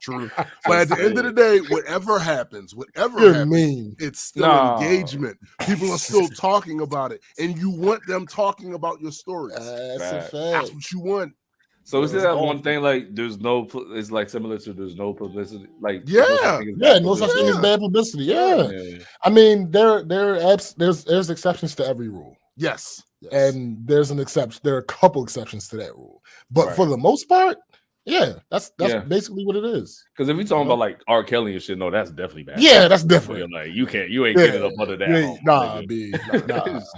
True. But at the end of the day, whatever happens, mean. it's still engagement. People are still talking about it, and you want them talking about your stories. That's a fact. That's what you want. So is that one thing like there's no? It's like similar to there's no publicity. Like no such thing as bad publicity. Yeah. I mean there's exceptions to every rule. Yes. And there's an exception. There are a couple exceptions to that rule, but for the most part, that's basically what it is. Because if we talking about like R. Kelly and shit, no, that's definitely bad. Yeah, that's different. Like you ain't getting up under that.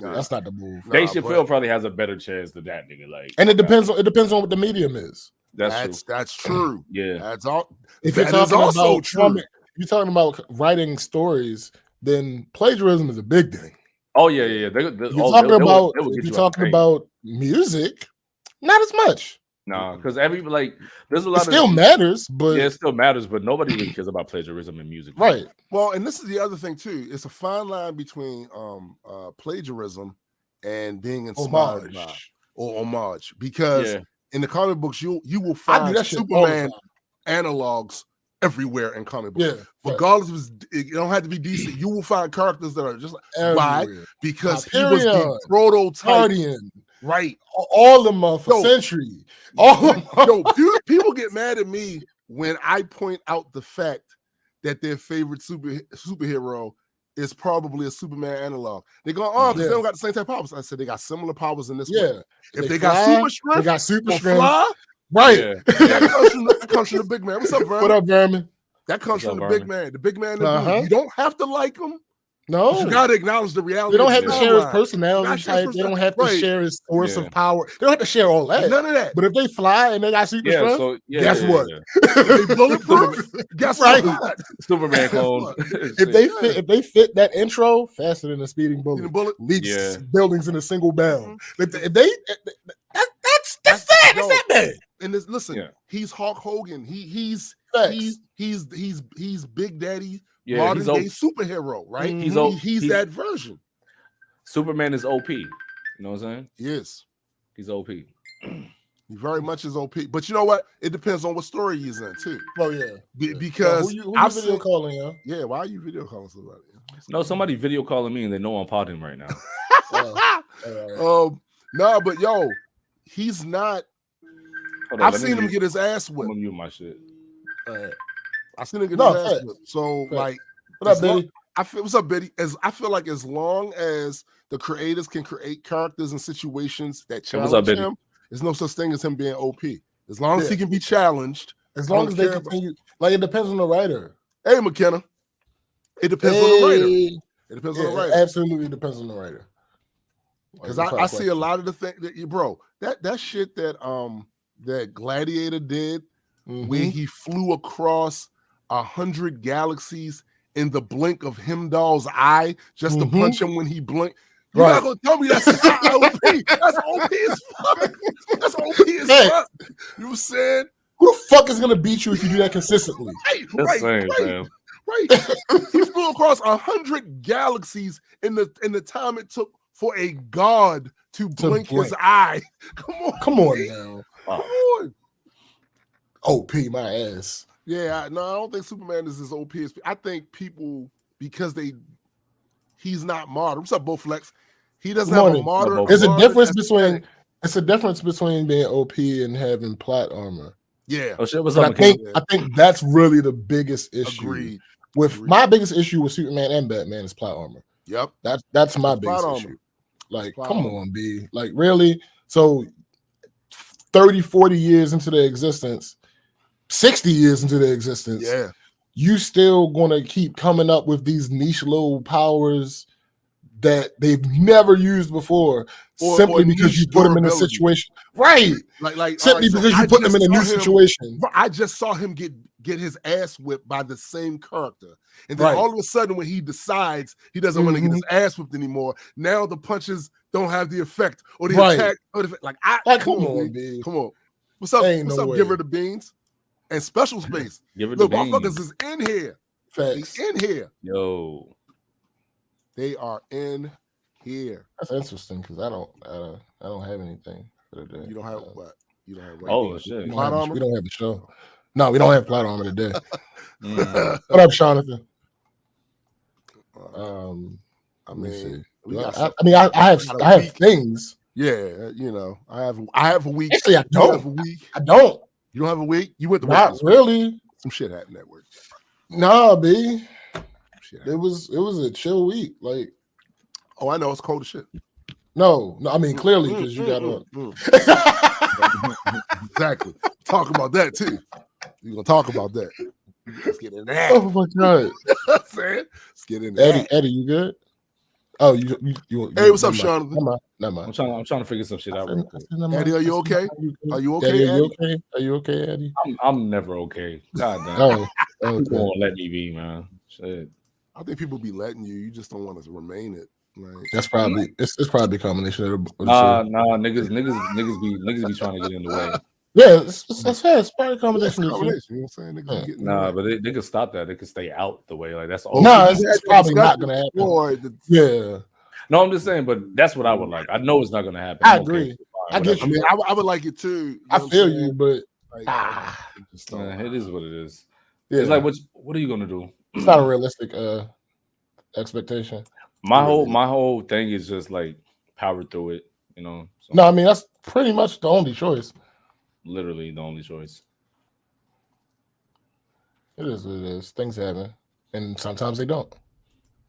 That's not the move. Dave Chappelle probably has a better chance than that nigga. Like, and it depends on what the medium is. That's true. Yeah, that's all. If you're talking about writing stories, then plagiarism is a big thing. Oh yeah. If you're talking about music, not as much. No, because there's a lot. It still matters, but it still matters, but nobody really cares about plagiarism in music, right? Well, and this is the other thing too. It's a fine line between plagiarism and being inspired by or homage, because in the comic books you will find Superman analogs everywhere in comic books. Yeah, regardless of it don't have to be decent. You will find characters that are just like why? Because he was the prototype. Right, all of them for Century. People get mad at me when I point out the fact that their favorite superhero is probably a Superman analog. They go, because they don't got the same type of powers. I said they got similar powers in this way. If they got super strength, they got super strength. Fly, right. That comes from the big man. What's up, Vermin? What up, Vermin? That comes from the big man. The big man. You don't have to like him. No, you gotta acknowledge the reality. They don't have to share his personality type. They don't have to share his source of power. They don't have to share all that. None of that. But if they fly and they got super strength, guess what? If they bulletproof. Guess what? Superman clone. If they fit that intro faster than a speeding bullet, leaps buildings in a single bound. If they that's that bad. And listen, he's Hulk Hogan. He's Big Daddy. Modern day superhero, right? He's that version. Superman is OP. You know what I'm saying? Yes. He's OP. He very much is OP. But you know what? It depends on what story he's in, too. Oh, yeah. Because who you video calling, yo? Yeah, why are you video calling somebody? No, somebody video calling me and they know I'm potting right now. No, but yo, he's not. I've seen him get his ass whipped. I'm gonna mute my shit. I still didn't get his ass whipped. So, like, what up, Biddy? What's up, Biddy? I feel like as long as the creators can create characters and situations that challenge him, there's no such thing as him being OP. As long as he can be challenged. As long as they continue. Like, it depends on the writer. Hey, McKenna. It depends on the writer. It depends on the writer. It absolutely depends on the writer. Because I see a lot of the things that that shit that Gladiator did, where he flew across 100 galaxies in the blink of Heimdall's eye just to punch him when he blinked. You're not gonna tell me that's OP. That's OP as fuck. That's OP as fuck. You know what I'm saying? Who the fuck is gonna beat you if you do that consistently? Right. He flew across 100 galaxies in the time it took for a god to blink his eye. Come on now. Come on. OP my ass. Yeah, I don't think Superman is as OP as I think people, because he's not modern. What's up, Bowflex? He doesn't have a modern. There's a difference between being OP and having plot armor. Yeah. Oh shit, I think that's really the biggest issue. Agreed. My biggest issue with Superman and Batman is plot armor. Yep. That's my biggest issue. Like, come on, B. Like, really? So 30, 40 years into their existence, 60 years into their existence, you still gonna keep coming up with these niche little powers that they've never used before, simply because you put them in a situation, right? Like simply because you put them in a new situation. I just saw him get his ass whipped by the same character, and then all of a sudden, when he decides he doesn't want to get his ass whipped anymore, now the punches don't have the effect or the attack. Or the, come on, B. Come on. What's up? What's up? Give her the beans. And special space. Look, motherfuckers is in here. Facts. They in here. Yo. They are in here. That's interesting because I don't have anything for the day. You don't have what? You don't have what? Oh shit. We don't have the show. No, we don't have plot armor today. What up, Jonathan? I mean, I have things. Yeah, I have a week. Actually, I don't. Have a week. I don't. You don't have a week? You went to work? Not really. Week. Some shit happened at work. Nah, B. It was a chill week. Like, oh, I know it's cold as shit. No, I mean clearly because you got exactly. Talk about that too. You're gonna talk about that. Let's get in there. Oh my god! Let's get in there. Eddie, you good? Oh, you hey, what's up, Sean? Never mind. I'm trying to figure some shit out. Eddie, are you okay? Are you okay? Eddie, are you okay? Are you okay, Eddie? I'm never okay. God damn. Okay. People won't let me be, man. Shit. I think people be letting you. You just don't want to remain it. Like, that's probably it's probably a combination of the Nah, niggas be trying to get in the way. Yeah, that's fair. It's probably a combination. You know what I'm saying? Niggas nah, but they could stop that. They could stay out the way. Like that's all. No, it's probably not gonna happen. Yeah. No, I'm just saying, but that's what I would like. I know it's not gonna happen. I agree. I get you. I mean, I would like it too. I feel you, but it is what it is. Yeah. It's like what are you gonna do? It's not a realistic expectation. My whole thing is just like power through it, So. No, I mean that's pretty much the only choice. Literally the only choice. It is what it is. Things happen, and sometimes they don't.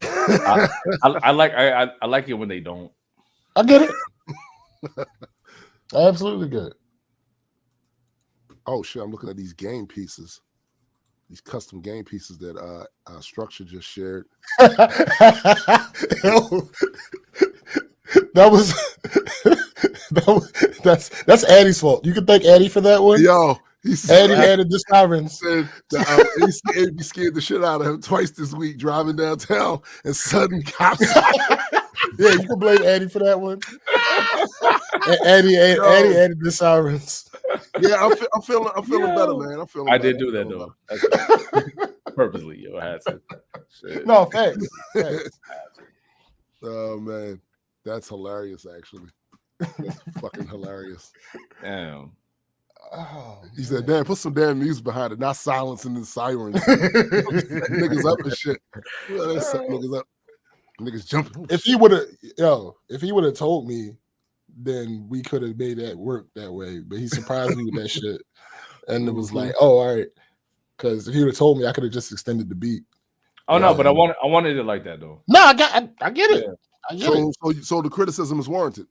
I like it when they don't. I get it. I absolutely get it. Oh shit! I'm looking at these game pieces. These custom game pieces that Structure just shared. That's Addie's fault. You can thank Addie for that one. Yo, Eddie added the sirens. He scared the shit out of him twice this week driving downtown and sudden cops. Yeah, you can blame Eddie for that one. And Eddie added the sirens. Yeah, I'm feeling better, man. I did do that though. Purposely, I had to. Shit. No, thanks. Oh man, that's hilarious. Actually, that's fucking hilarious. Damn. Oh, he said, "Damn, put some damn music behind it, not silencing the sirens." Niggas up and shit. Niggas up. Niggas jumping. If he would have told me, then we could have made that work that way. But he surprised me with that shit, and it was like, "Oh, all right." Because if he would have told me, I could have just extended the beat. Oh no, but I wanted it like that though. No, I get it. Yeah. I get it. So the criticism is warranted.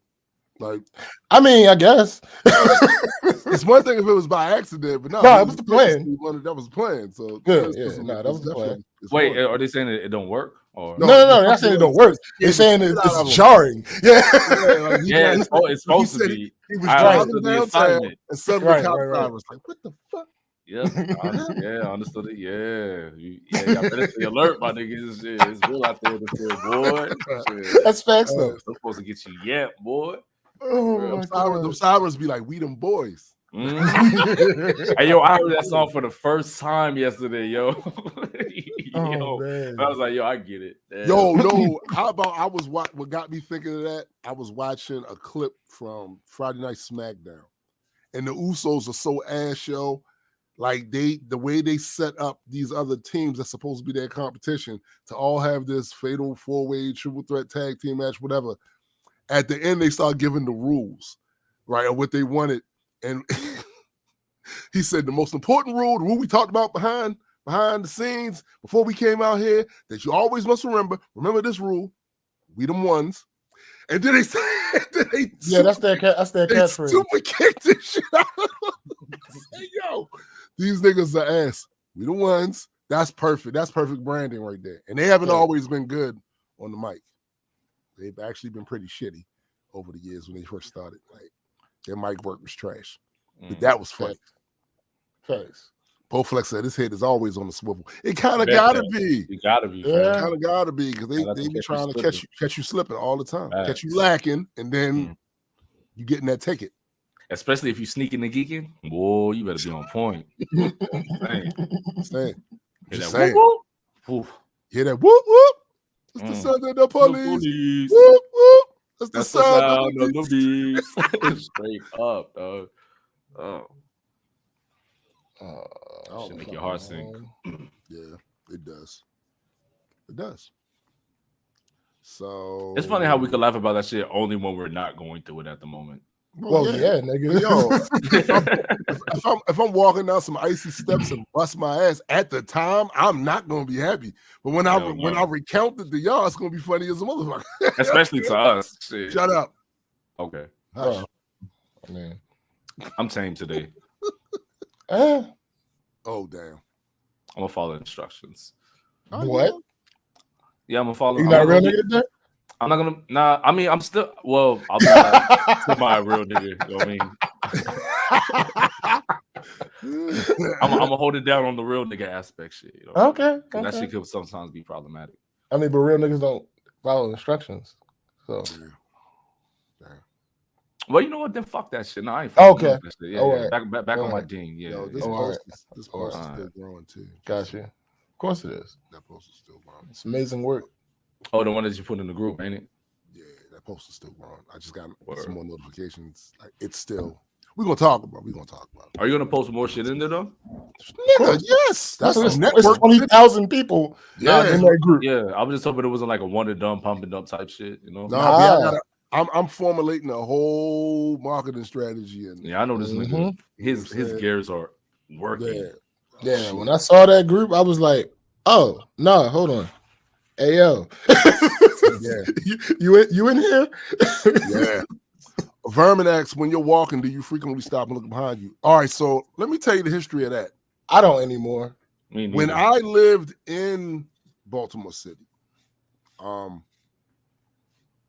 Like, I mean, I guess it's one thing if it was by accident, but no, it was the plan. That was the plan. So that was the plan. Wait, are they saying that it don't work? Or no, they're not saying it don't work. They're saying it's jarring. Yeah, it's supposed to be. He was driving downtown, and suddenly cop drivers like, "What the fuck?" Yeah, I understood it. Yeah, y'all better stay alert, my niggas. It's real out there, boy. That's facts though. I'm supposed to get you, boy. Oh, them sirens be like, "We them boys." Mm-hmm. Hey, yo, I heard that song for the first time yesterday, yo. Man. I was like, yo, I get it. Damn. Yo, no. How about what got me thinking of that? I was watching a clip from Friday Night SmackDown, and the Usos are so ass, yo. Like the way they set up these other teams that's supposed to be their competition to all have this fatal 4-way triple threat tag team match, whatever. At the end, they start giving the rules, right, of what they wanted. And he said the most important rule, the rule we talked about behind the scenes before we came out here, that you always must remember this rule, we them ones. And then that's their catchphrase. Super kicked this shit out. Hey, yo, these niggas are ass. We the ones. That's perfect. That's perfect branding right there. And they haven't always been good on the mic. They've actually been pretty shitty over the years when they first started. Like, their mic work was trash. But that was fun. Thanks. Bowflex said his head is always on the swivel. It kind of gotta be. It gotta be. Yeah. Kind of gotta be because they be trying to catch you slipping all the time. Catch you lacking, and then you getting that ticket. Especially if you sneaking and geeking. Boy, you better be on point. Saying. Hear that whoop whoop. Hear that whoop whoop. It's the sound of the police. Whoop whoop. That's the sound of the police. Straight up, dog. Should make your heart sink. Yeah, it does. It does. So it's funny how we could laugh about that shit only when we're not going through it at the moment. Well, yeah, nigga. Yo, if I'm walking down some icy steps and bust my ass at the time, I'm not gonna be happy. But when I recount it to y'all, it's gonna be funny as a motherfucker. Especially to us. Shit. Shut up. Okay. Man. I'm tame today. Oh damn. I'm gonna follow instructions. What? Yeah, I'm gonna follow. You not real nigga today? I'm not gonna. Nah, I mean, I'm still. Well, I'll be like, my real nigga. You know what I mean? I'm gonna hold it down on the real nigga aspect shit. You know? Okay. That shit could sometimes be problematic. I mean, but real niggas don't follow instructions. So. Well, you know what? Then fuck that shit. No, I ain't. Okay. That shit. Yeah. Back on my ding. Yeah. Yo, this post is still growing too. Gotcha. Of course it is. That post is still growing. It's amazing work. Oh, the one that you put in the group, ain't it? Yeah, that post is still growing. I just got some more notifications. Like, it's still. We're gonna talk about it. Are you gonna post more shit in there though? Nigga, yes. That's a network. 20,000 people. Yeah, in that group. Yeah, I was just hoping it wasn't like a one and done, pump and dump type shit. You know? No, I'm formulating a whole marketing strategy. And yeah, I know this nigga. His gears are working. Yeah. When I saw that group, I was like, oh no, hold on. Hey yo, you in here? Yeah. Vermin asks, when you're walking, do you frequently stop and look behind you? All right, so let me tell you the history of that. I don't anymore. When I lived in Baltimore City,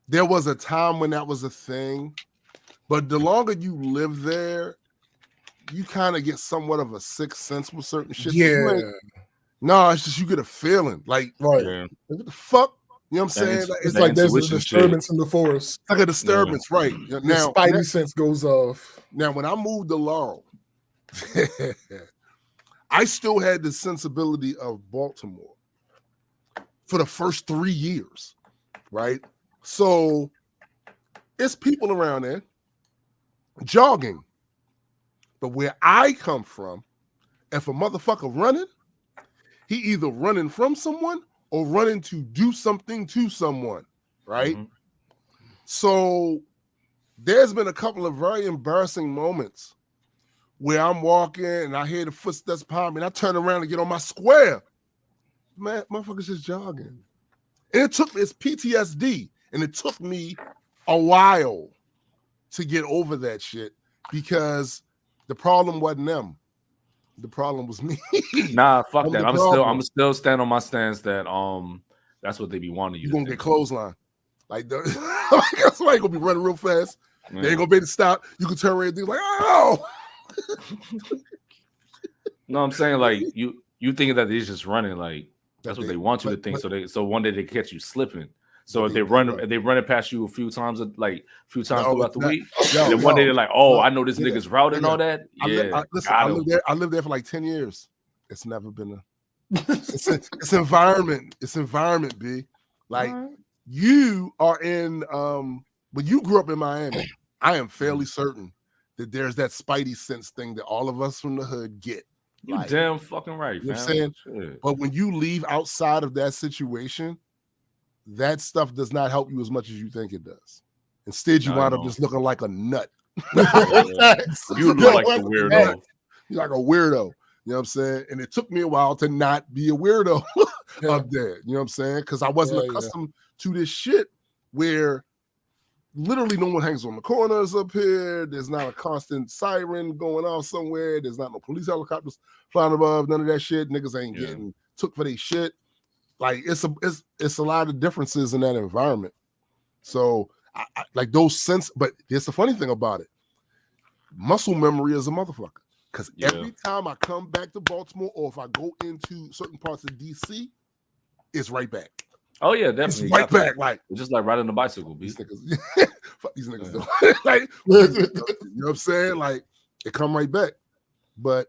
there was a time when that was a thing, but the longer you live there, you kind of get somewhat of a sixth sense with certain shit. Yeah. No, it's just you get a feeling like, right? What the fuck? You know what I'm saying? It's like there's a disturbance in the forest. It's like a disturbance, right? Now, spidey sense goes off. Now, when I moved to Laurel, I still had the sensibility of Baltimore for the first 3 years, right? So it's people around there jogging. But where I come from, if a motherfucker running, he either running from someone or running to do something to someone, right? Mm-hmm. So there's been a couple of very embarrassing moments where I'm walking and I hear the footsteps behind me and I turn around and get on my square. Man, motherfucker's just jogging. And it's PTSD. And it took me a while to get over that shit because the problem wasn't them. The problem was me. Nah, fuck that. I'm still stand on my stance that that's what they be wanting you. You're gonna get clothesline. Like somebody gonna be running real fast. Yeah. They ain't gonna be able to stop. You can turn around and think like, oh. No, I'm saying like you thinking that they're just running like that's what they want you to think. So one day they catch you slipping. So if they run it past you a few times throughout the week, then one day they're like, oh, I know this nigga's route and all that. Yeah, I lived there for like 10 years. It's never been it's environment. It's environment, B. Like you are in when you grew up in Miami, I am fairly certain that there's that spidey sense thing that all of us from the hood get. You like, damn fucking right, you know what I'm saying? Shit. But when you leave outside of that situation, that stuff does not help you as much as you think it does. Instead, you wind up just looking like a nut. You look like a weirdo. You're like a weirdo. You know what I'm saying? And it took me a while to not be a weirdo up there. You know what I'm saying? Because I wasn't accustomed to this shit where literally no one hangs on the corners up here. There's not a constant siren going off somewhere. There's not no police helicopters flying above. None of that shit. Niggas ain't getting took for their shit. Like it's a lot of differences in that environment. So I like those sense, but here's the funny thing about it. Muscle memory is a motherfucker. Because every time I come back to Baltimore or if I go into certain parts of DC, it's right back. Oh yeah, definitely. It's right back. Like it's just like riding a bicycle. These niggas, fuck these niggas though. Like you know what I'm saying? Like it come right back. But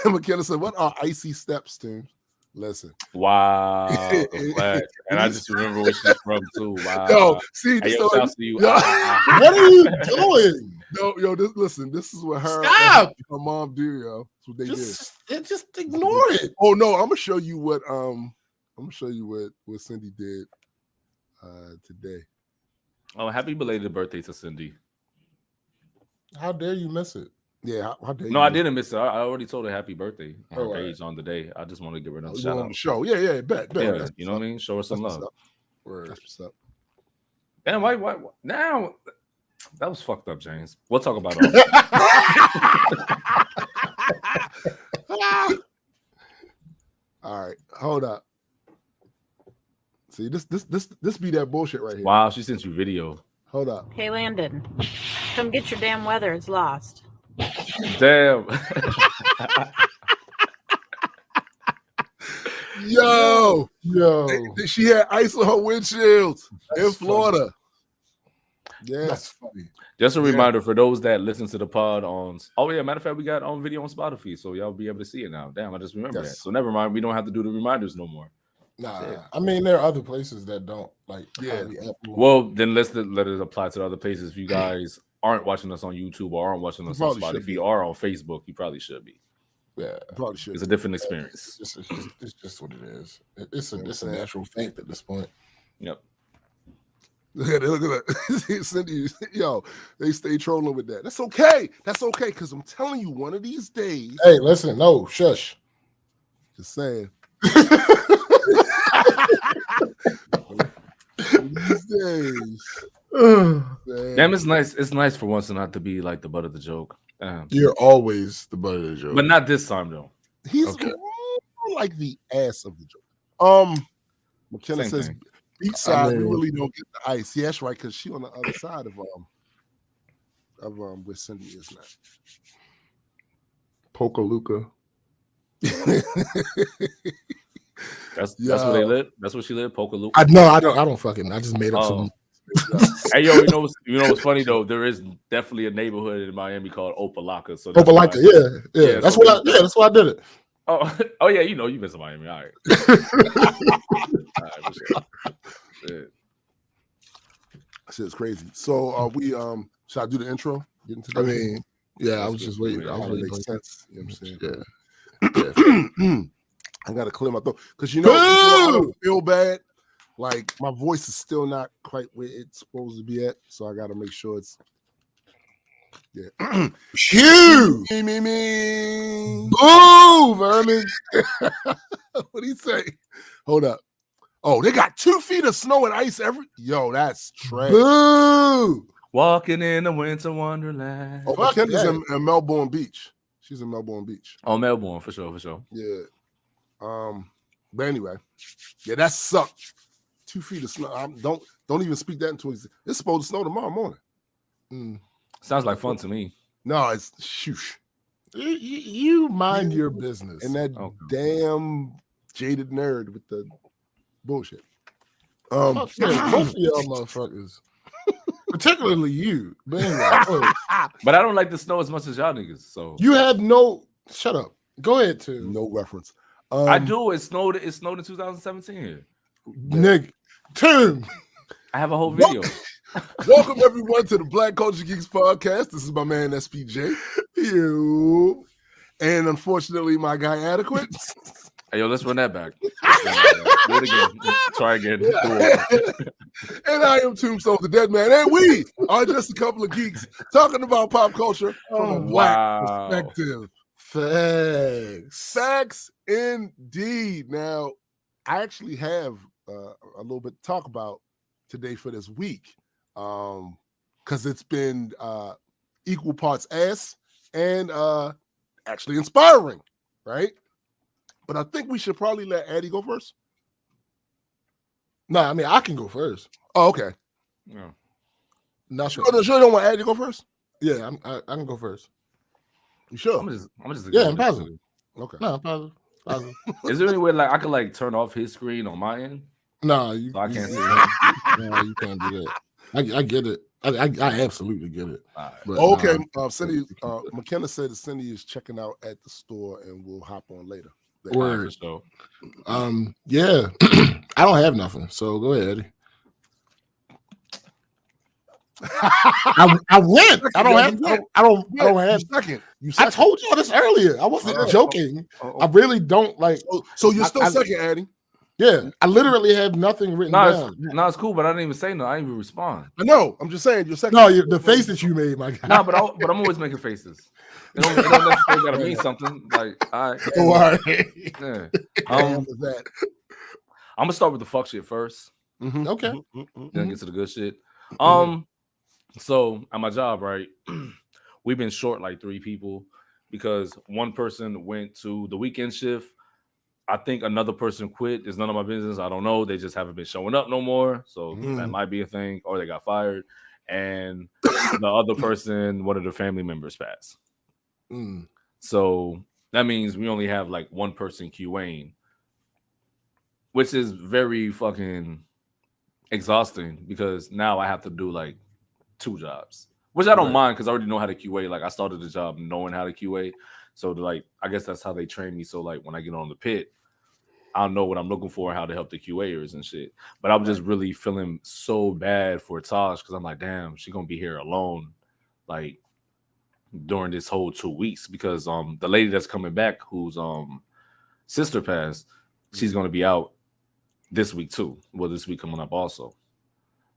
McKenna said, what are icy steps, Tim? Listen. Wow. And I just remember where she's from too. Wow. Yo, see, hey, yo, shouts to you. What are you doing? Listen, this is what her mom do, yo. That's what they did. Just ignore it. Oh no, I'm gonna show you what Cindy did today. Oh, happy belated birthday to Cindy. How dare you miss it? Yeah, how dare you? No, I didn't miss it. I already told her happy birthday on her page on the day. I just want to give her another shout out. The show. Yeah, bet. Yeah, you know what I mean? Show her some love. That's what's up. Damn, why now? That was fucked up, James. We'll talk about it. All right, hold up. See, this be that bullshit right here. Wow, she sent you video. Hold up. Hey, Landon, come get your damn weather. It's lost. Damn. Yo. She had ice on her windshields in Florida. Yeah, that's funny. Just a reminder for those that listen to the pod on. Oh yeah, matter of fact, we got on video on Spotify, so y'all be able to see it now. Damn, I just remember that. So never mind, we don't have to do the reminders no more. Nah, I mean there are other places that don't like. Yeah. Well, then let it apply to the other places. If you guys aren't watching us on YouTube or aren't watching us on Spotify or on Facebook, you probably should be. Yeah, probably should. It's a different experience. It's just what it is. It's a natural fact at this point. Yep. Look at that. Cindy, yo, they stay trolling with that. That's okay. Because I'm telling you, one of these days. Hey, listen, no, shush. Just saying. These days. Damn, it's nice. It's nice for once not to be like the butt of the joke. You're always the butt of the joke. But not this time, though. He's like the ass of the joke. McKenna says, beachside, we really don't get the ice. Yeah, that's right, because she on the other side of where Cindy is now. Pokaluka. That's where they live. That's where she lived. Pokaluka. I don't fucking. I just made up some. Hey yo, you know what's funny though? There is definitely a neighborhood in Miami called Opelika. So Opelika, yeah. That's why I did it. Oh yeah, you been to Miami. All right. All right, shit. Shit's crazy. So we should I do the intro? I mean, yeah, I was just waiting. I was really make sense. You know what I'm saying? Yeah. I gotta clear my throat because I don't feel bad. Like my voice is still not quite where it's supposed to be at, so I gotta make sure it's huge. Me. Boo, Vermin. What do you say? Hold up. Oh, they got 2 feet of snow and ice Yo, that's trash. Boo. Walking in the winter wonderland. Oh, McKenna's in Melbourne Beach. She's in Melbourne Beach. Oh, Melbourne for sure. Yeah. But anyway, yeah, that sucked. 2 feet of snow. Don't even speak that into existence. It's supposed to snow tomorrow morning. Sounds like fun to me. No, it's shoosh. You mind your business. And that damn jaded nerd with the bullshit. Both of y'all motherfuckers. Particularly you. But anyway, but I don't like the snow as much as y'all niggas. So you have no. Shut up. Go ahead, too. No reference. I do. It snowed in 2017 here. Nigga. Tim. I have a whole video. Welcome everyone to the Black Culture Geeks podcast. This is my man SPJ. You. And unfortunately, my guy Adequate. Hey, yo, let's run that back. Do it again. Try again. And I am Tombstone, the Dead Man. And we are just a couple of geeks talking about pop culture from a black perspective. Facts indeed. Now, I actually have a little bit to talk about today for this week because it's been equal parts ass and actually inspiring, right? But I think we should probably let Addie go first. No, I mean, I can go first. Oh, okay. Yeah. Not sure. You don't want Addie to go first? Yeah, I can go first. You sure? I'm just I'm positive. Okay. No, I'm positive. Is there any way like I could like turn off his screen on my end? No, I can't see it. No, you can't do that. I get it. I absolutely get it. Right. But, okay, Cindy. McKenna said that Cindy is checking out at the store, and we'll hop on later. Word. Yeah. I don't have nothing, so go ahead, Eddie. I went. I don't have. Second. I told y'all this earlier. I wasn't joking. I really don't like. So you're still second, Addy. Yeah, I literally have nothing written down. No, it's cool, but I didn't even say no. I didn't even respond. I know. I'm just saying you're second. No, the face that you made, my guy. No, but I'm always making faces. It don't necessarily gotta mean something. Like, all right. Yeah. I'm gonna start with the fuck shit first. Mm-hmm. Okay. Then get to the good shit. So at my job, right, we've been short like 3 people because one person went to the weekend shift. I think another person quit. It's none of my business. I don't know. They just haven't been showing up no more. So that might be a thing, or they got fired. And the other person, one of their family members passed. So that means we only have like one person QAing, which is very fucking exhausting because now I have to do like 2 jobs, which I don't mind because I already know how to QA. Like I started the job knowing how to QA. So like, I guess that's how they train me. So like when I get on the pit, I'll know what I'm looking for and how to help the QAers and shit. But I'm just really feeling so bad for Tosh because I'm like, damn, she's gonna be here alone, like during this whole 2 weeks because the lady that's coming back, whose sister passed, she's gonna be out this week too. Well, this week coming up also.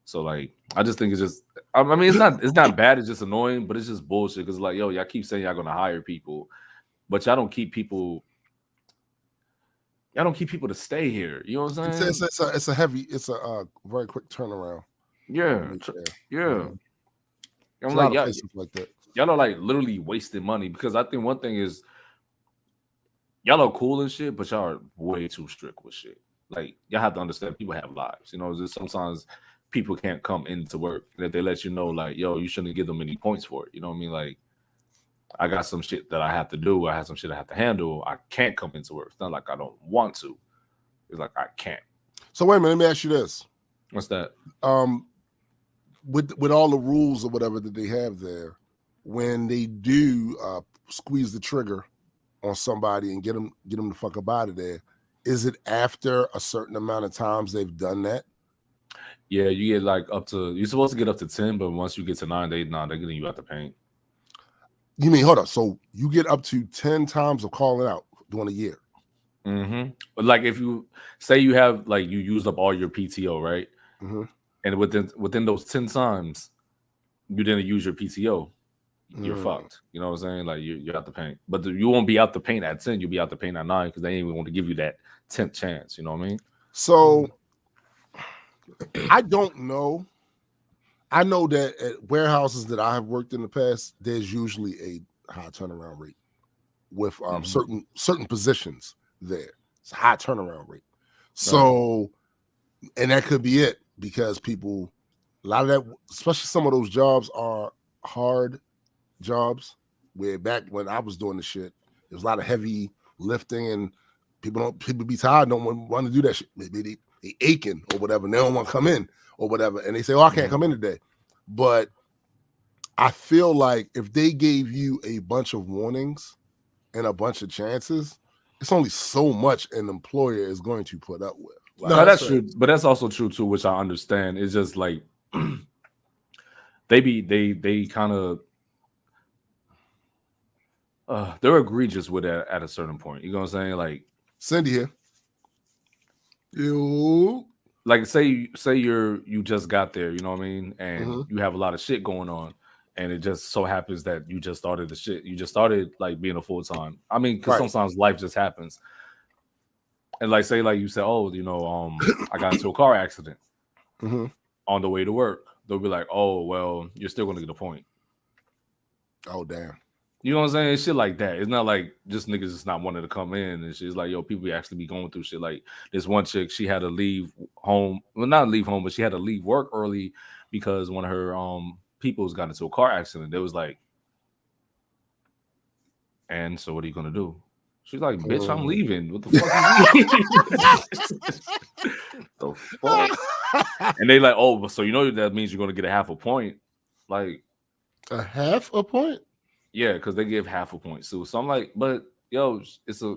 So like, I just think it's just. I mean, it's not bad. It's just annoying, but it's just bullshit because like, yo, y'all keep saying y'all gonna hire people, but y'all don't keep people. Y'all don't keep people to stay here. You know what I'm saying? It's a very quick turnaround. Yeah. I'm like, y'all like that. Y'all are like literally wasting money because I think one thing is y'all are cool and shit, but y'all are way too strict with shit. Like y'all have to understand people have lives. You know, just sometimes people can't come into work, and if they let you know, like, yo, you shouldn't give them any points for it. You know what I mean? Like, I got some shit that I have to do. I have some shit I have to handle. I can't come into work. It's not like I don't want to. It's like I can't. So wait a minute. Let me ask you this. What's that? With all the rules or whatever that they have there, when they do squeeze the trigger on somebody and get them the fuck up out of there, is it after a certain amount of times they've done that? Yeah, you get like up to. You're supposed to get up to 10, but once you get to 9, they're getting you out the paint. You mean, hold up. So you get up to 10 times of calling out during a year. But like if you say you have like you used up all your PTO, right? And within those 10 times, you didn't use your PTO, you're fucked. You know what I'm saying? Like you're out the paint. But you won't be out the paint at 10. You'll be out the paint at 9 because they ain't even want to give you that 10th chance. You know what I mean? So I don't know. I know that at warehouses that I have worked in the past, there's usually a high turnaround rate with certain positions there. It's a high turnaround rate. So, and that could be it because people, a lot of that, especially some of those jobs are hard jobs where back when I was doing the shit, there was a lot of heavy lifting and people be tired, don't want to do that shit. Maybe they aching or whatever, and they don't want to come in or whatever. And they say, oh, I can't come in today. But I feel like if they gave you a bunch of warnings and a bunch of chances, it's only so much an employer is going to put up with. Like, no, that's true, but that's also true too, which I understand. It's just like they kind of they're egregious with that at a certain point. You know what I'm saying? Like Cindy here. Like say you just got there, you know what I mean, and you have a lot of shit going on, and it just so happens that you just started the shit. You just started like being a full-time. I mean, because sometimes life just happens. And like say like you said, oh, you know, I got into a car accident on the way to work. They'll be like, oh, well, you're still gonna get a point. Oh, damn. You know what I'm saying? It's shit like that. It's not like just niggas just not wanting to come in and shit. It's like, yo, people actually be going through shit. Like this one chick, she had to leave home. Well, not leave home, but she had to leave work early because one of her peoples got into a car accident. It was like, and so what are you gonna do? She's like, bitch, I'm leaving. What the fuck? The fuck? And they like, oh, so you know that means you're gonna get a half a point. Like a half a point? Yeah, because they give half a point too. So I'm like, but yo, it's a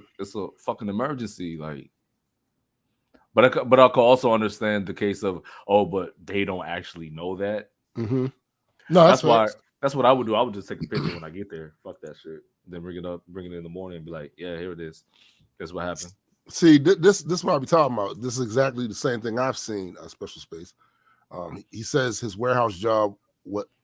fucking emergency. Like, but I could also understand the case of, oh, but they don't actually know that. No, that's why. That's what I would do. I would just take a picture when I get there. Fuck that shit. Then bring it in the morning, and be like, yeah, here it is. That's what happened. See, this is what I be talking about. This is exactly the same thing I've seen at Special Space. He says his warehouse job.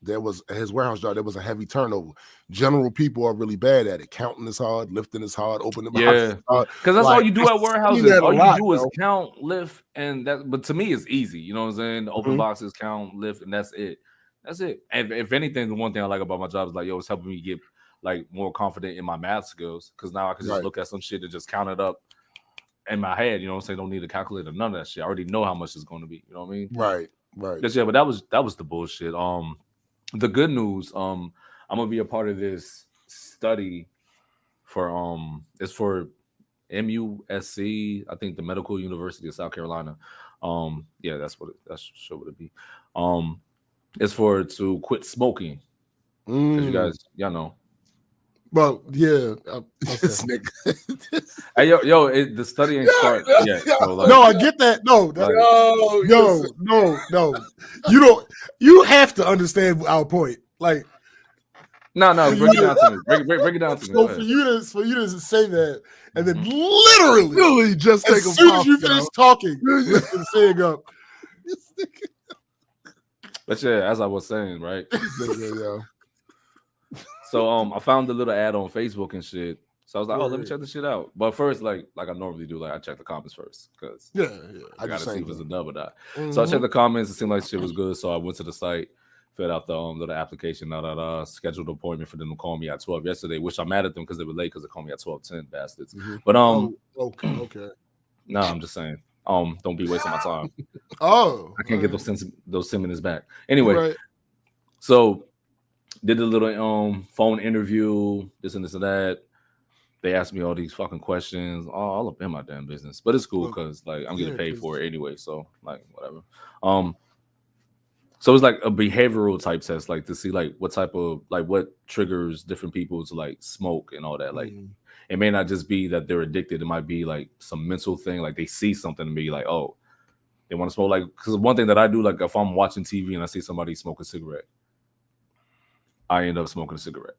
There was a heavy turnover. General people are really bad at it. Counting is hard, lifting is hard, opening boxes hard. Because that's all you do at warehouses. All you do is count, lift, and that. But to me, it's easy. You know what I'm saying? Open boxes, count, lift, and that's it. That's it. And if anything, the one thing I like about my job is like, yo, it's helping me get like more confident in my math skills. Because now I can just look at some shit and just count it up in my head. You know what I'm saying? Don't need a calculator, none of that shit. I already know how much it's going to be. You know what I mean? Right. But that was the bullshit. The good news, I'm gonna be a part of this study for it's for MUSC, I think the Medical University of South Carolina. Yeah, that's what it be. It's to quit smoking. Because y'all know. Well, yeah. This nigga. Hey, the study ain't start yet. So like, no, I get that. No, no. You have to understand our point. Like, no, break it down to me. Break it down to me. So for you to say that, and then literally just take as soon as you finish talking, listen, saying up. But yeah, as I was saying, right? So I found the little ad on Facebook and shit. So I was like, let me check this shit out. But first, like I normally do, like I check the comments first because I gotta see if it's a dub or not. So I checked the comments. It seemed like shit was good. So I went to the site, filled out the little application, scheduled an appointment for them to call me at 12 yesterday, which I'm mad at them because they were late because they called me at 12:10, bastards. But okay. No, I'm just saying. Don't be wasting my time. I can't get those 10 minutes back. Anyway, so did the little phone interview, this and that. They asked me all these fucking questions, all up in my damn business. But it's cool because like I'm getting paid for it anyway. So like whatever. So it's like a behavioral type test, like to see like what type of like what triggers different people to like smoke and all that. Like it may not just be that they're addicted. It might be like some mental thing, like they see something and be like, oh, they want to smoke. Like because one thing that I do, like if I'm watching TV and I see somebody smoke a cigarette, I end up smoking a cigarette.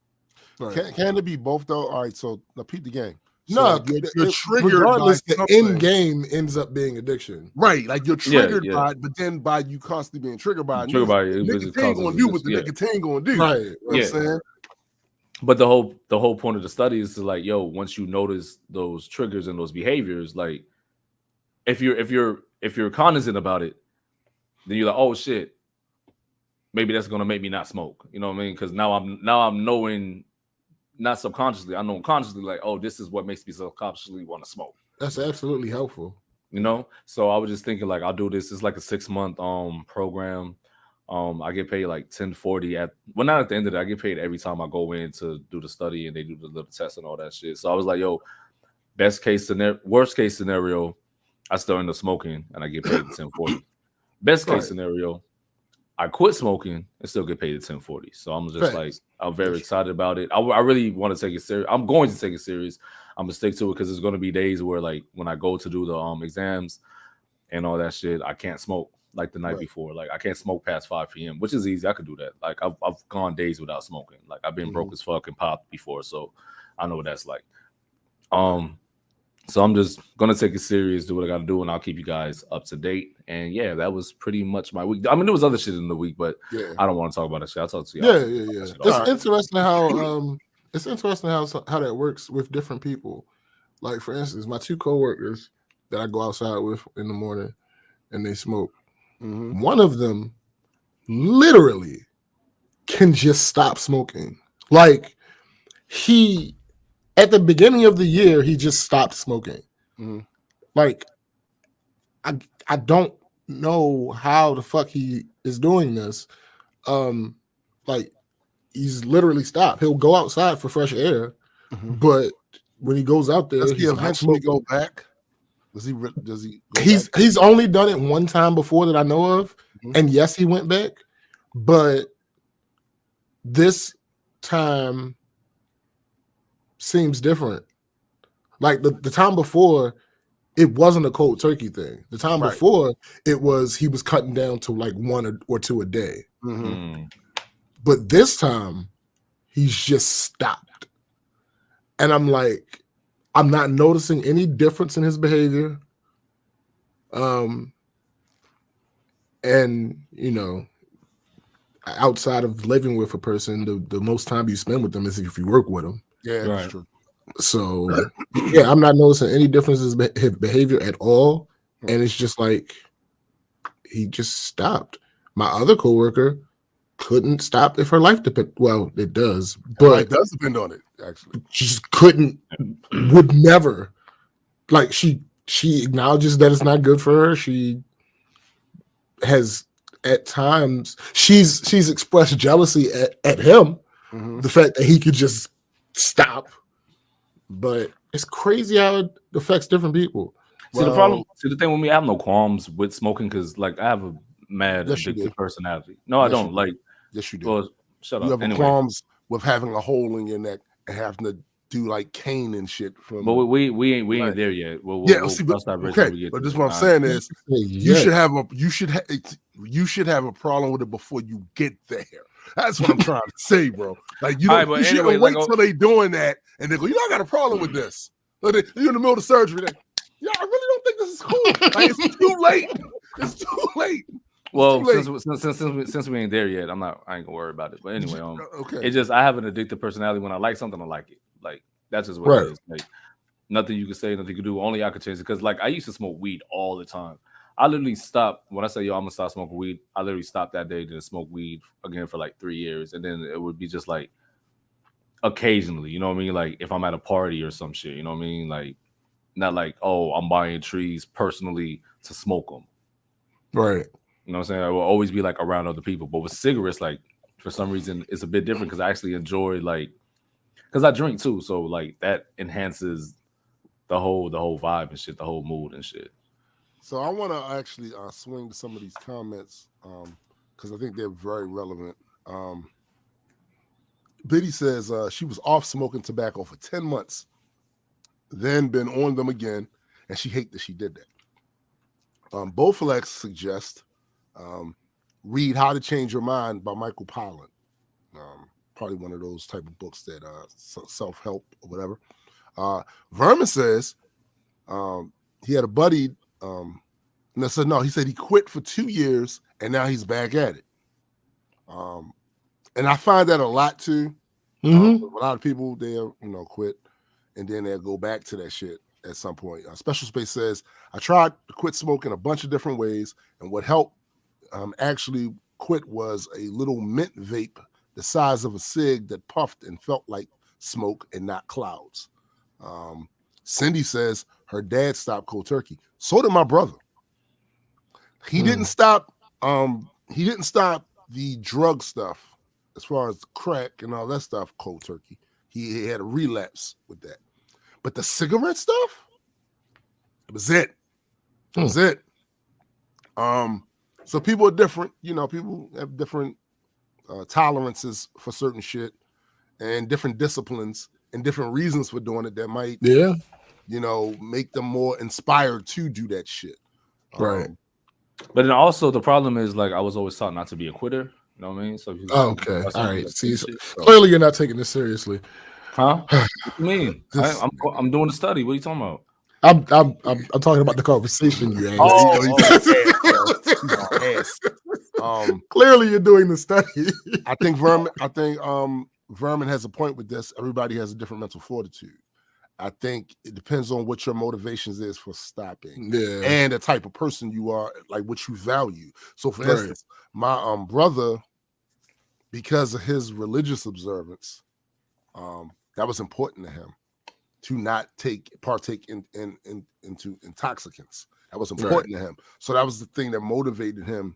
Right. Can it be both though? All right, so repeat the game. So no, like you're triggered. Regardless, the end game ends up being addiction. Right, like you're triggered by it, but then by you constantly being triggered by it, nicotine going to do what the nicotine going to do. Right, you know what I'm saying? But the whole point of the study is to like, yo, once you notice those triggers and those behaviors, like if you're cognizant about it, then you're like, oh shit, maybe that's gonna make me not smoke. You know what I mean? Because now I'm knowing. Not subconsciously, I know consciously, like, oh, this is what makes me subconsciously want to smoke. That's absolutely helpful. You know? So I was just thinking, like, I'll do this. It's like a 6-month program. I get paid like $10.40 not at the end of it. I get paid every time I go in to do the study and they do the little test and all that shit. So I was like, yo, worst case scenario, I still end up smoking and I get paid $10.40. Best case scenario, I quit smoking and still get paid $10.40. So I'm just like, I'm very excited about it. I really want to take it serious. I'm going to take it serious. I'm gonna stick to it because there's going to be days where, like, when I go to do the exams and all that shit, I can't smoke like the night before. Like, I can't smoke past 5 p.m., which is easy. I could do that. Like, I've gone days without smoking. Like, I've been broke as fuck and popped before, so I know what that's like. So I'm just gonna take it serious, do what I gotta do, and I'll keep you guys up to date. And yeah, that was pretty much my week. I mean, there was other shit in the week, but I don't want to talk about that shit. I'll talk to you. Yeah. It's interesting how that works with different people. Like for instance, my 2 coworkers that I go outside with in the morning, and they smoke. One of them literally can just stop smoking. Like at the beginning of the year, he just stopped smoking. Like, I don't know how the fuck he is doing this. Like, he's literally stopped. He'll go outside for fresh air, but when he goes out there, does he eventually go back? Does he? He's only done it one time before that I know of, and yes, he went back, but this time seems different. Like the time before, it wasn't a cold turkey thing. The time before, it was he was cutting down to like 1 or 2 a day. But this time, he's just stopped. And I'm like, I'm not noticing any difference in his behavior. And, you know, outside of living with a person, the most time you spend with them is if you work with them. Yeah, that's true. So, yeah, I'm not noticing any differences in his behavior at all. And it's just like, he just stopped. My other coworker couldn't stop if her life depend. Well, it does, but it does depend on it. Actually, she just couldn't, would never. Like she acknowledges that it's not good for her. She has at times she's expressed jealousy at him, the fact that he could just stop. But it's crazy how it affects different people. See, the thing with me, I have no qualms with smoking because, like, I have a mad addictive personality. No, I don't. Like, yes, you do. Well, shut up. You have qualms with having a hole in your neck and having to do like cane and shit. But we ain't there yet. But this is what I'm saying is you should have a problem with it before you get there. That's what I'm trying to say, bro. Like you shouldn't wait till they doing that and they go, I got a problem with this. You're in the middle of surgery. Like, I really don't think this is cool. Like, it's too late. It's too late. Well, since we ain't there yet, I ain't gonna worry about it. But anyway, it's just I have an addictive personality. When I like something, I like it. Like that's just what it is. Like nothing you can say, nothing you can do. Only I could change it. Because like I used to smoke weed all the time. I literally stopped when I say I'm gonna stop smoking weed. I literally stopped that day to smoke weed again for like 3 years, and then it would be just like occasionally, you know what I mean? Like if I'm at a party or some shit, you know what I mean? Like not like I'm buying trees personally to smoke them. Right. You know what I'm saying? I will always be like around other people. But with cigarettes, like for some reason, it's a bit different because I actually enjoy because I drink too. So like that enhances the whole vibe and shit, the whole mood and shit. So I want to actually swing to some of these comments because I think they're very relevant. Biddy says she was off smoking tobacco for 10 months, then been on them again, and she hates that she did that. Bowflex suggests read How to Change Your Mind by Michael Pollan. Probably one of those type of books that self-help or whatever. Vermin says he had a buddy and I said no, he said he quit for 2 years and now he's back at it. And I find that a lot too. A lot of people they'll quit and then they'll go back to that shit at some point. Special Space says I tried to quit smoking a bunch of different ways, and what helped actually quit was a little mint vape the size of a cig that puffed and felt like smoke and not clouds. Cindy says her dad stopped cold turkey. So did my brother. He didn't stop. He didn't stop the drug stuff as far as crack and all that stuff cold turkey. He had a relapse with that. But the cigarette stuff, it was it. It was it. So people are different. People have different tolerances for certain shit and different disciplines and different reasons for doing it that might, make them more inspired to do that shit. Right. But then also the problem is like I was always taught not to be a quitter. You know what I mean? So okay, all right. See, clearly you're not taking this seriously. Huh? What do you mean? I'm doing the study. What are you talking about? I'm talking about the conversation you had. Clearly you're doing the study. I think Vermin has a point with this. Everybody has a different mental fortitude. I think it depends on what your motivations is for stopping, and the type of person you are, like what you value. So, for instance, my brother, because of his religious observance, that was important to him to not partake into intoxicants. That was important to him. So that was the thing that motivated him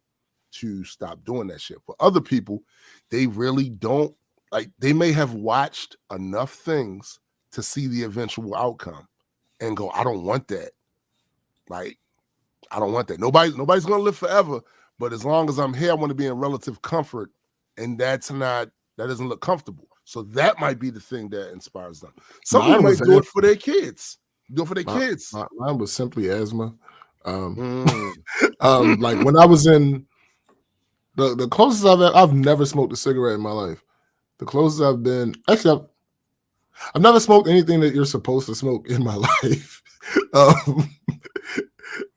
to stop doing that shit. For other people, they really don't they may have watched enough things to see the eventual outcome and go, I don't want that. I don't want that. Nobody's going to live forever, but as long as I'm here, I want to be in relative comfort, and that doesn't look comfortable. So that might be the thing that inspires them. Some people might do it for their kids. Mine was simply asthma. Like when I was in The closest I've never smoked a cigarette in my life. The closest I've been, actually, I've never smoked anything that you're supposed to smoke in my life.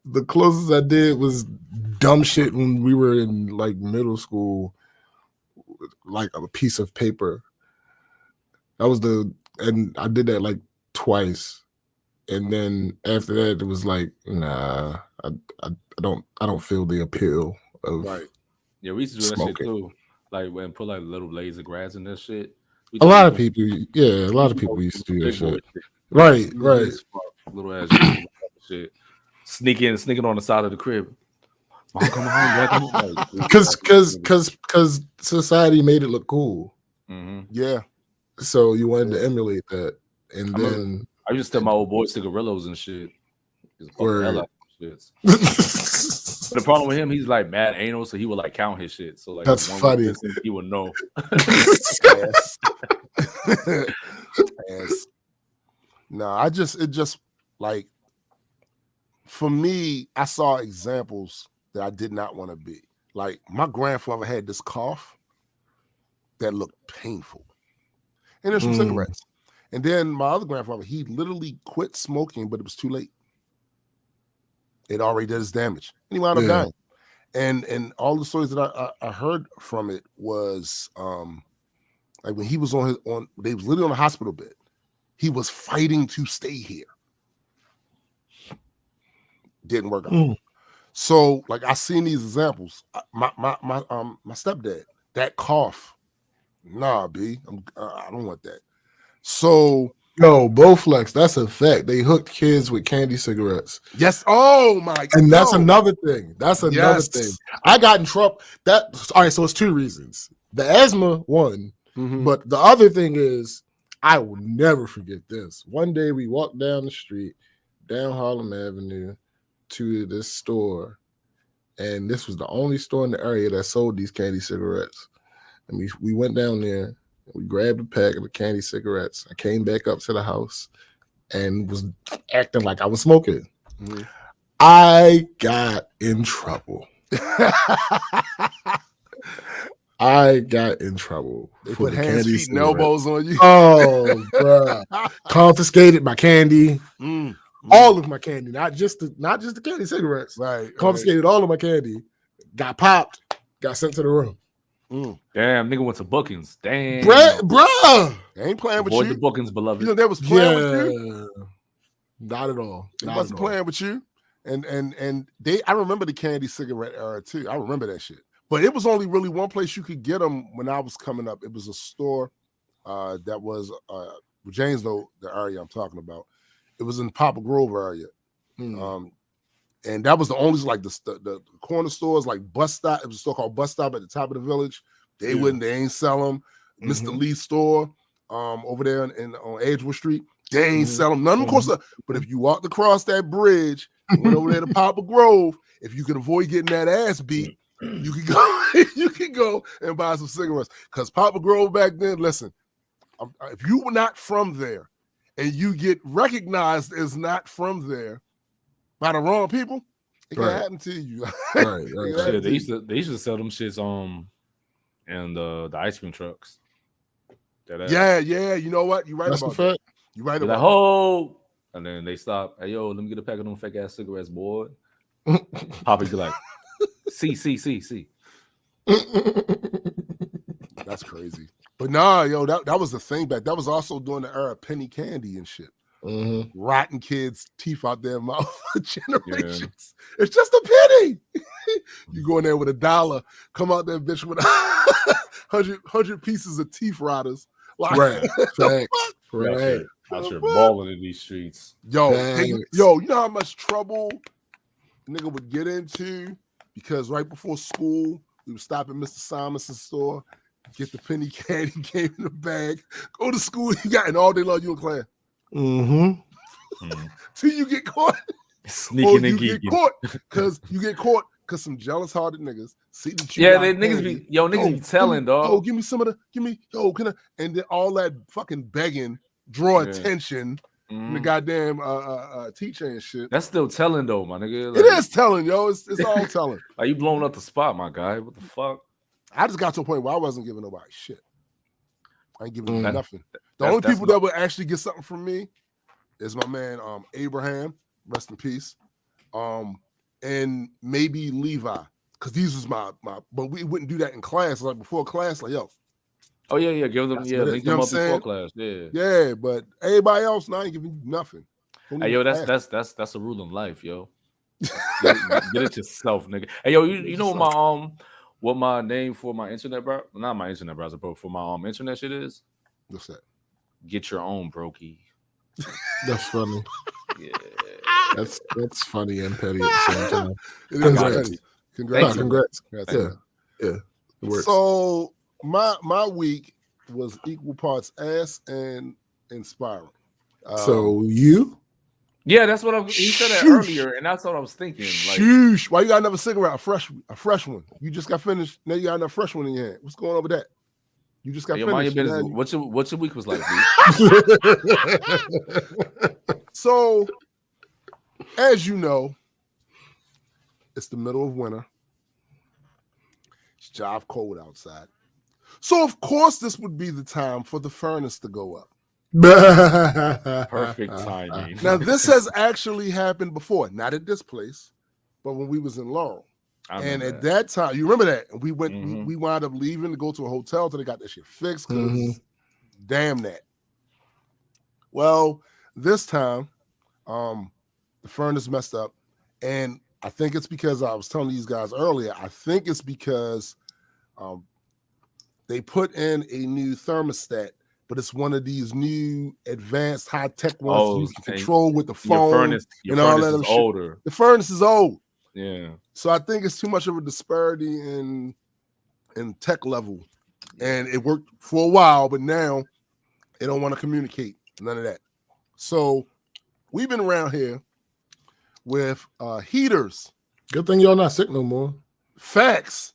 The closest I did was dumb shit when we were in like middle school, like a piece of paper. And I did that like twice. And then after that, it was like, nah, I don't feel the appeal of right. Yeah, we used to do that shit too. Like when put like little blades of grass in this shit. A lot of people used to do that shit. Right. Little ass shit. Sneaking on the side of the crib. Mom, come home, Because society made it look cool. Mm-hmm. Yeah. So you wanted to emulate that, and then I used to tell my old boys cigarillos and shit. The problem with him, he's like mad anal, so he would like count his shit. So like that's funny. He would know. Yes. No, it just like for me, I saw examples that I did not want to be. Like my grandfather had this cough that looked painful. And there's some cigarettes. And then my other grandfather, he literally quit smoking, but it was too late. It already did its damage. And he wound up dying. And all the stories that I heard from it was like when he was they was literally on a hospital bed. He was fighting to stay here. Didn't work out. So like I seen these examples. My stepdad, that cough. Nah, B, I don't want that. So no, Bowflex, that's a fact. They hooked kids with candy cigarettes. Yes. Oh my God. And that's another thing. Thing. I got in trouble. All right, so it's two reasons. The asthma, one, but the other thing is I will never forget this. One day we walked down the street, down Harlem Avenue, to this store, and this was the only store in the area that sold these candy cigarettes. And we went down there, we grabbed a pack of the candy cigarettes. I came back up to the house and was acting like I was smoking. I got in trouble. I got in trouble. They put hands, feet, and elbows on you. Oh, bro. Confiscated my candy. All of my candy, not just the candy cigarettes. Right. Confiscated all of my candy. Got popped. Got sent to the room. Damn, nigga went to bookings. Damn, bruh. They ain't playing with Avoid you. the bookings, beloved. You know they was playing with you. Not at all. They wasn't playing with you. And I remember the candy cigarette era too. I remember that shit. But it was only really one place you could get them when I was coming up. It was a store that was Janeiro, the area I'm talking about. It was in Poplar Grove area. And that was the only, like the corner stores, like Bus Stop. It was a store called Bus Stop at the top of the village. They ain't sell them. Mr. Lee's store over there on Edgewood Street, they ain't sell them. None of them course. But if you walked across that bridge, went over there to Poplar Grove, if you could avoid getting that ass beat, you could go and buy some cigarettes. Because Poplar Grove back then, listen, if you were not from there and you get recognized as not from there by the wrong people, it can happen to you. Right. Yeah, they used to sell them shits and the ice cream trucks. Yeah. You know what? You're right about that. You're right about that. And then they stop. Hey, yo, let me get a pack of them fake ass cigarettes, boy. Poppy's like, see. That's crazy. But nah, yo, that was the thing back. That was also during the era of penny candy and shit. Rotten kids' teeth out their mouth for generations. Yeah. It's just a penny. You go in there with $1, come out there, bitch, with 100 pieces of teeth rotters. Like, right. Right. Out here balling in these streets. Yo, you know how much trouble nigga would get into because right before school, we would stop at Mr. Simonson's store, get the penny candy, game in the bag, go to school, you got and all day long you were playing. Till you get caught. Sneaking and geeking. You get caught because some jealous-hearted niggas see that you niggas be telling, dog. Give me some of the, can I? And then all that fucking begging, draw attention and the goddamn teacher and shit. That's still telling though, my nigga. Like, it is telling, yo. It's all telling. Like you blowing up the spot, my guy. What the fuck? I just got to a point where I wasn't giving nobody shit. I ain't giving nothing. The only people that would actually get something from me is my man Abraham, rest in peace, and maybe Levi, because these was my. But we wouldn't do that in class. Like before class, like yo. Oh yeah, give them link them up before class. Yeah, but everybody else, I ain't giving you nothing. Hey yo, that's a rule in life, yo. Get it yourself, nigga. Hey yo, you know what my name for my internet browser? Not my internet browser, bro. For my internet shit is. What's that? Get your own, brokey. That's funny. Yeah, that's funny and petty at the same time. Congrats. Yeah. It works. So my week was equal parts ass and inspiring. So you? Yeah, that's what he said that earlier, and that's what I was thinking. Like, Shoosh. Why you got another cigarette? A fresh one. You just got finished. Now you got another fresh one in your hand. What's going on with that? You just got finished. What's your week was like? So, as you know, it's the middle of winter. It's job cold outside. So, of course, this would be the time for the furnace to go up. Perfect timing. Now, this has actually happened before, not at this place, but when we was in Laurel. And at that time, you remember that? We went, we wound up leaving to go to a hotel till they got that shit fixed. Because damn that. Well, this time, the furnace messed up, and I think it's because I was telling these guys earlier. I think it's because they put in a new thermostat, but it's one of these new advanced high-tech ones you can control with the phone. Your furnace is older. The furnace is old. Yeah. So I think it's too much of a disparity in tech level. And it worked for a while, but now they don't want to communicate. None of that. So we've been around here with heaters. Good thing y'all not sick no more. Facts.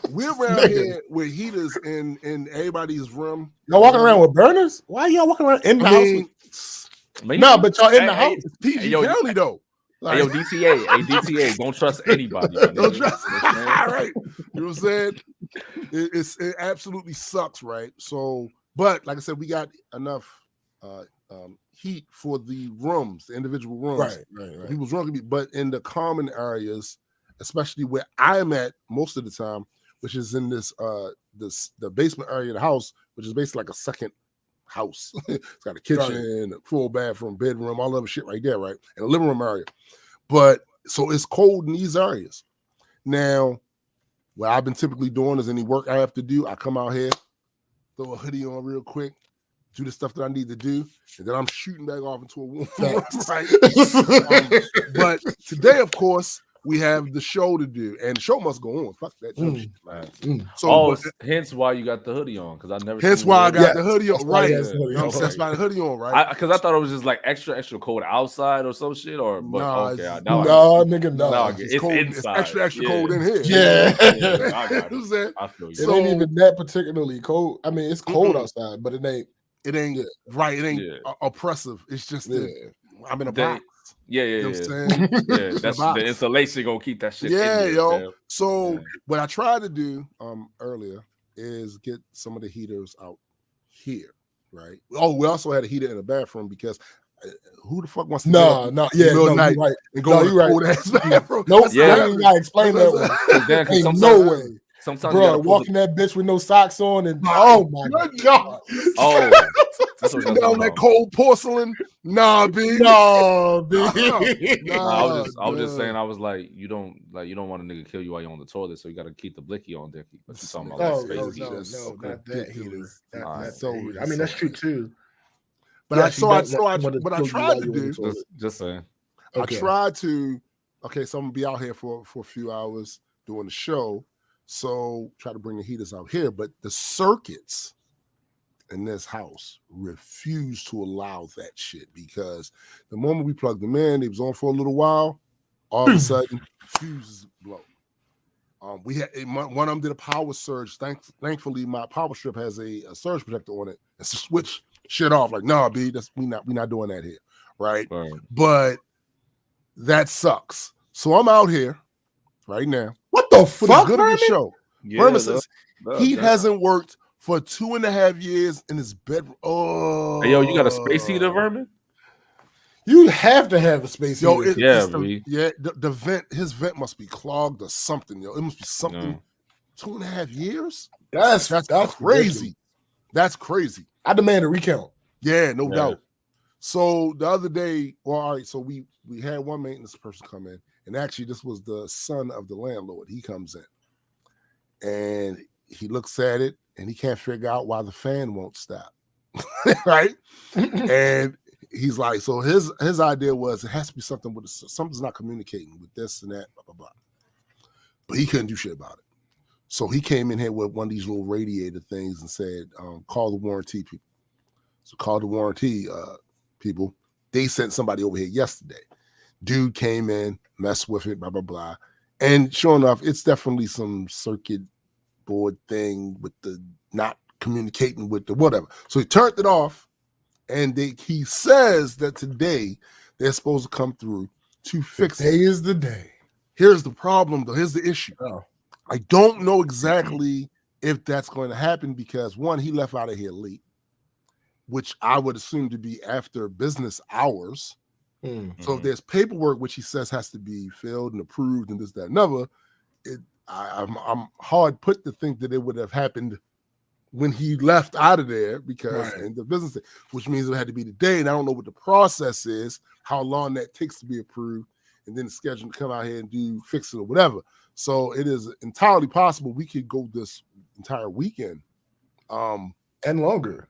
We're around here with heaters in everybody's room. Y'all walking around with burners? Why are y'all walking around in the house? No, but y'all in the house. It's PG County though. Like, hey, DTA, don't trust anybody. Don't trust. Right. You know what I'm saying? It absolutely sucks, right? So, but like I said, we got enough heat for the rooms, the individual rooms. Right. People's rooms, but in the common areas, especially where I'm at most of the time, which is in the basement area of the house, which is basically like a second house. It's got a kitchen, a full bathroom, bedroom, all other shit right there, right? And a living room area. But so it's cold in these areas. Now, what I've been typically doing is any work I have to do, I come out here, throw a hoodie on real quick, do the stuff that I need to do, and then I'm shooting back off into a warm room, right? But today, of course, we have the show to do, and the show must go on. Fuck that shit, man. So, hence why you got the hoodie on, because I never. Hence why I got the hoodie on, right? That's why the hoodie on, right? Because I thought it was just like extra cold outside or some shit, or but nigga, no. It's cold. It's extra cold in here. Yeah, I got it. I feel you. It ain't even that particularly cold. I mean, it's cold outside, but it ain't. It ain't right. It ain't oppressive. It's just I'm in a box. Yeah. You know what I'm saying? Yeah, that's the insulation gonna keep that shit. Yeah, in there, yo. man. So what I tried to do earlier is get some of the heaters out here, right? Oh, we also had a heater in the bathroom because who the fuck wants to right. and go in a cold ass bathroom? Nope. Yeah, you gotta explain that one. Ain't no way. Sometimes bro, walking that bitch with no socks on and oh my god. Oh, sitting down that cold porcelain. Nah, B. No, B. I was just saying. I was like, you don't want a nigga kill you while you're on the toilet, so you got to keep the blicky on there. But you talking about space heaters? No, not that heater. I mean, that's true too. But yeah, I tried to do. Just saying. Okay. I tried to. Okay, so I'm gonna be out here for a few hours doing the show. So try to bring the heaters out here, but the circuits in this house refuse to allow that shit because the moment we plugged them in, they was on for a little while. All of a sudden, fuses blow. We had one of them did a power surge. Thankfully, my power strip has a surge protector on it. It's a switch shit off. Like, nah, B, we not doing that here, right? But that sucks. So I'm out here right now. What the fuck? Good of the show. Vermin says he hasn't worked for 2.5 years in his bedroom. Oh, hey, yo, you got a space heater, Vermin? You have to have a space heater. The vent, his vent must be clogged or something, yo. It must be something. 2.5 years? That's crazy. Ridiculous. That's crazy. I demand a recount. Yeah, no doubt. So the other day, well, all right, so we had one maintenance person come in, and actually this was the son of the landlord. He comes in and he looks at it and he can't figure out why the fan won't stop. Right? And he's like, so his idea was it has to be something with something's not communicating with this and that, blah, blah, blah. But he couldn't do shit about it. So he came in here with one of these little radiator things and said, call the warranty people. So call the warranty people. They sent somebody over here yesterday. Dude came in, messed with it, blah, blah, blah. And sure enough, it's definitely some circuit board thing with the not communicating with the whatever. So he turned it off, and he says that today they're supposed to come through to fix it. Today is the day. Here's the problem, though. Here's the issue. I don't know exactly if that's going to happen because, one, he left out of here late, which I would assume to be after business hours. So if there's paperwork, which he says has to be filled and approved and this, that, and other, I'm hard put to think that it would have happened when he left out of there because in the business day, which means it had to be today. And I don't know what the process is, how long that takes to be approved, and then scheduled to come out here and fix it or whatever. So it is entirely possible we could go this entire weekend. And longer.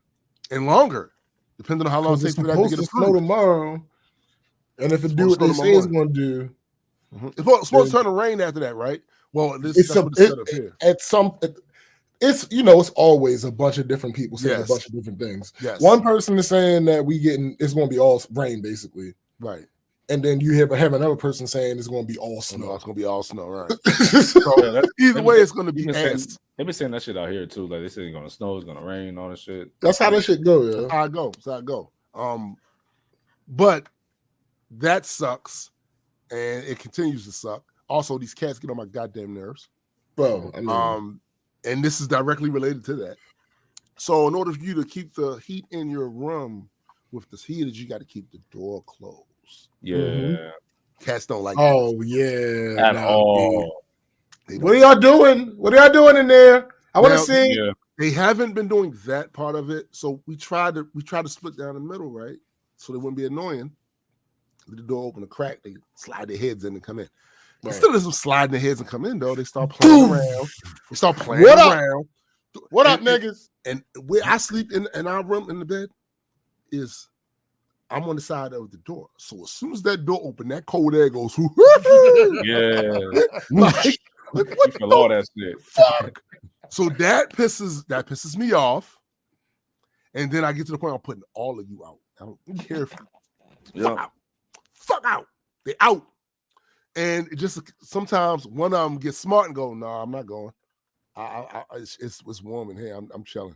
Depending on how long it takes for that to get approved. Snow tomorrow. And if it do what they say it's going to do. It's supposed to turn to rain after that, right? Well, that's what it's set up here. It's it's always a bunch of different people saying a bunch of different things. Yes. One person is saying that it's going to be all rain, basically. Right. And then you have another person saying it's going to be all snow. It's going to be all snow, right? So either way, it's going to be ass. They've been saying that shit out here too. Like they say it's going to snow, it's going to rain, all that shit. That's how that shit go. Yeah. That's how it go. But that sucks, and it continues to suck. Also, these cats get on my goddamn nerves. Bro, I mean, and this is directly related to that. So in order for you to keep the heat in your room with this heater, you got to keep the door closed. Yeah. Cats don't like that. At all. What are y'all doing? What are y'all doing in there? I want to see. Yeah. They haven't been doing that part of it. So we tried to split down the middle, right? So they wouldn't be annoying. With the door open, a crack, they slide their heads in and come in. Right. Instead of them sliding their heads and come in, though, they start playing around. They start playing around. What up, niggas? And where I sleep in our room in the bed is I'm on the side of the door. So as soon as that door open, that cold air goes. Like, what you all that shit. Fuck. So that pisses me off. And then I get to the point I'm putting all of you out. I don't care if you fuck out. They out. And it just sometimes one of them gets smart and go, no, I'm not going. It's warm in here. I'm chilling.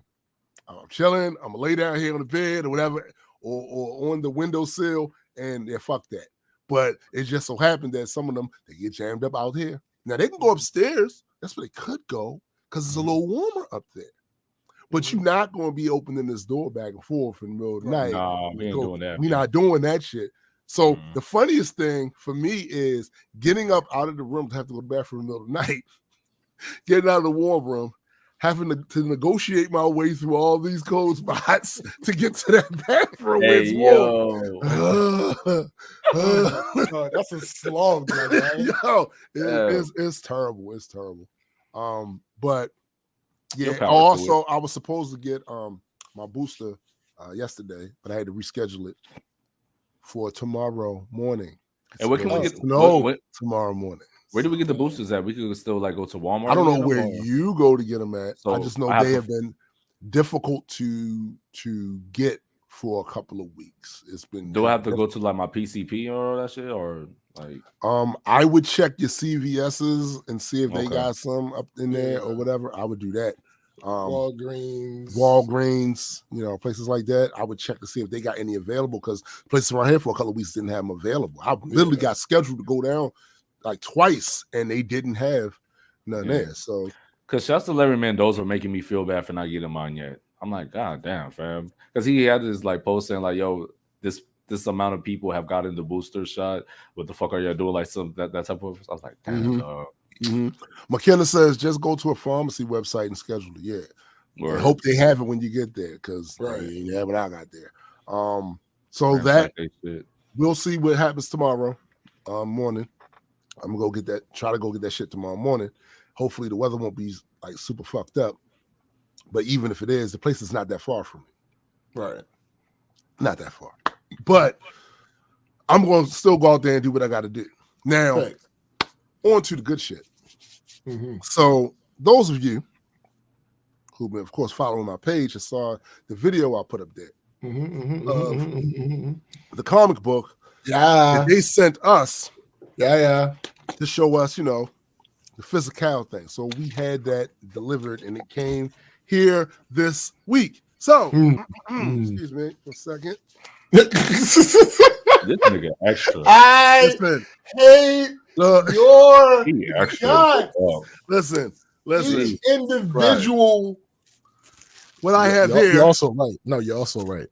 I'm chilling. I'm gonna lay down here on the bed or whatever, or on the windowsill, and fuck that. But it just so happened that some of them they get jammed up out here. Now they can go upstairs. That's where they could go because it's a little warmer up there. But you're not going to be opening this door back and forth in the middle of the night. No, we ain't doing that. We're not doing that shit. So the funniest thing for me is getting up out of the room to have to go to the bathroom in the middle of the night, getting out of the warm room, having to negotiate my way through all these cold spots to get to that bathroom. Hey, that's a slog, man. Yo, it's terrible. It's terrible. But yeah, also I was supposed to get my booster yesterday, but I had to reschedule it for tomorrow morning. And where can we get tomorrow morning? Where do we get the boosters at? We could still go to Walmart. I don't know where you go to get them at. So I just know they have been difficult to get for a couple of weeks. It's been. Do I have to go to my PCP or that shit, or I would check your CVS's and see if they got some up in there or whatever. I would do that. Walgreens, you know, places like that. I would check to see if they got any available because places around here for a couple of weeks didn't have them available. I literally got scheduled to go down like twice and they didn't have none there. So, because shouts to Larry Mendoza making me feel bad for not getting mine yet. I'm like, God damn, fam, because he had this like post saying like, yo, this amount of people have gotten the booster shot. What the fuck are y'all doing? Like some that type of. I was like, damn, dog. McKenna says just go to a pharmacy website and schedule it. Yeah. I hope they have it when you get there because they have what I got there. So that we'll see what happens tomorrow morning. I'm gonna go get that. Try to go get that shit tomorrow morning. Hopefully the weather won't be like super fucked up. But even if it is, the place is not that far from me. Right. Not that far. But I'm going to still go out there and do what I got to do. Now, on to the good shit. So those of you who've been, of course, following my page and saw the video I put up there of the comic book that they sent us to show us, you know, the physical thing. So we had that delivered and it came here this week. So, excuse me for a second. This nigga extra. I hate your God. Listen. Each individual. What I have here. You're also right. No, you're also right.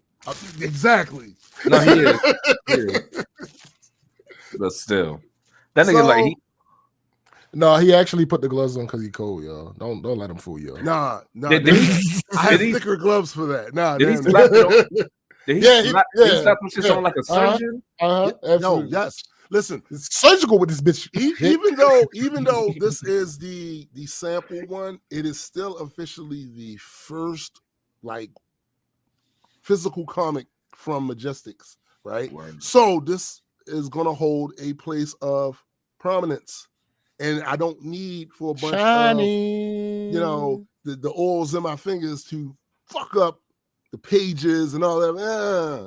Exactly. No, he is. But still, that nigga like he actually put the gloves on because he cold, y'all. Don't let him fool y'all. Nah. I have thicker gloves for that. Nah. Did he slap it on? Did he slap them shit on like a surgeon? No, yes. Listen, it's surgical with this bitch. Even though this is the sample one, it is still officially the first like physical comic from Majestics, right? So this is gonna hold a place of prominence, and I don't need for a bunch of the oils in my fingers to fuck up the pages and all that.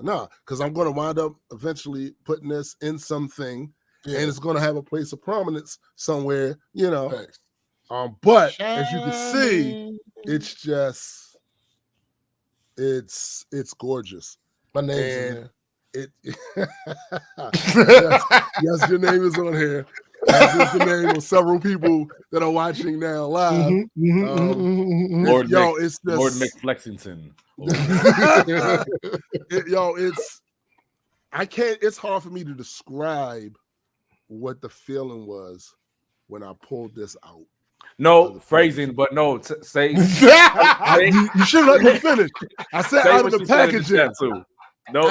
No, because I'm going to wind up eventually putting this in something, and it's going to have a place of prominence somewhere, you know. Thanks. But as you can see, it's just it's gorgeous. My name's in there. Yes, your name is on here. As is the name of several people that are watching now live. Lord McFlexington. It's hard for me to describe what the feeling was when I pulled this out. No phrasing, but no, say. You should let me finish. I said out of the packaging. No.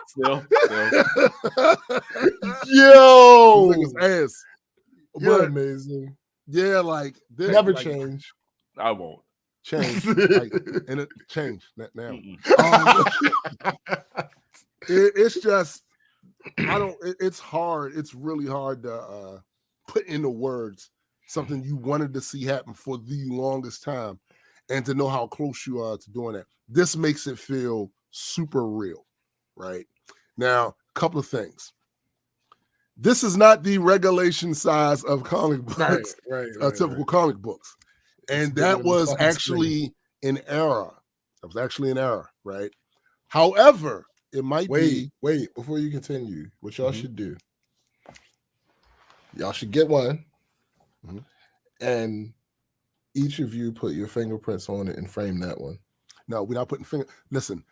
Still. Yo, ass. You're amazing. Yeah, like this, never change. I won't change. And it changed now. It's just it's hard. It's really hard to put into words something you wanted to see happen for the longest time, and to know how close you are to doing that. This makes it feel super real, right? Now, a couple of things. This is not the regulation size of comic books, typical comic books. And that was actually an error. That was actually an error, right? However, it might be. Wait, before you continue, what y'all should do, y'all should get one, and each of you put your fingerprints on it and frame that one. No, we're not putting finger. Listen,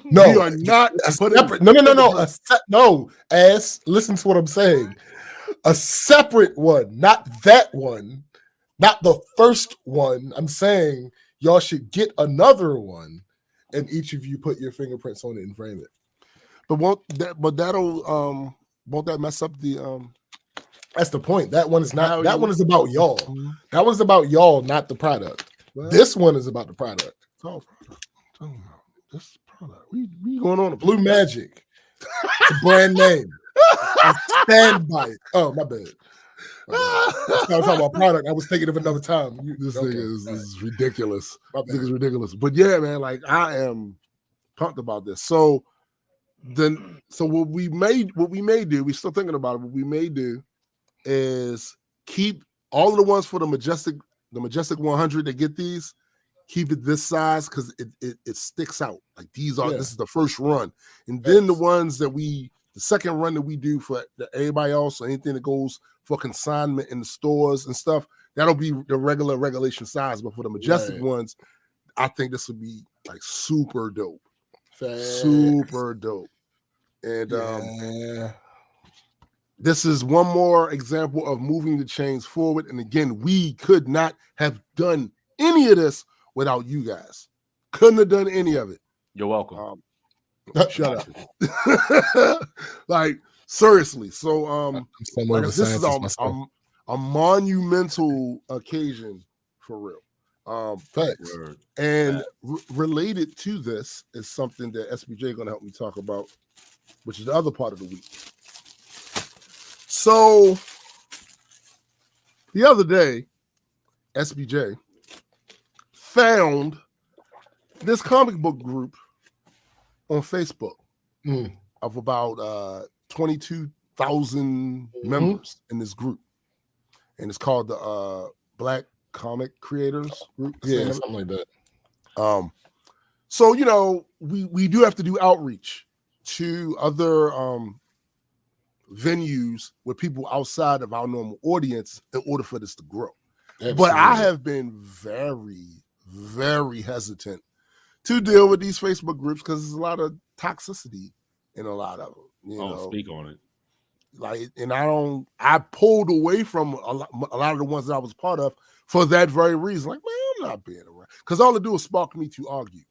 no, we are not putting. Separate. No. Listen to what I'm saying. A separate one, not that one, not the first one. I'm saying y'all should get another one, and each of you put your fingerprints on it and frame it. But won't that mess up the? That's the point. That one is not. That one is about y'all. That one's about y'all, not the product. Well, this one is about the product. Oh, this product. We going on a Blue Magic. It's a brand name. I stand by it. Oh, my bad. I was talking about product. I was thinking of another time. This thing is ridiculous. This thing is ridiculous. But yeah, man, like I am pumped about this. So what we may do, we're still thinking about it. What we may do is keep all of the ones for the Majestic 100 that get these, keep it this size because it sticks out. Like this is the first run. And then the ones that the second run that we do for everybody else, or anything that goes for consignment in the stores and stuff, that'll be the regulation size. But for the Majestic ones, I think this would be like super dope. Super dope. And this is one more example of moving the chains forward. And again, we could not have done any of this without you guys. Couldn't have done any of it. You're welcome. Shut up. Like, seriously. So this is a monumental occasion for real. Thanks. And related to this is something that SBJ going to help me talk about, which is the other part of the week. So the other day, SBJ found this comic book group on Facebook of about 22,000 members in this group. And it's called the Black Comic Creators Group. Yeah, something like that. So, you know, we do have to do outreach to other venues with people outside of our normal audience in order for this to grow. Absolutely. But I have been very, very hesitant to deal with these Facebook groups because there's a lot of toxicity in a lot of them. You know, speak on it. Like, and I pulled away from a lot of the ones that I was part of for that very reason. Like, man, I'm not being around. Because all it do is spark me to argue,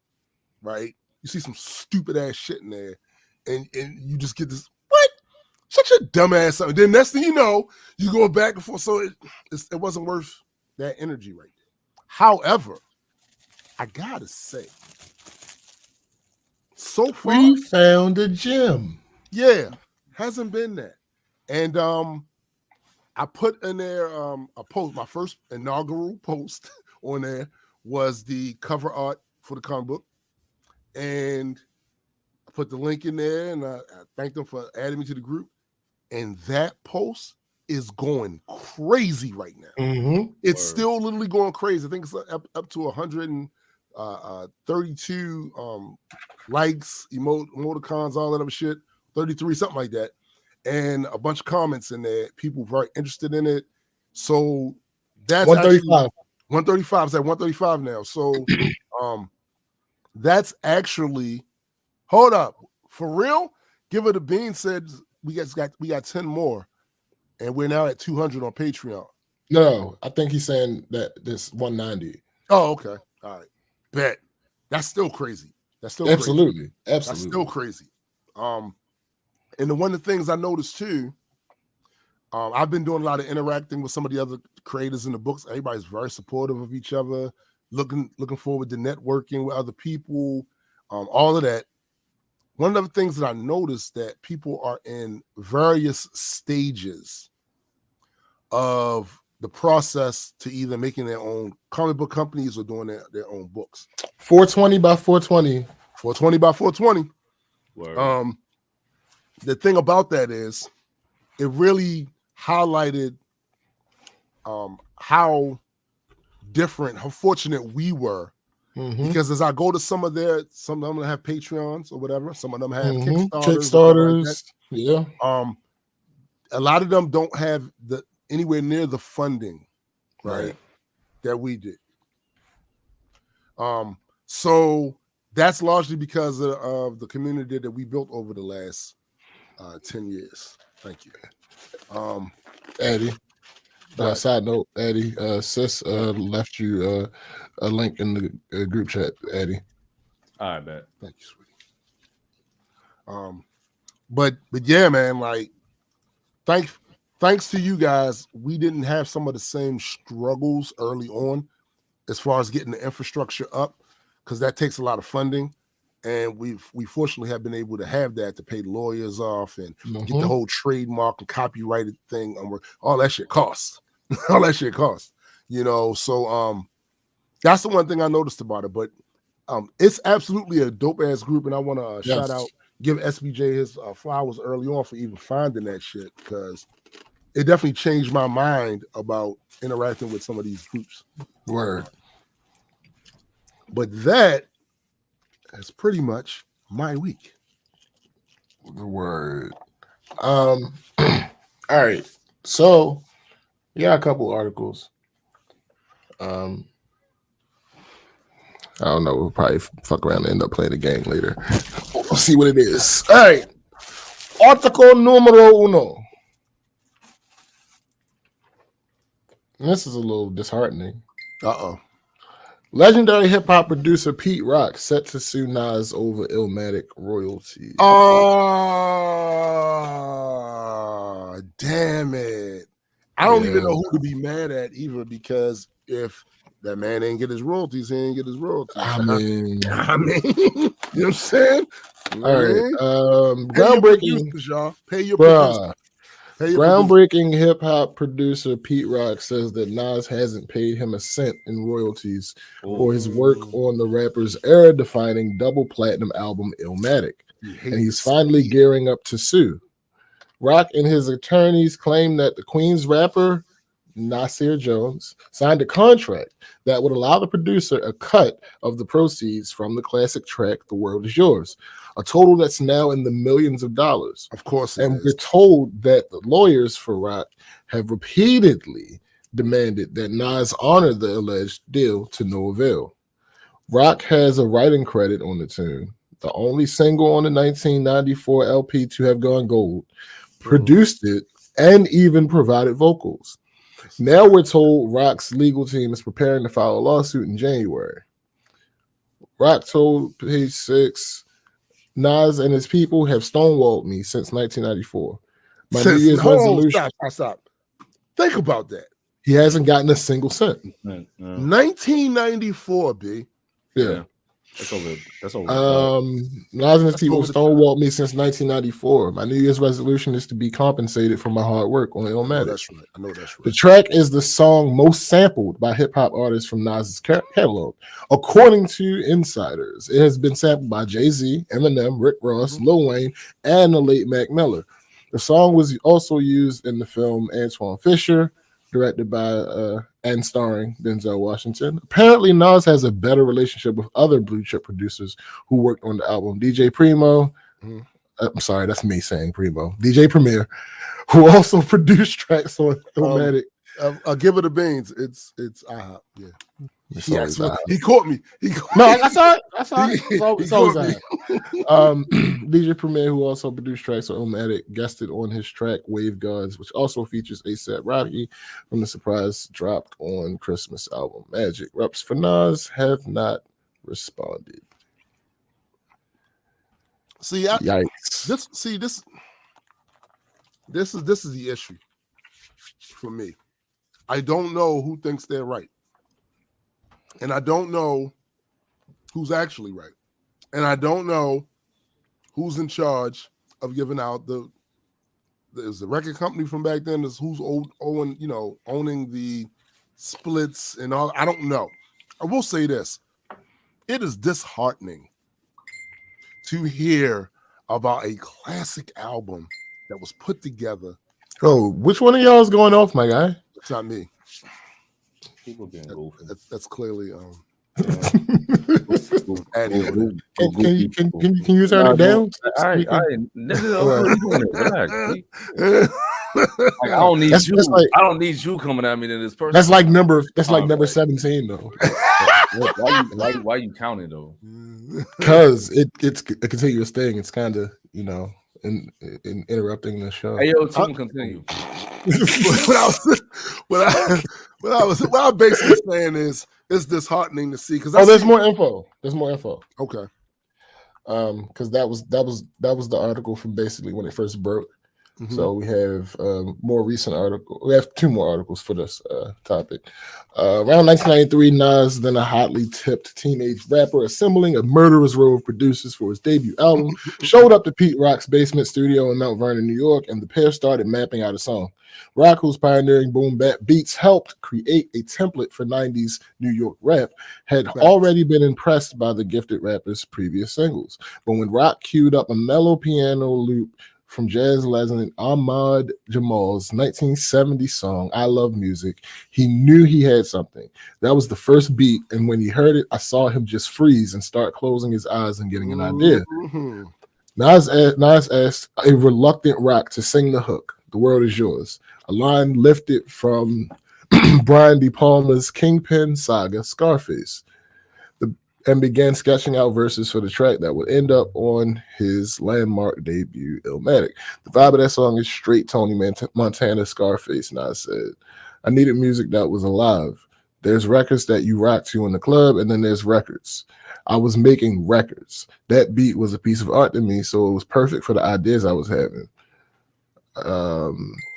right? You see some stupid ass shit in there, and you just get this, what? Shut your dumb ass up. And then next thing you know, you go back and forth. So it wasn't worth that energy right there. However, I gotta say, so far we found a gem. Yeah, hasn't been that. And I put in there a post. My first inaugural post on there was the cover art for the comic book, and I put the link in there, and I thanked them for adding me to the group. And that post is going crazy right now. It's still literally going crazy. I think it's up to 132 likes, emoticons, all that other shit. 33, something like that. And a bunch of comments in there. People very interested in it. So that's 135. 135. It's at 135 now. So that's actually, hold up. For real? Give It a Bean said we got 10 more. And we're now at 200 on Patreon. No, I think he's saying that this 190. Oh, okay. All right. Bet. That's still crazy. That's still absolutely. Crazy. Absolutely. That's still crazy. And one of the things I noticed too, I've been doing a lot of interacting with some of the other creators in the books. Everybody's very supportive of each other, looking forward to networking with other people, all of that. One of the things that I noticed that people are in various stages of the process to either making their own comic book companies or doing their own books. 420 by 420. 420 by 420. Word. The thing about that is it really highlighted how fortunate we were. Because as I go to some of them have Patreons or whatever, some of them have Kickstarters. Yeah. A lot of them don't have anywhere near the funding, right, that we did. So that's largely because of the community that we built over the last 10 years. Thank you. Eddie. Side note, Eddie, sis left you a link in the group chat, Eddie. All right, bet. Thank you, sweetie. But yeah, man, like thanks to you guys, we didn't have some of the same struggles early on as far as getting the infrastructure up, because that takes a lot of funding. And we fortunately have been able to have that to pay lawyers off and get the whole trademark and copyrighted thing. All that shit costs. All that shit costs. You know, so that's the one thing I noticed about it. But it's absolutely a dope ass group, and I want to shout out, give SBJ his flowers early on for even finding that shit, because it definitely changed my mind about interacting with some of these groups. Word. But that is pretty much my week. The word. All right. So we got a couple articles. I don't know. We'll probably fuck around and end up playing the game later. We'll see what it is. All right. Article numero uno. And this is a little disheartening. Uh-oh. Legendary hip-hop producer Pete Rock set to sue Nas over Illmatic royalties. Oh, damn it. I don't even know who to be mad at either, because if that man ain't get his royalties, he ain't get his royalties. I mean, you know what I'm saying? All right. Groundbreaking. Pay your producers. Groundbreaking hip-hop producer Pete Rock says that Nas hasn't paid him a cent in royalties for his work on the rapper's era-defining double platinum album Illmatic, and he's finally gearing up to sue. Rock and his attorneys claim that the Queen's rapper, Nasir Jones, signed a contract that would allow the producer a cut of the proceeds from the classic track The World Is Yours, a total that's now in the millions of dollars. Of course, and we're told that the lawyers for Rock have repeatedly demanded that Nas honor the alleged deal to no avail. Rock has a writing credit on the tune, the only single on the 1994 LP to have gone gold, produced it, and even provided vocals. Now we're told Rock's legal team is preparing to file a lawsuit in January. Rock told Page 6, Nas and his people have stonewalled me since 1994. My New Year's resolution. Stop. Think about that. He hasn't gotten a single cent. 1994, B. Yeah. That's over. Nas and his people stonewalled me since 1994. My New Year's resolution is to be compensated for my hard work on Illmatic. I know that's right. The track is the song most sampled by hip-hop artists from Nas's catalog. According to insiders, it has been sampled by Jay-Z, Eminem, Rick Ross, Lil Wayne, and the late Mac Miller. The song was also used in the film Antoine Fisher, directed by and starring Denzel Washington. Apparently, Nas has a better relationship with other blue chip producers who worked on the album. DJ Primo, I'm sorry, that's me saying Primo. DJ Premier, who also produced tracks on Illmatic. I'll give it the beans. It's IHOP. Yeah. He caught me. I saw it. It's always DJ Premier, who also produced tracks on Illmatic, guested on his track Wave Gods, which also features A$AP Rocky from the surprise dropped on Christmas album Magic. Reps for Nas have not responded. Yikes. This is the issue for me. I don't know who thinks they're right. And I don't know who's actually right. And I don't know who's in charge of giving out there's the record company from back then, is who's owning the splits and all. I don't know. I will say this. It is disheartening to hear about a classic album that was put together. Oh, which one of y'all is going off, my guy? It's not me. People being goofy. That's clearly Can you turn it down? I don't need you. I don't need you coming at me to this person. That's like number 17 though. Why you counting though? Because it's a continuous thing. It's kind of in interrupting the show. Hey yo, Tim, continue. What I'm basically saying is it's disheartening to see, because there's more info. Okay. Because that was the article from basically when it first broke. Mm-hmm. So we have more recent article. We have two more articles for this topic. Around 1993, Nas, then a hotly tipped teenage rapper assembling a murderous row of producers for his debut album, showed up to Pete Rock's basement studio in Mount Vernon, New York, and the pair started mapping out a song. Rock, who's pioneering boom bap beats, helped create a template for 90s New York rap, had already been impressed by the gifted rapper's previous singles. But when Rock queued up a mellow piano loop from jazz legend Ahmad Jamal's 1970 song, I Love Music, he knew he had something. That was the first beat, and when he heard it, I saw him just freeze and start closing his eyes and getting an idea. Nas asked a reluctant Rock to sing the hook, The World Is Yours, a line lifted from Brian De Palma's Kingpin saga, Scarface, and began sketching out verses for the track that would end up on his landmark debut, Illmatic. The vibe of that song is straight Tony Montana Scarface, Nas said. I needed music that was alive. There's records that you rock to in the club, and then there's records. I was making records. That beat was a piece of art to me, so it was perfect for the ideas I was having.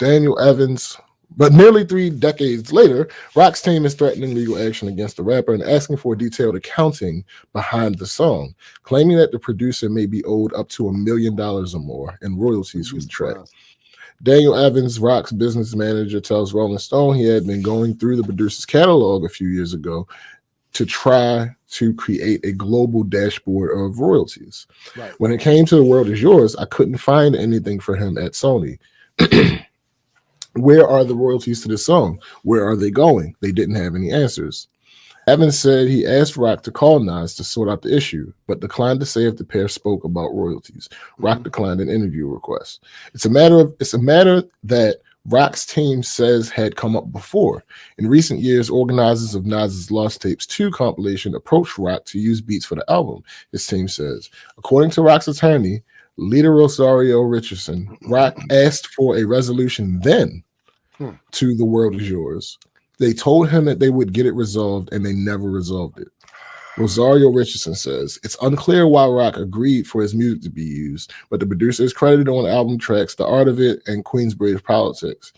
Daniel Evans. But nearly 3 decades later, Rock's team is threatening legal action against the rapper and asking for detailed accounting behind the song, claiming that the producer may be owed up to $1 million or more in royalties from the track. Daniel Evans, Rock's business manager, tells Rolling Stone he had been going through the producer's catalog a few years ago to try to create a global dashboard of royalties. Right. When it came to The World Is Yours, I couldn't find anything for him at Sony. Where are the royalties to this song? Where are they going? They didn't have any answers. Evans said he asked Rock to call Nas to sort out the issue, but declined to say if the pair spoke about royalties. Rock declined an interview request. It's a matter that Rock's team says had come up before. In recent years, organizers of Nas's Lost Tapes 2 compilation approached Rock to use beats for the album, his team says. According to Rock's attorney, Leader Rosario Richardson, Rock asked for a resolution then to The World Is Yours. They told him that they would get it resolved, and they never resolved it. Rosario Richardson says, it's unclear why Rock agreed for his music to be used, but the producer is credited on album tracks The Art of It and Queensbridge Politics.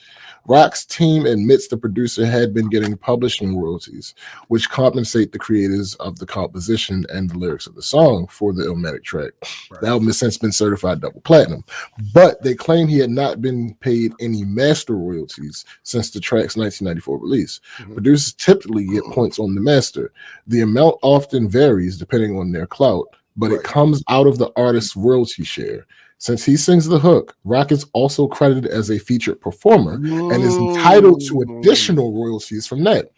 Rock's team admits the producer had been getting publishing royalties, which compensate the creators of the composition and the lyrics of the song for the Illmatic track. Right. The album has since been certified double platinum, but they claim he had not been paid any master royalties since the track's 1994 release. Producers typically get points on the master. The amount often varies depending on their clout, but it comes out of the artist's royalty share. Since he sings the hook, Rock is also credited as a featured performer and is entitled to additional royalties from that.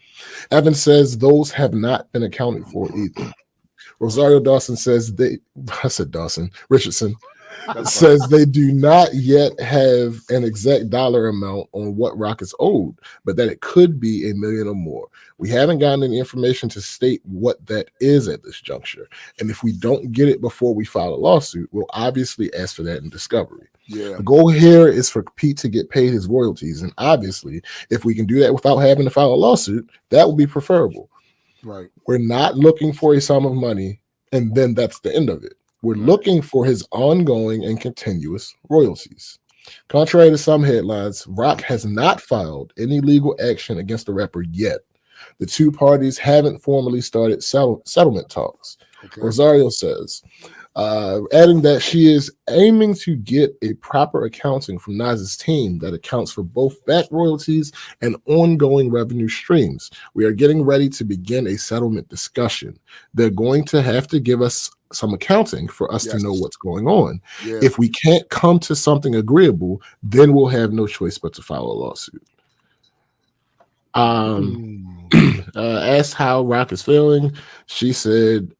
Evans says those have not been accounted for either. Rosario Richardson says they do not yet have an exact dollar amount on what Rock is owed, but that it could be $1 million or more. We haven't gotten any information to state what that is at this juncture. And if we don't get it before we file a lawsuit, we'll obviously ask for that in discovery. Yeah. The goal here is for Pete to get paid his royalties. And obviously, if we can do that without having to file a lawsuit, that would be preferable. Right. We're not looking for a sum of money, and then that's the end of it. We're looking for his ongoing and continuous royalties. Contrary to some headlines, Rock has not filed any legal action against the rapper yet. The two parties haven't formally started settlement talks. Okay. Rosario says, adding that she is aiming to get a proper accounting from Nas's team that accounts for both back royalties and ongoing revenue streams. We are getting ready to begin a settlement discussion. They're going to have to give us some accounting for us to know what's going on. Yeah. If we can't come to something agreeable, then we'll have no choice but to file a lawsuit. Asked how Rock is feeling, she said,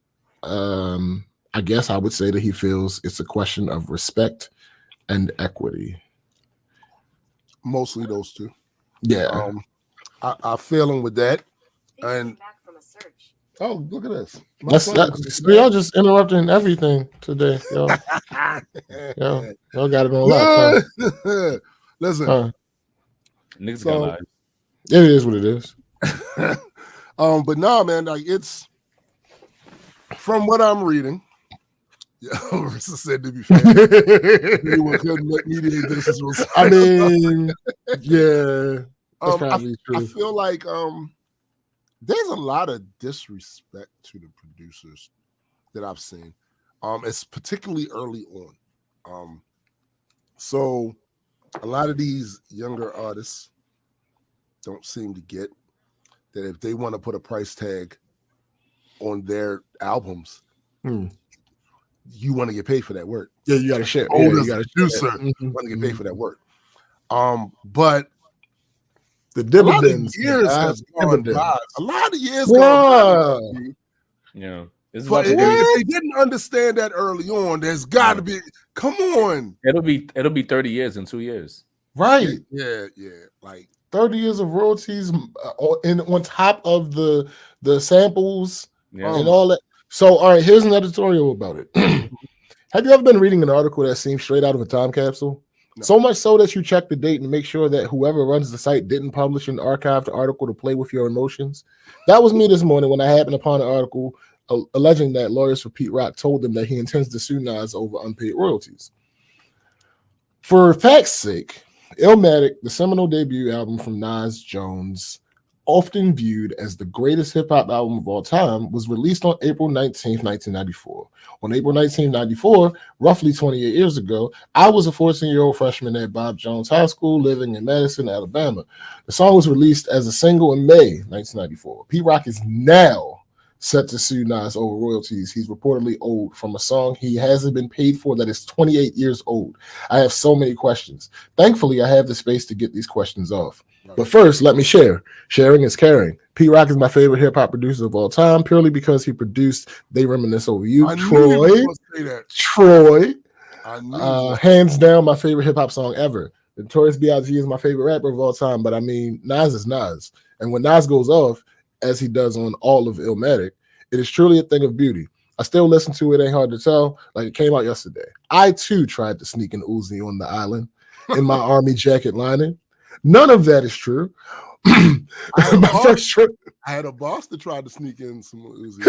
I guess I would say that he feels it's a question of respect and equity. Mostly those two. Yeah. I feel him with that. And oh, look at this. Y'all just interrupting everything today. Y'all got it on lock. Listen. Niggas got lives. It is what it is. But no, man, like it's from what I'm reading. Rissa said to be fair, anyone couldn't mediate this. I mean, yeah, that's probably true. I feel like there's a lot of disrespect to the producers that I've seen. It's particularly early on. So a lot of these younger artists don't seem to get that if they want to put a price tag on their albums, you want to get paid for that work. Yeah, you got to share. You got to do certain. Want to get paid for that work. But the dividends years has gone by. A lot of years gone by. Yeah. But if they didn't understand that early on, there's got to be. Come on. It'll be 30 years in 2 years. Right. Yeah. Like 30 years of royalties on top of the samples and all that. So, all right, here's an editorial about it. Have you ever been reading an article that seems straight out of a time capsule? No. So much so that you check the date and make sure that whoever runs the site didn't publish an archived article to play with your emotions. That was me this morning when I happened upon an article alleging that lawyers for Pete Rock told him that he intends to sue Nas over unpaid royalties. For fact's sake, Illmatic, the seminal debut album from Nas Jones, often viewed as the greatest hip-hop album of all time, was released on April 19th, 1994. On April 1994, roughly 28 years ago, I was a 14-year-old freshman at Bob Jones High School living in Madison, Alabama. The song was released as a single in May 1994. Pete Rock is now set to sue Nas over royalties he's reportedly owed from a song he hasn't been paid for that is 28 years old. I have so many questions. Thankfully, I have the space to get these questions off. Right. But first, let me share. Sharing is caring. Pete Rock is my favorite hip-hop producer of all time, purely because he produced They Reminisce Over You. Troy. Hands down, my favorite hip-hop song ever. Notorious B.I.G. is my favorite rapper of all time, but I mean, Nas is Nas. And when Nas goes off, as he does on all of Illmatic, it is truly a thing of beauty. I still listen to it, ain't hard to tell, like it came out yesterday. I too tried to sneak an Uzi on the island in my army jacket lining. None of that is true. I had a boss that tried to sneak in some Uzis.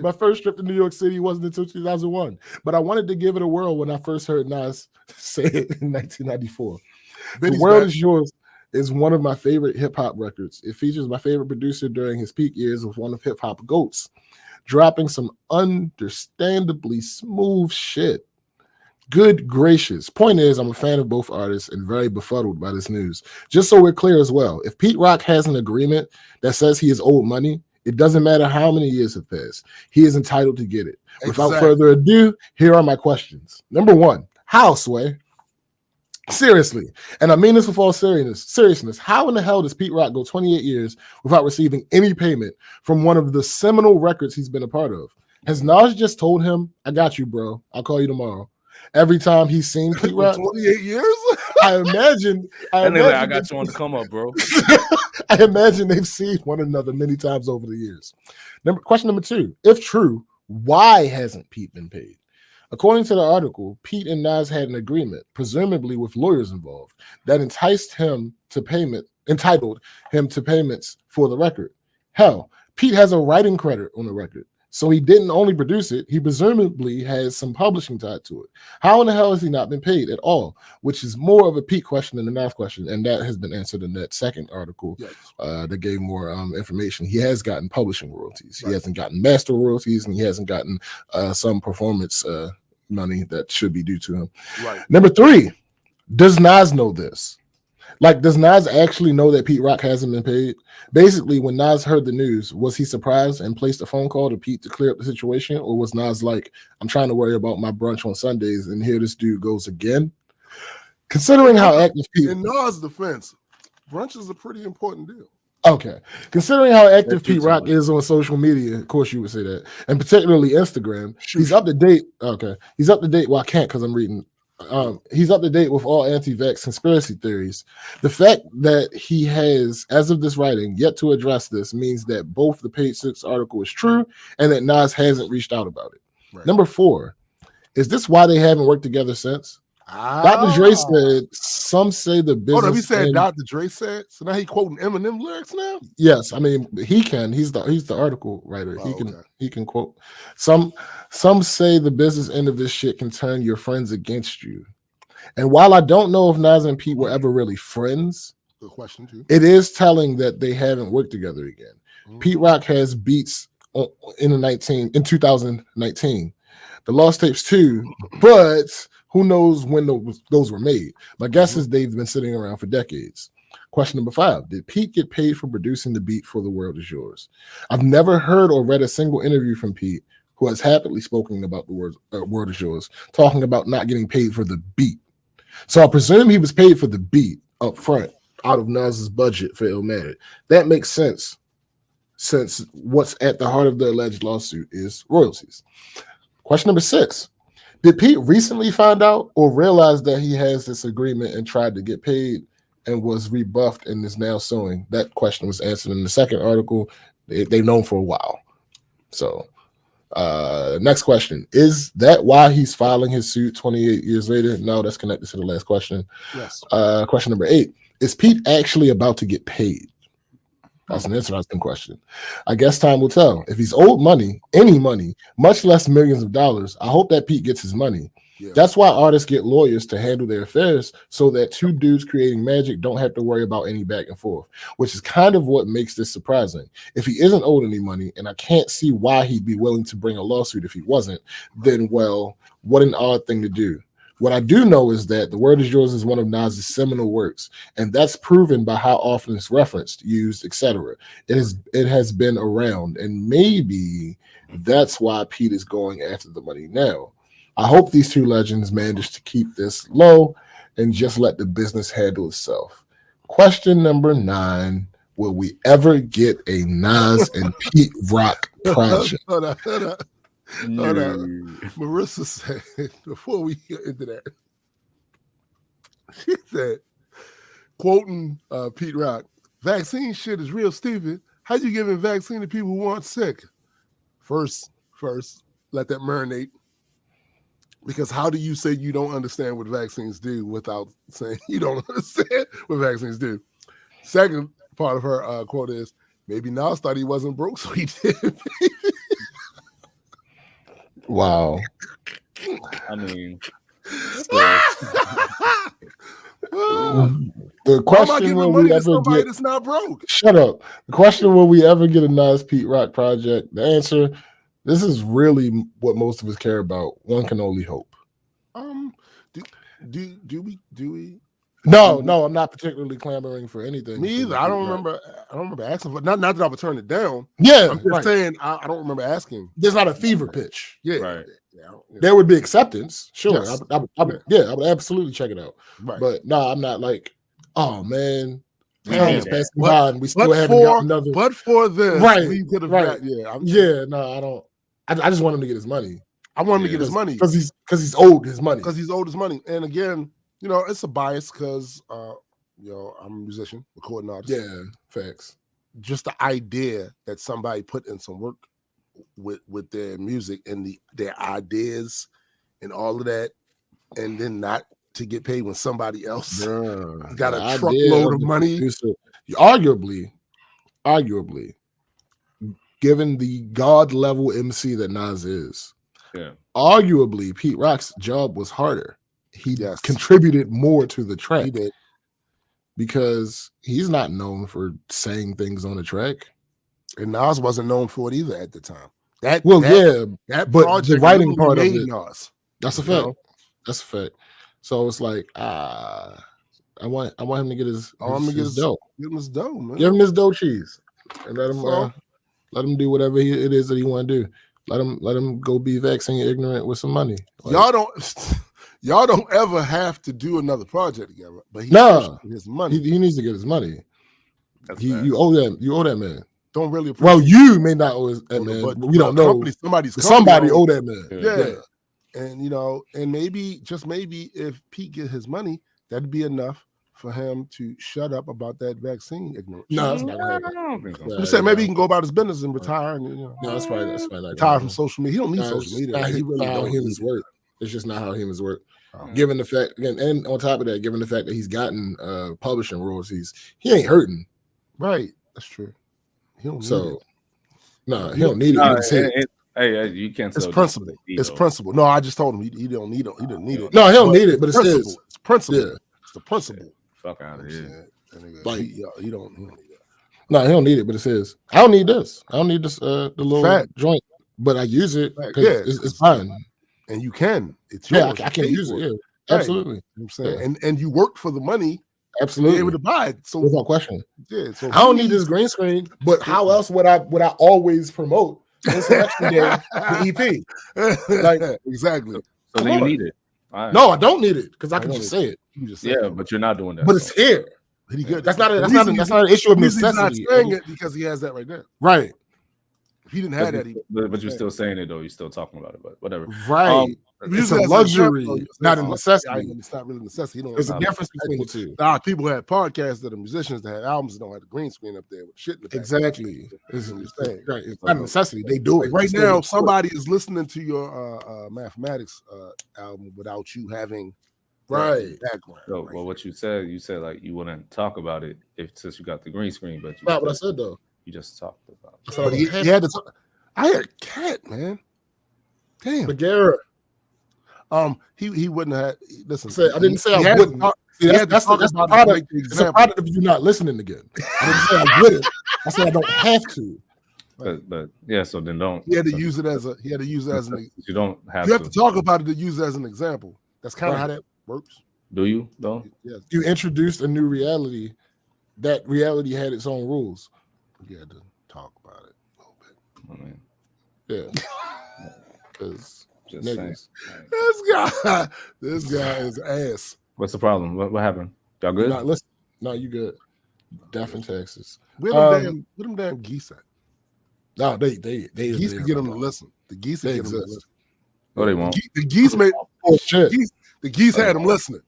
My first trip to New York City wasn't until 2001, but I wanted to give it a whirl when I first heard Nas say it in 1994. The World Is Yours is one of my favorite hip-hop records. It features my favorite producer during his peak years with one of hip-hop GOATs, dropping some understandably smooth shit. Good gracious. Point is, I'm a fan of both artists and very befuddled by this news. Just so we're clear as well, if Pete Rock has an agreement that says he is owed money, it doesn't matter how many years have passed. He is entitled to get it. Without further ado, here are my questions. Number one, how, Sway? Seriously, and I mean this with all seriousness, how in the hell does Pete Rock go 28 years without receiving any payment from one of the seminal records he's been a part of? Has Nas just told him, I got you, bro, I'll call you tomorrow? Every time he's seen Pete Rock? 28 years? I imagine I got you on the come up, bro. I imagine they've seen one another many times over the years. Question number two, if true, why hasn't Pete been paid? According to the article, Pete and Nas had an agreement, presumably with lawyers involved, that entitled him to payments for the record. Hell, Pete has a writing credit on the record, so he didn't only produce it, he presumably has some publishing tied to it. How in the hell has he not been paid at all? Which is more of a Pete question than a Nas question, and that has been answered in that second article that gave more information. He has gotten publishing royalties. Right. He hasn't gotten master royalties, and he hasn't gotten some performance money that should be due to him. Right. Number three, does Nas know this? Like, does Nas actually know that Pete Rock hasn't been paid? Basically, when Nas heard the news, was he surprised and placed a phone call to Pete to clear up the situation? Or was Nas like, I'm trying to worry about my brunch on Sundays, and here this dude goes again? Considering how active Pete... In Nas' defense, brunch is a pretty important deal. Okay. Considering how active Pete Rock is on social media, of course you would say that, and particularly Instagram, he's up to date. Okay. He's up to date. Well, I can't because I'm reading. He's up to date with all anti-vax conspiracy theories. The fact that he has, as of this writing, yet to address this means that both the Page 6 article is true and that Nas hasn't reached out about it. Right. Number four, is this why they haven't worked together since? Dr. Dre said, some say the business... Oh, no, he said Dr. Dre said? So now he quoting Eminem lyrics now? Yes, I mean, he can. He's the article writer. He can quote. Some say the business end of this shit can turn your friends against you. And while I don't know if Nas and Pete were ever really friends, good question too. It is telling that they haven't worked together again. Mm-hmm. Pete Rock has beats in 2019. The Lost Tapes too, but... who knows when those were made? My guess is they've been sitting around for decades. Question number 5. Did Pete get paid for producing the beat for The World Is Yours? I've never heard or read a single interview from Pete who has happily spoken about the word is yours, talking about not getting paid for the beat. So I presume he was paid for the beat up front out of Nas's budget for Illmatic. That makes sense, since what's at the heart of the alleged lawsuit is royalties. Question number 6. Did Pete recently find out or realize that he has this agreement and tried to get paid and was rebuffed and is now suing? That question was answered in the second article. They've known for a while. So next question. Is that why he's filing his suit 28 years later? No, that's connected to the last question. Yes. Question number 8. Is Pete actually about to get paid? That's an interesting question. I guess time will tell. If he's owed money, any money, much less millions of dollars, I hope that Pete gets his money. Yeah. That's why artists get lawyers to handle their affairs, so that two dudes creating magic don't have to worry about any back and forth, which is kind of what makes this surprising. If he isn't owed any money, and I can't see why he'd be willing to bring a lawsuit if he wasn't, then, well, what an odd thing to do. What I do know is that The Word Is Yours is one of Nas's seminal works, and that's proven by how often it's referenced, used, etc. It has been around, and maybe that's why Pete is going after the money now. I hope these two legends manage to keep this low and just let the business handle itself. Question number 9. Will we ever get a Nas and Pete Rock project? Hold on. Marissa said, before we get into that, she said, quoting Pete Rock, vaccine shit is real stupid. How you giving vaccine to people who aren't sick? First, let that marinate. Because how do you say you don't understand what vaccines do without saying you don't understand what vaccines do? Second part of her quote is, maybe Nas thought he wasn't broke, so he did. Wow. I mean, the question, will we ever get that's not broke? Shut up. The question, will we ever get a Nas Pete Rock project? The answer, this is really what most of us care about. One can only hope. Do we? No, I'm not particularly clamoring for anything. Me either. I don't remember asking for. Not that I would turn it down. Yeah, I'm just saying I don't remember asking. There's not a fever pitch. Yeah, right. Yeah, there would be acceptance. Sure, yes. I would absolutely check it out. Right. But no, I'm not like, oh man, Yeah, passing by and we still haven't got another. But for this, right, we could have right. No, I don't. I just want him to get his money. I want him to get his money because he's owed his money. Because he's owed his money, and again, it's a bias because I'm a musician, recording artist. Yeah, facts. Just the idea that somebody put in some work with their music and their ideas and all of that, and then not to get paid when somebody else got a truckload of money. Arguably, given the God level MC that Nas is, arguably Pete Rock's job was harder. He contributed more to the track. He did. Because he's not known for saying things on the track. And Nas wasn't known for it either at the time. That but the writing part of it, Nas. That's a fact. That's a fact. So it's like, I want him to get his dough. Give him his dough, man. Give him his dough cheese. And let him do whatever it is that he want to do. Let him go be vaccine ignorant with some money. Y'all don't ever have to do another project together, but his money. He needs to get his money. You owe that man. Don't really. Well, you may not owe that man, but we don't know. Somebody owe that man. Yeah. And maybe if Pete get his money, that'd be enough for him to shut up about that vaccine ignorance. No, that's not gonna happen. I'm saying maybe he can go about his business and retire. And no, that's fine. Retire from social media. He don't need social media. He really how humans work. It's just not how humans work. Given the fact, again, and on top of that, given the fact that he's gotten publishing royalties, he ain't hurting. Right, that's true. He don't need it. No, he don't need it. Hey, you can't. It's principle. It's principle. No, I just told him he don't need it. He didn't need it. No, he don't need it, but it's principle. It's principle. Yeah. It's the principle. Fuck out of here. Like he don't need it. No, he don't need it, but it's his. I don't need this. I don't need this. The little joint, but I use it. It's fine. And you can. It's yours. I can use it. Yeah, absolutely. You know what I'm saying? And you work for the money. Absolutely. Able to buy it. So without question. Yeah. So I don't need this green screen, but how else would I always promote Insurrection Day, the EP. Like exactly. So then you need it. Right. No, I don't need it because I can just say it. Yeah, but you're not doing that. But it's here. That's not an issue of necessity. He's not saying it because he has that right there. Right. If he didn't have that, but you're still saying it though. You're still talking about it, but whatever. Right. It's a luxury, not a necessity. It's not really a necessity. There's a difference between the two. People had podcasts that are musicians that had albums that don't have the green screen up there with shit in the back. Exactly. It's not a necessity. They do it. Right now, somebody is listening to your mathematics album without you having background. So, well, what you said like you wouldn't talk about it since you got the green screen, but not what I said though. You just talked about it. But he had to talk. I had Cat, man. Damn. Bagheera. He wouldn't have. Listen, I didn't say I wouldn't. That's a product of you not listening again. I didn't say I wouldn't. I said I don't have to. But yeah, so then don't. He had to use it as an. You don't have. You have to talk about it to use it as an example. That's kind of how that works. Do you though? Yes. You introduced a new reality. That reality had its own rules. You had to talk about it a little bit. Yeah. Because this guy is ass. What's the problem? What happened? Y'all good? Not listen. No, you good. Death in Texas. Where them damn geese at? No, they geese can get them to listen. The geese can get them to listen. No, they won't. The geese made shit. The geese had them listening.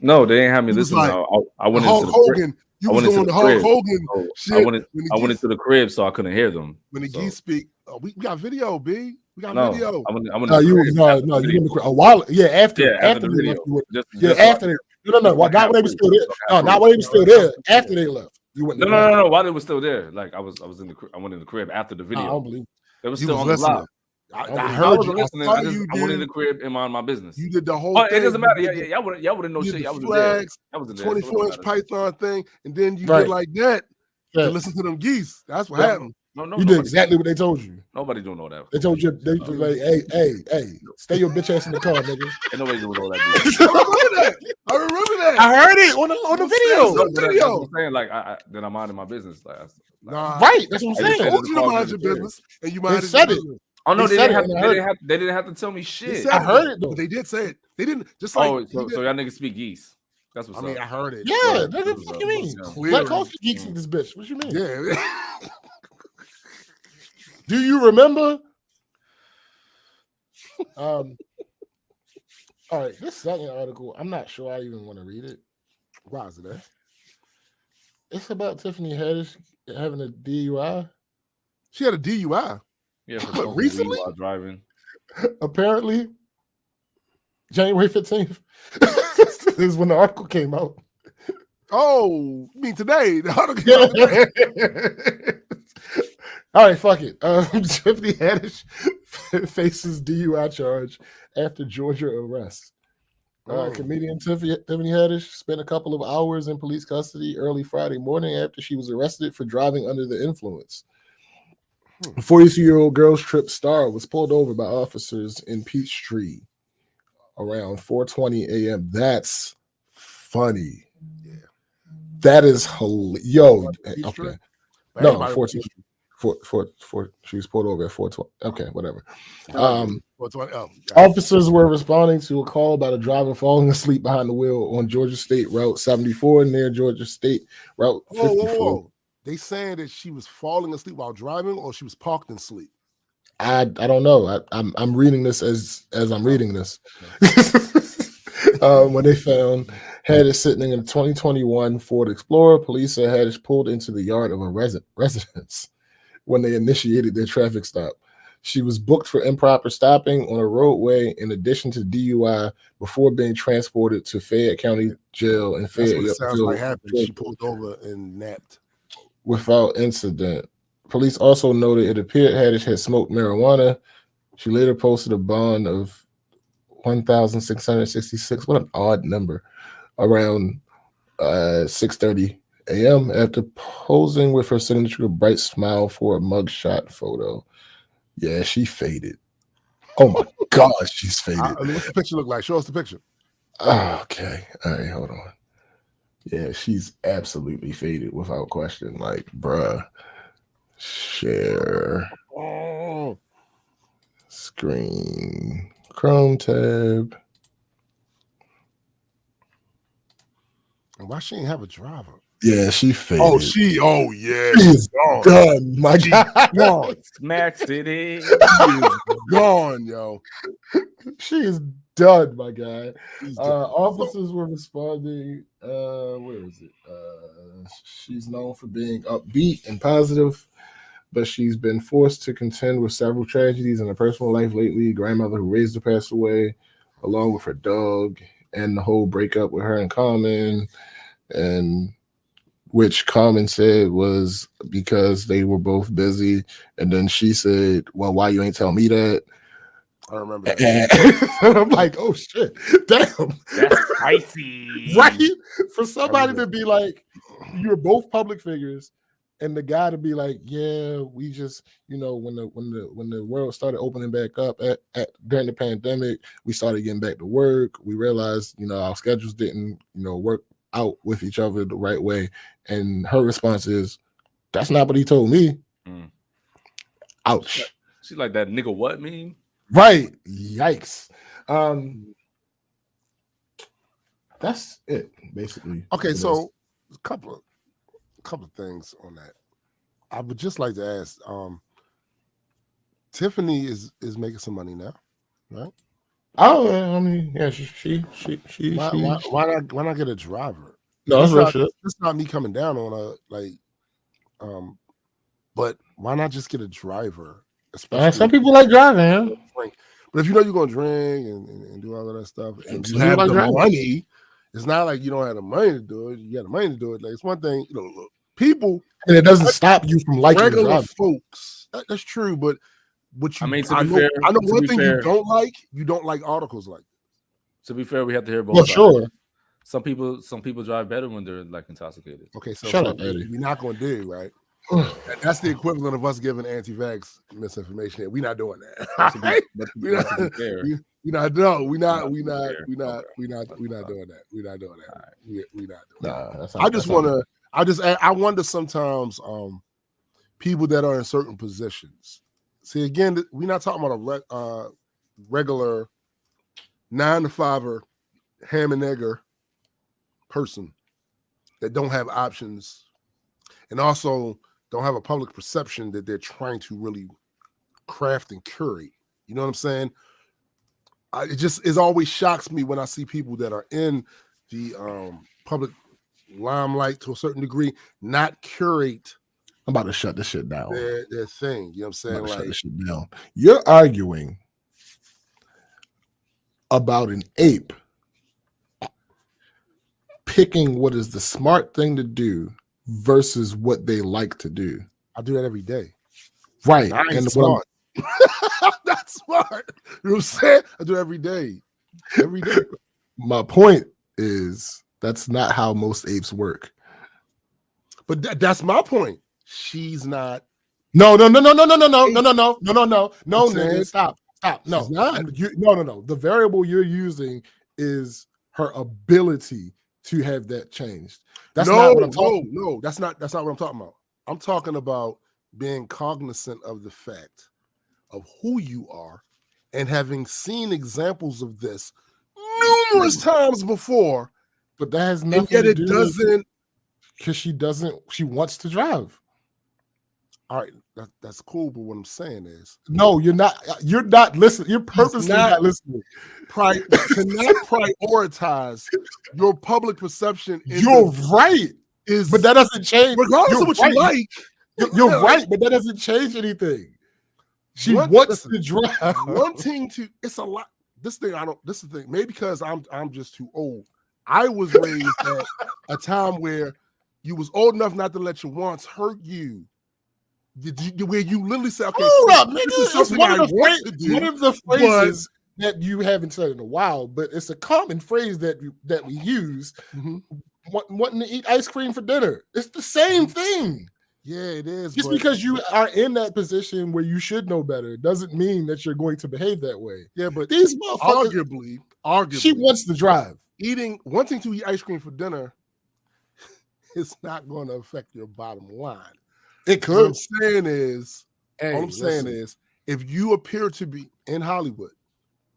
No, they ain't have me listening. Like, I went Hulk into Hogan. You was doing the Hulk Hogan shit. I went into the crib so I couldn't hear them. When the geese speak, we got video, B. We got video. You in the crib. A while, after the video. After they. No, not while they were still there. No, not while they were still there. After they left, you went. No. While they were still there, like I was in the. I went in the crib after the video. I don't believe they was still on the live. I heard you. Listening. I went in the crib and mind my business. You did the whole thing. It doesn't matter. Y'all wouldn't know shit. Y'all was there. I was in there. 24-inch python thing, and then you did like that. To listen to them geese. That's what happened. No, you did exactly what they told you. Nobody doing all that. They told you, they like, hey, stay your bitch ass in the car, nigga. Ain't nobody doing all that. I remember that. I heard it on the video. I'm saying, like, then I'm minding my business. Like, right, that's what I'm saying. I told you to mind your business, and you minded said it. Oh no, they didn't have to tell me shit. I heard it though. But they did say it. They didn't just like. So y'all niggas speak geese. That's what's up. I heard it. Yeah, what you mean? Black culture geeks in this bitch. What you mean? Yeah. Do you remember? All right, this second article, I'm not sure I even want to read it. Why is it that? It's about Tiffany Haddish having a DUI. She had a DUI. Yeah, recently while driving. Apparently, January 15th is when the article came out. Oh, you mean today? The article came out today. All right, fuck it. Tiffany Haddish faces DUI charge after Georgia arrest. Comedian Tiffany Haddish spent a couple of hours in police custody early Friday morning after she was arrested for driving under the influence. A 42-year-old girls trip star was pulled over by officers in Peachtree around 4:20 a.m. That's funny. Yeah, that is hilarious. Yo, okay. No, 14. She was pulled over at 4:20. Okay, whatever. 4:20. Officers were responding to a call about a driver falling asleep behind the wheel on Georgia State Route 74 near Georgia State Route 54. Whoa. They saying that she was falling asleep while driving, or she was parked in sleep. I don't know. I'm reading this as I'm reading this. When they found Haddish sitting in a 2021 Ford Explorer, police said Haddish pulled into the yard of a residence when they initiated their traffic stop. She was booked for improper stopping on a roadway in addition to DUI before being transported to Fayette County Jail in Fayette. That's what it sounds like happened. She pulled over and napped without incident. Police also noted it appeared Haddish had smoked marijuana. She later posted a bond of $1,666. What an odd number. Around 6:30 a.m. after posing with her signature bright smile for a mugshot photo. Yeah, she faded. Oh my gosh, she's faded. What's the picture look like? Show us the picture. Okay. All right, hold on. Yeah, she's absolutely faded without question. Like, bruh. Share. Oh, Screen. Chrome tab. And why she ain't have a driver? Yeah, she faded. Oh yeah, she's done. My God, gone. Maxed it in. She is gone, yo. She is done, my guy. Officers were responding. Where is it? She's known for being upbeat and positive, but she's been forced to contend with several tragedies in her personal life lately. Grandmother who raised her passed away, along with her dog, and the whole breakup with her and Common, and which Common said was because they were both busy. And then she said, well, why you ain't tell me that? I remember that. And I'm like, oh shit, damn. That's spicy. Right? For somebody to be like, you're both public figures, and the guy to be like, yeah, we just, when the world started opening back up during the pandemic, we started getting back to work. We realized, our schedules didn't, work out with each other the right way. And her response is, that's not what he told me. Ouch. She's like, that nigga what meme? Right. Yikes. That's it, basically. Okay, so a couple of things on that. I would just like to ask, Tiffany is making some money now, right? Oh, I mean, yeah, she why not get a driver? No, it's not me coming down on her, but why not just get a driver? Some people like driving, but if you know you're gonna drink and do all of that stuff, and you have the money, it's not like you don't have the money to do it. You got the money to do it. Like, it's one thing, look, people, and it doesn't stop you from liking regular folks. That's true, but what you, I know one thing you don't like articles like this. To be fair, we have to hear both. Well, sure. Some people drive better when they're like intoxicated. Okay, so shut up, Eddie. We're not gonna do right. That's the equivalent of us giving anti-vax misinformation. We're not doing that. We're not doing that. I wonder sometimes people that are in certain positions. See, again, we're not talking about a regular 9-to-5er ham and egger person that don't have options and also don't have a public perception that they're trying to really craft and curate. You know what I'm saying? It always shocks me when I see people that are in the public limelight to a certain degree not curate. I'm about to shut this shit down. Their thing. You know what I'm saying? Shut this shit down. You're arguing about an ape picking what is the smart thing to do versus what they like to do. I do that every day. Right. And smart. That's smart. You know what I'm saying? I do it every day. Every day. My point is that's not how most apes work. But that's my point. She's not. No, nigga, stop. No. No. The variable you're using is her ability to have that changed. That's not what I'm talking about. No, that's not what I'm talking about. I'm talking about being cognizant of the fact of who you are and having seen examples of this numerous times before. But that has nothing to do. It doesn't, because she wants to drive. All right, that's cool. But what I'm saying is, no, you're not listening. You're purposely not listening. To not prioritize your public perception. You're right. But that doesn't change. Regardless of what you like. You're right, but that doesn't change anything. She wants to drive. Wanting to, it's a lot. This is the thing. Maybe because I'm just too old. I was raised at a time where you was old enough not to let your wants hurt you. Where you literally say, okay, hold up, nigga. It's one of the phrases that you haven't said in a while, but it's a common phrase that we use. Mm-hmm. Wanting to eat ice cream for dinner. It's the same thing. Yeah, it is. Just because you are in that position where you should know better doesn't mean that you're going to behave that way. Yeah, but these motherfuckers, arguably, she wants to drive. Wanting to eat ice cream for dinner is not going to affect your bottom line. It could. What I'm saying is, if you appear to be in Hollywood,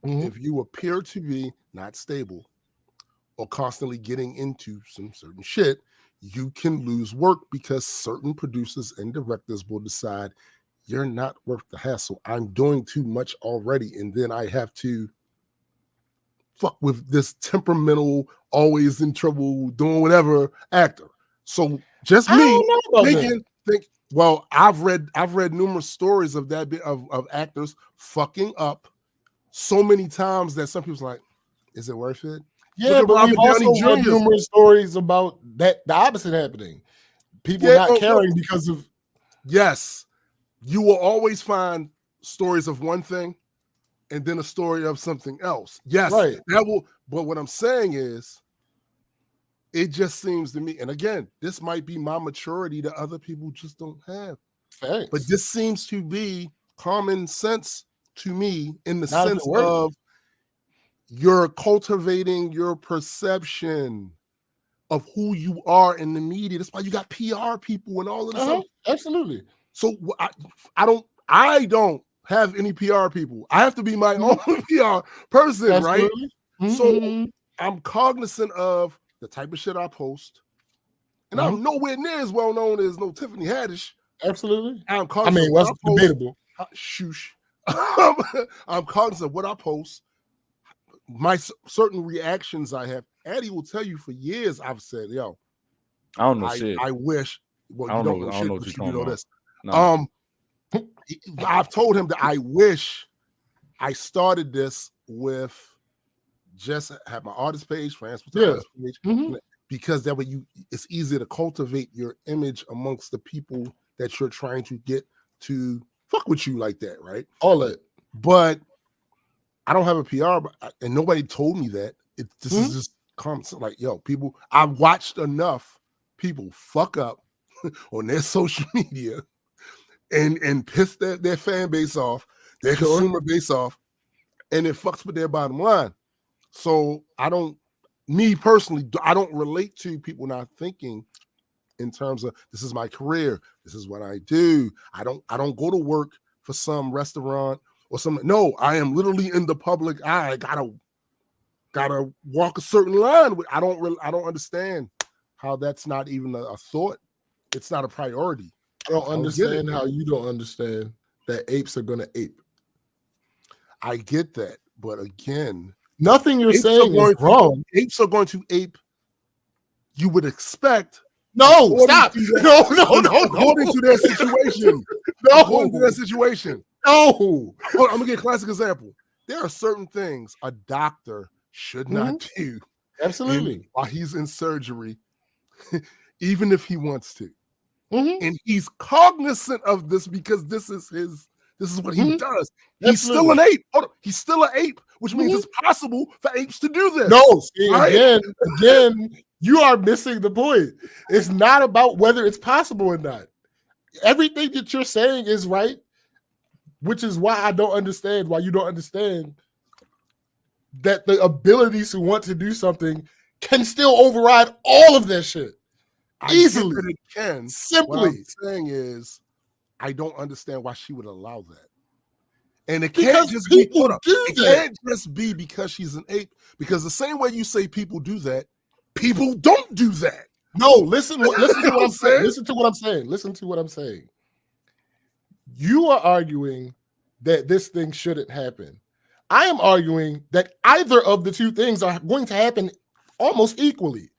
if you appear to be not stable or constantly getting into some certain shit, you can lose work because certain producers and directors will decide you're not worth the hassle. I'm doing too much already, and then I have to fuck with this temperamental, always in trouble, doing whatever actor. So just me thinking, well, I've read numerous stories of that of actors fucking up so many times that some people's like, is it worth it? Yeah, but we've also read numerous stories about that the opposite happening. People not caring because of. Yes, you will always find stories of one thing and then a story of something else. Yes, right. That will. But what I'm saying is, it just seems to me, and again, this might be my maturity that other people just don't have. Thanks. But this seems to be common sense to me in the sense of you're cultivating your perception of who you are in the media. That's why you got PR people and all of this stuff. Absolutely. So I don't have any PR people. I have to be my own PR person, absolutely. Right? So I'm cognizant of the type of shit I post. And I'm nowhere near as well known as no Tiffany Haddish. Absolutely. I'm cognizant what's debatable? Shush. I'm cognizant of what I post. My certain reactions I have. Addie will tell you for years I've said, yo, I don't know shit. I wish. Well, I you don't know know shit, what but you know this. No. I've told him that I wish I started this with just have my artist page, artist page, because that way it's easier to cultivate your image amongst the people that you're trying to get to fuck with you like that, right? All that. But I don't have a PR, and nobody told me that. This is just common. Like, yo, people, I've watched enough people fuck up on their social media and piss their fan base off, their consumer base off, and it fucks with their bottom line. So me personally, I don't relate to people not thinking in terms of this is my career, this is what I do. I don't go to work for some restaurant or something. No, I am literally in the public eye. I gotta walk a certain line. I don't understand how that's not even a thought. It's not a priority. I don't understand how you don't understand that apes are gonna ape. I get that, but again, nothing you're saying is wrong. Apes are going to ape. You would expect. No, stop. No. According to their situation. According to their situation. No. I'm gonna get a classic example. There are certain things a doctor should not do. Absolutely. While he's in surgery, even if he wants to. And he's cognizant of this because this is what he does. He's still an ape. He's still an ape, which means it's possible for apes to do this. No, see, again, you are missing the point. It's not about whether it's possible or not. Everything that you're saying is right, which is why I don't understand why you don't understand that the abilities to want to do something can still override all of that shit. Easily. It can. Simply. What I'm saying is, I don't understand why she would allow that. And it can't just be can't just be because she's an ape. Because the same way you say people do that, people don't do that. No, listen to what I'm saying. Listen to what I'm saying. You are arguing that this thing shouldn't happen. I am arguing that either of the two things are going to happen almost equally.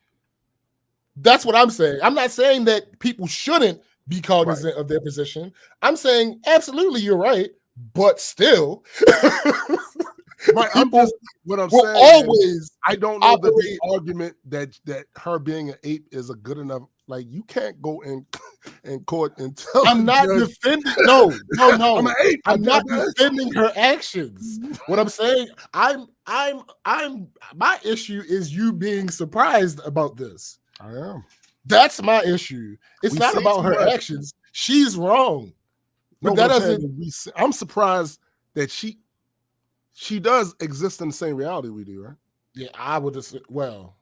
That's what I'm saying. I'm not saying that people shouldn't be cognizant of their position. I'm saying absolutely you're right, but still, what I'm saying always. I don't know that the argument that her being an ape is a good enough. Like, you can't go in court and tell. I'm not defending. No. I'm an ape. I'm not defending her actions. What I'm saying, I'm. My issue is you being surprised about this. I am. That's my issue. It's not about her actions. She's wrong. But that doesn't. I'm surprised that she does exist in the same reality we do, right? Yeah, I would just. Well,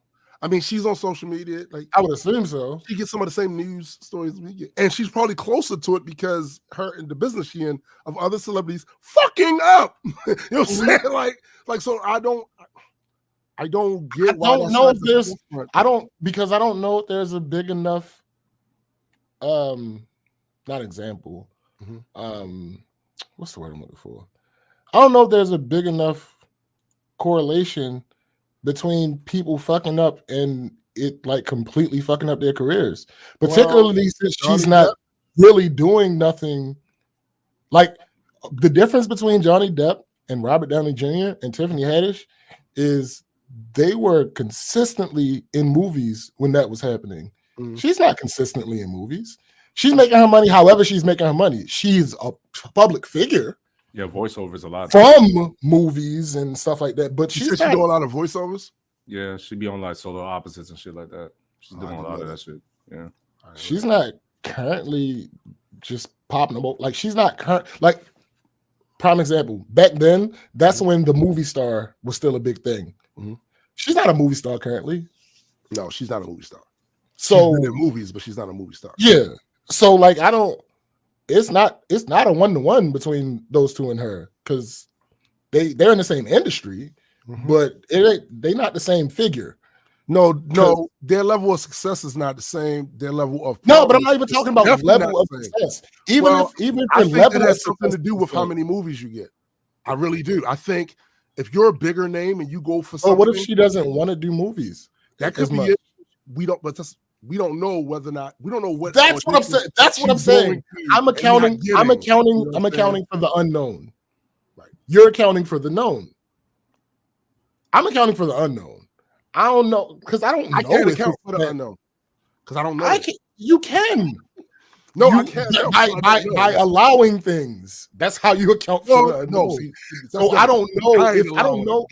I mean, she's on social media. Like I would assume so. She gets some of the same news stories we get, and she's probably closer to it because her and the business she in of other celebrities fucking up. You know what I'm saying? Like so. I don't get. I don't know if there's. I don't know if there's a big enough. Not example. What's the word I'm looking for? I don't know if there's a big enough correlation between people fucking up and it like completely fucking up their careers, particularly since she's not really doing nothing. Like the difference between Johnny Depp and Robert Downey Jr. and Tiffany Haddish is they were consistently in movies when that was happening. She's not consistently in movies. She's making her money however she's making her money. She's a public figure. Yeah, voiceovers a lot from movies and stuff like that. But she doing a lot of voiceovers. Yeah, she'd be on like Solar Opposites and shit like that. She's doing a lot of that shit. Yeah, she's not currently just popping about. Like she's not current. Like prime example. Back then, that's when the movie star was still a big thing. She's not a movie star currently. No, she's not a movie star. So she's been in movies, but she's not a movie star. Yeah. So like I don't. It's not a 1-to-1 between those two and her because they're in the same industry, but they're not the same figure. No, their level of success is not the same. Their level of but I'm not even talking about level of success. Even if I think that has something to do with how many movies you get. I really do. I think if you're a bigger name and you go for something, what if she doesn't want to do movies? That could be it. We don't know whether or not we don't know what. That's what I'm saying. That's what I'm saying. I'm accounting for the unknown. Right. You're accounting for the known. I'm accounting for the unknown. I don't know because I don't know. I can't account for the unknown because I don't know. You can. No, I can't. By allowing things. That's how you account for the unknown. So I don't know if I don't know.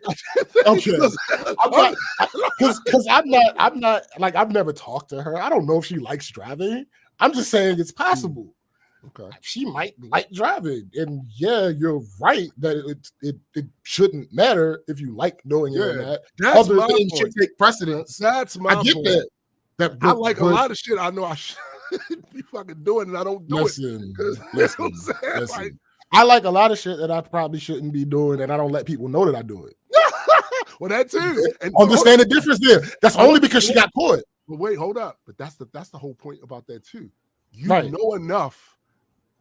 Okay, because I'm not like I've never talked to her. I don't know if she likes driving. I'm just saying it's possible. Okay, she might like driving, and yeah, you're right that it shouldn't matter if you like doing it or not. Other things should take precedence. That's my point. I get that. I like a lot of shit. I know I should be fucking doing and I don't do it. Listen. I like a lot of shit that I probably shouldn't be doing, and I don't let people know that I do it. Well, that too. And understand the difference there. That's only because she got caught. But wait, hold up. But that's the whole point about that too. You know enough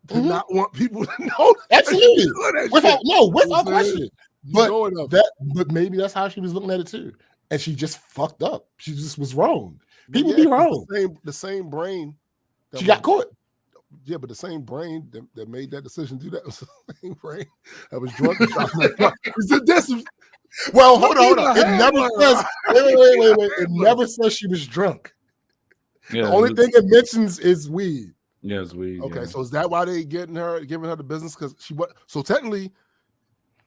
to not want people to know. Absolutely. Without question. But maybe that's how she was looking at it too, and she just fucked up. She just was wrong. People be wrong. The same brain. She got caught. Yeah, but the same brain that made that decision to do that was the same brain that was drunk. Well, hold on. It never says. Wait. It never says she was drunk. Yeah, the only thing it mentions is weed. Yeah, it's weed. Okay, so is that why they giving her the business? Because so technically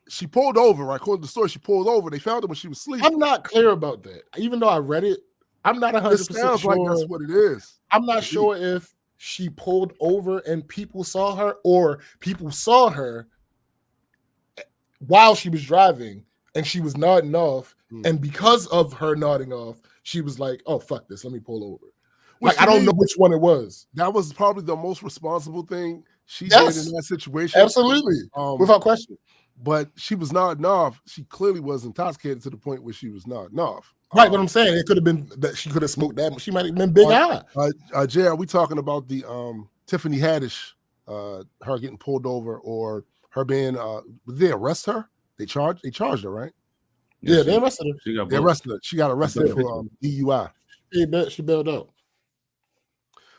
she pulled over, right? According to the story, she pulled over. They found her when she was sleeping. I'm not clear about that. Even though I read it, I'm not 100% sure. Like that's what it is. I'm not sure if she pulled over and people saw her, or people saw her while she was driving and she was nodding off, and because of her nodding off, she was like, "Oh fuck this, let me pull over." Like I don't know which one it was. That was probably the most responsible thing she did in that situation. Absolutely, without question. But she was nodding off. She clearly was intoxicated to the point where she was nodding off. Right, but I'm saying it could have been that she could have smoked that. She might have been big high. Jay, are we talking about the Tiffany Haddish, her getting pulled over, or her being? Did they arrest her? They charged her, right? Yeah, they arrested her. They arrested her. She got arrested for DUI. She bailed out.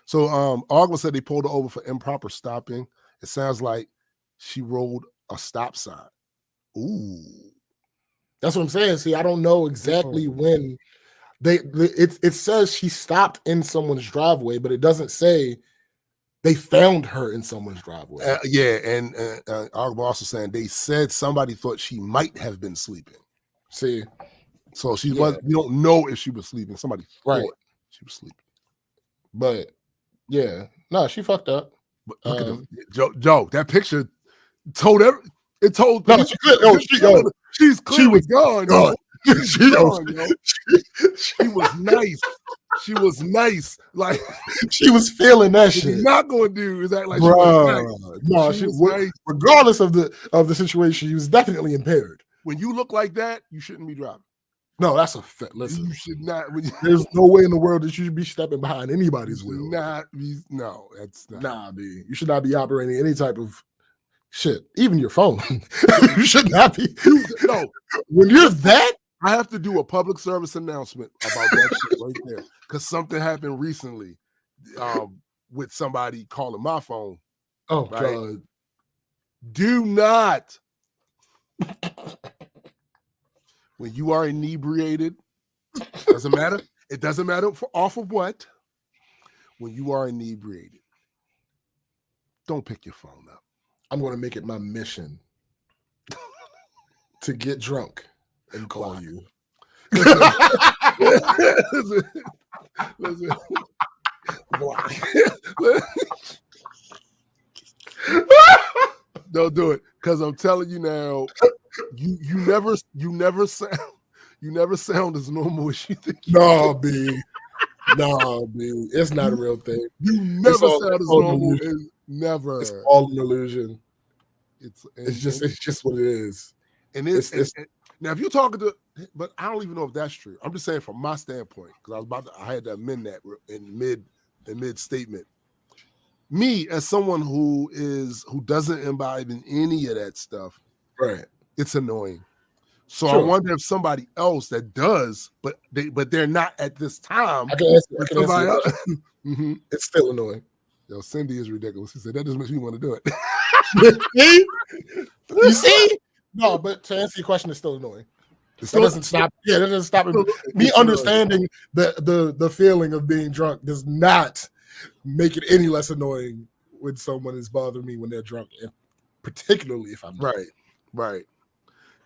So Ogden said they pulled her over for improper stopping. It sounds like she rolled a stop sign. Ooh. That's what I'm saying. See, I don't know exactly when it says she stopped in someone's driveway, but it doesn't say they found her in someone's driveway. And Ogden also saying they said somebody thought she might have been sleeping. See, so she was. We don't know if she was sleeping. Somebody thought she was sleeping. But yeah, no, she fucked up. But look at Joe. That picture told every. It told. No, she's clearly gone. She was nice. She was nice. Like she was feeling that shit. Not going to do is act like she was nice. No, she was nice. Regardless of the situation, she was definitely impaired. When you look like that, you shouldn't be driving. No, that's a fact. Listen, you should not. There's no way in the world that you should be stepping behind anybody's wheel. No, that's not. Nah, B. You should not be operating any type of shit, even your phone. You should not be. No, when you're that, I have to do a public service announcement about that shit right there because something happened recently with somebody calling my phone. Oh right? God! Do not. When you are inebriated, doesn't matter. It doesn't matter off of what. When you are inebriated, don't pick your phone up. I'm going to make it my mission to get drunk and call you. Listen. Don't do it, because I'm telling you now, you never sound as normal as you think. No, B. It's not a real thing. You never sound as normal as never. It's all an illusion. It's just what it is. And it's now if you're talking to, but I don't even know if that's true. I'm just saying from my standpoint, because I had to amend that in mid statement. Me as someone who doesn't imbibe in any of that stuff, right? It's annoying. So I wonder if somebody else that does, but they're not at this time. I can answer mm-hmm. It's still annoying. Yo, Cindy is ridiculous. He said that just makes me want to do it. You see? No, but to answer your question, it's still annoying. That doesn't stop. Yeah, that doesn't stop me understanding the feeling of being drunk does not make it any less annoying when someone is bothering me when they're drunk, and particularly if I'm drunk. Right.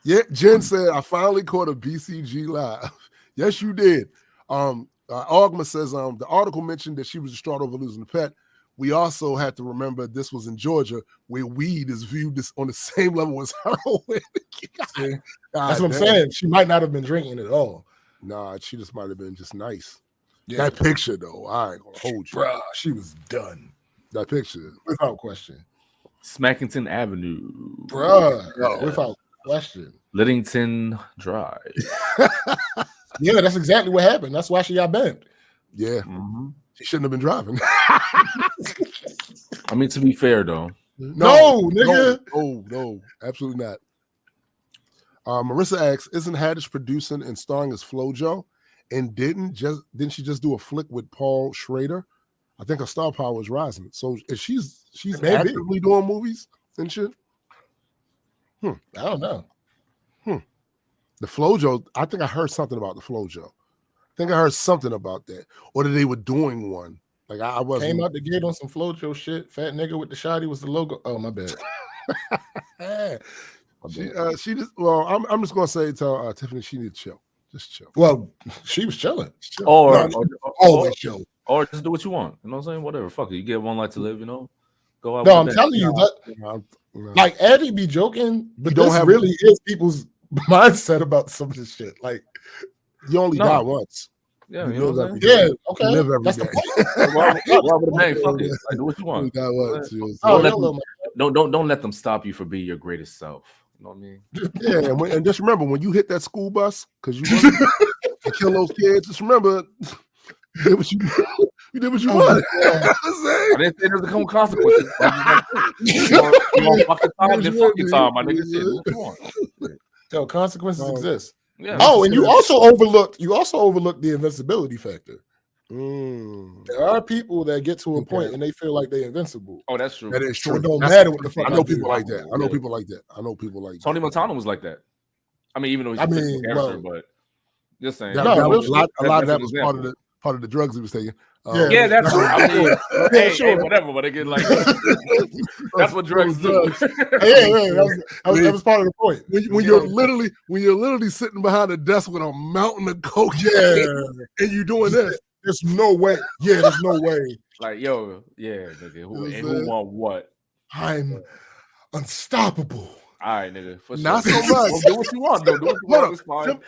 Yeah, Jen said, I finally caught a BCG live. Yes, you did. Ogma says the article mentioned that she was distraught over losing a pet. We also have to remember this was in Georgia, where weed is viewed on the same level as heroin. That's what I'm saying. She might not have been drinking at all. Nah, she just might have been just nice. Yeah. That picture, though, I ain't gonna hold you. Bruh, she was done. That picture. Without question. Smackington Avenue. Bruh, without question. Liddington Drive. Yeah, that's exactly what happened. That's why she got banned. Yeah. Mm-hmm. She shouldn't have been driving. I mean, to be fair, though. No, nigga. No, absolutely not. Marissa asks, isn't Haddish producing and starring as FloJo? And didn't she just do a flick with Paul Schrader? I think her star power is rising. So if she's actively doing movies and shit. I don't know. The FloJo, I think I heard something about the FloJo. I think I heard something about that. Or that they were doing one. Like I wasn't. Came out the gate on some FloJo shit. Fat nigga with the shotty was the logo. Oh, my bad. She just, well, I'm just gonna say to Tiffany, she need to chill. Just chill. Well, she was chilling. Always chill. Or just do what you want. You know what I'm saying? Whatever. Fuck it. You get one life to live, you know? Go out. No, I'm telling you that. Like Eddie be joking, but this really is people's mindset about some of this shit. Like you only die once. Yeah, you know what I'm saying? Yeah, okay. You live every That's day. The Why would a man fuck it? Like, do what you want. Don't let them stop you from being your greatest self. You know what I mean? Yeah, and just remember when you hit that school bus because you want to kill those kids. Just remember, you did what you wanted. It doesn't come with consequences. You want fucking time, then fucking time, my nigga. Shit, what you want? Yo, consequences exist. Yeah. Oh, and you also overlooked the invincibility factor. There are people that get to a point and they feel like they're invincible. Oh, that's true. That is true. It don't matter what the fuck. I know people like that. I know people like that. Tony Montana was like that. I mean, even though he's a character, but just saying. A lot of that was part of the drugs he was taking. Yeah, that's true. I mean, hey, whatever. But again, like that's what drugs do. That was part of the point. When you're literally sitting behind a desk with a mountain of coke, and you're doing this. There's no way. Yeah, there's no way. Like, yo, yeah, nigga. Who want what? I'm unstoppable. All right, nigga. For Not sure. so much. Well, do what you want, though. Do what you want. It's fine.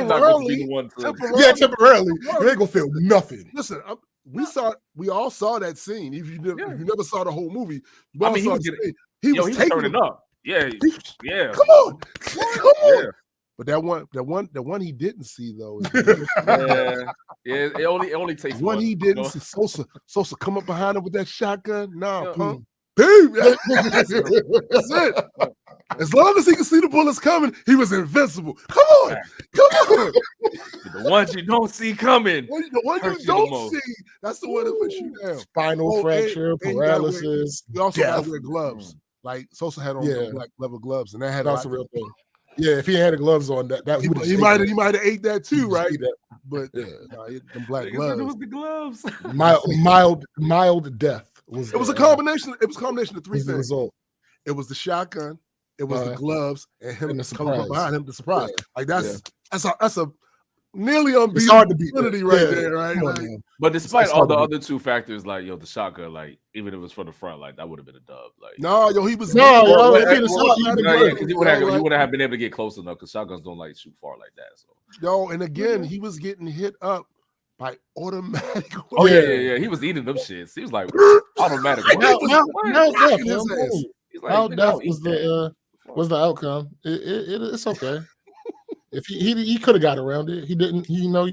I'm not going to be the one to. Yeah, temporarily. You ain't gonna feel nothing. Listen, we all saw that scene. If you never saw the whole movie, he was turning up. Yeah, yeah. Come on. Yeah. But that one he didn't see though. It only takes one. He didn't see Sosa come up behind him with that shotgun. Nah, punk. That's it. As long as he can see the bullets coming, he was invincible. Come on. The ones you don't see coming. The one you don't see, that's the one that puts you down. Spinal fracture, paralysis. You also got to wear gloves. Like Sosa had on black leather gloves, and that's a real thing. Yeah, if he had the gloves on, he might have ate that too, right? But them black gloves. It was the gloves. mild death. It was a combination. It was a combination of three things. It was the shotgun, it was the gloves, and him coming from behind him. The surprise, like that's a nearly unbeatable right there, right? But despite all the other two factors, like the shotgun, like even if it was from the front, like that would have been a dub. Like he was you wouldn't have been able to get close enough because shotguns don't like shoot far like that. So and again, he was getting hit up by automatic. Oh yeah. He was eating them shits. He was like automatic. How death was the outcome? It's okay. If he could have got around it, he didn't.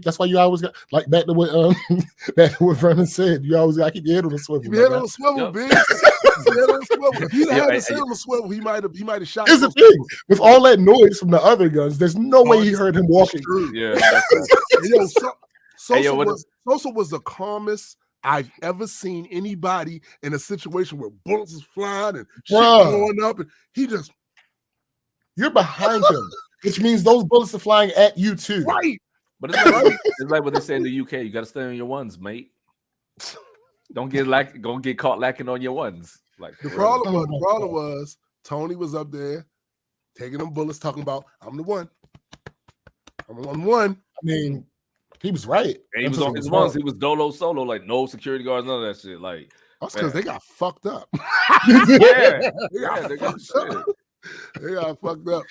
That's why you always got back to what Vernon said. You always got to keep your head on the swivel. Your head on the swivel, bitch. If he had his head on the swivel, he might have shot. Here's the thing: with all that noise from the other guns, there's no way he heard him walking. Yeah. Sosa was the calmest I've ever seen anybody in a situation where bullets is flying and shit going up, and you're behind him. Which means those bullets are flying at you too. Right. But it's like what they say in the UK. You got to stay on your ones, mate. Don't get caught lacking on your ones. Like the problem was Tony was up there taking them bullets, talking about I'm the one. I'm on one. I mean, he was right. And he was on his ones. He was dolo solo, like no security guards, none of that shit. Like that's because they got fucked up. They got shit. They got fucked up.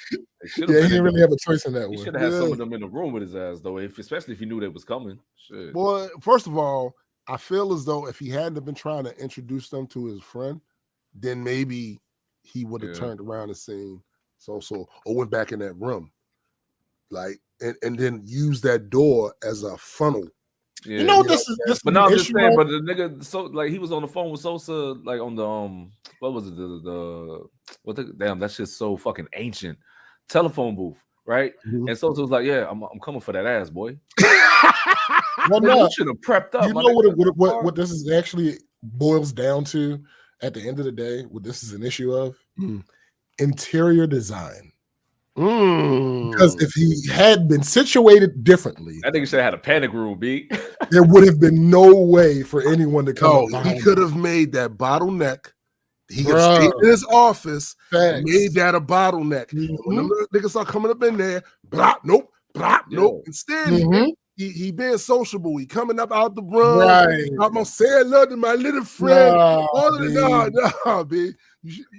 He didn't really have a choice in that one. He should have had some of them in the room with his ass, though. Especially if he knew they was coming. Shit. Boy, first of all, I feel as though if he hadn't been trying to introduce them to his friend, then maybe he would have turned around and seen or went back in that room, and then used that door as a funnel. Yeah, this. But no, I'm just saying. But the nigga, he was on the phone with Sosa, like on the what was it? Damn, that shit's so fucking ancient. Telephone booth, right? Mm-hmm. And Sosa was like, "Yeah, I'm coming for that ass, boy." You should have prepped up. You know what this is actually boils down to at the end of the day? What this is an issue of interior design. Because if he had been situated differently, I think he should have had a panic room, B. There would have been no way for anyone to come. He could have made that bottleneck. He could have stayed in his office, made that a bottleneck. Mm-hmm. When them niggas start coming up in there, nope. Instead, he being sociable. He coming up out the room. Right. I'm gonna say hello to my little friend. Nah, B.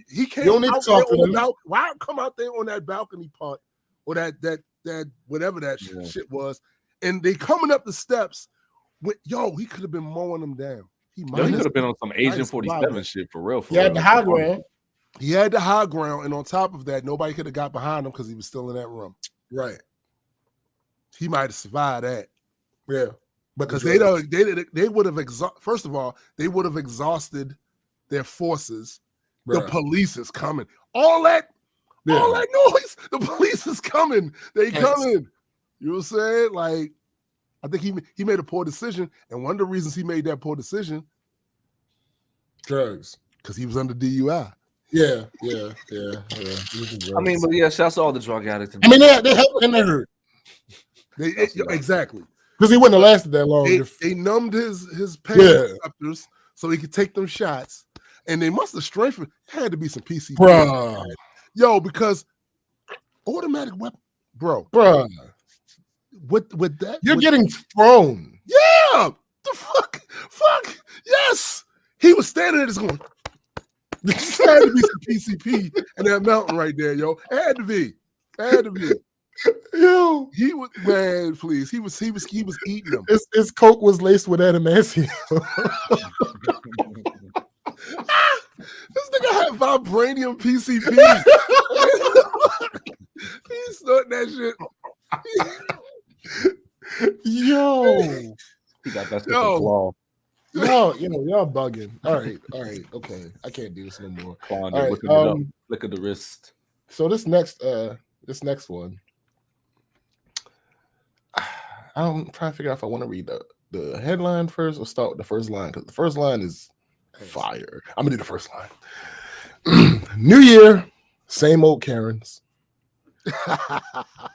He can't out there on the balcony. Why come out there on that balcony part or that whatever that shit was? And they coming up the steps with he could have been mowing them down. He could have been on some Agent 47 shit for real. He had the high ground. He had the high ground, and on top of that, nobody could have got behind him because he was still in that room. Right. He might have survived that. Yeah. Because they would have first of all, they would have exhausted their forces. Right. The police is coming. All that noise. The police is coming. They coming. You know what I'm saying? Like, I think he made a poor decision. And one of the reasons he made that poor decision, drugs. Because he was under DUI. Yeah. I mean, but shouts to all the drug addicts. I mean, they helped and they hurt. Exactly. Because he wouldn't have lasted that long. They numbed his pain receptors so he could take them shots. And they must have strengthened. It had to be some PCP. Bro. Yo, because automatic weapon, bro. With that, you're getting thrown. Yeah. The fuck. Yes. He was standing there just going. There had to be some PCP in that mountain right there, yo. It had to be. Yo, he was, man. Please, he was eating them. His coke was laced with adamantium. This nigga had vibranium PCP. He snorted that shit. Yo, he got that shit claw. Y'all bugging. All right, okay. I can't do this no more. All right, look at the wrist. So this next one, I'm trying to figure out if I want to read the headline first or start with the first line, because the first line is fire. I'm gonna do the first line. New year, same old Karens.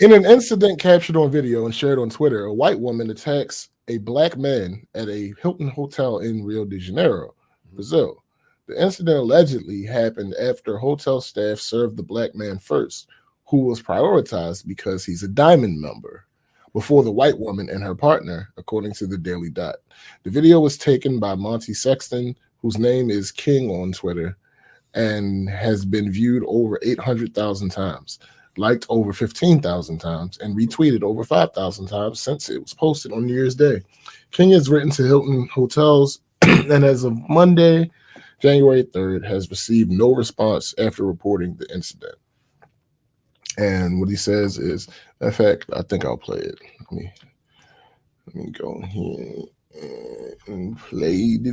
In an incident captured on video and shared on Twitter, a white woman attacks a black man at a Hilton hotel in Rio de Janeiro, Brazil. The incident allegedly happened after hotel staff served the black man first, who was prioritized because he's a diamond member, before the white woman and her partner, according to the Daily Dot. The video was taken by Monty Sexton, whose name is King on Twitter, and has been viewed over 800,000 times, liked over 15,000 times, and retweeted over 5,000 times since it was posted on New Year's Day. King has written to Hilton hotels, and as of Monday, January 3rd, has received no response after reporting the incident. And what he says is, in fact, I think I'll play it. Let me go here and play the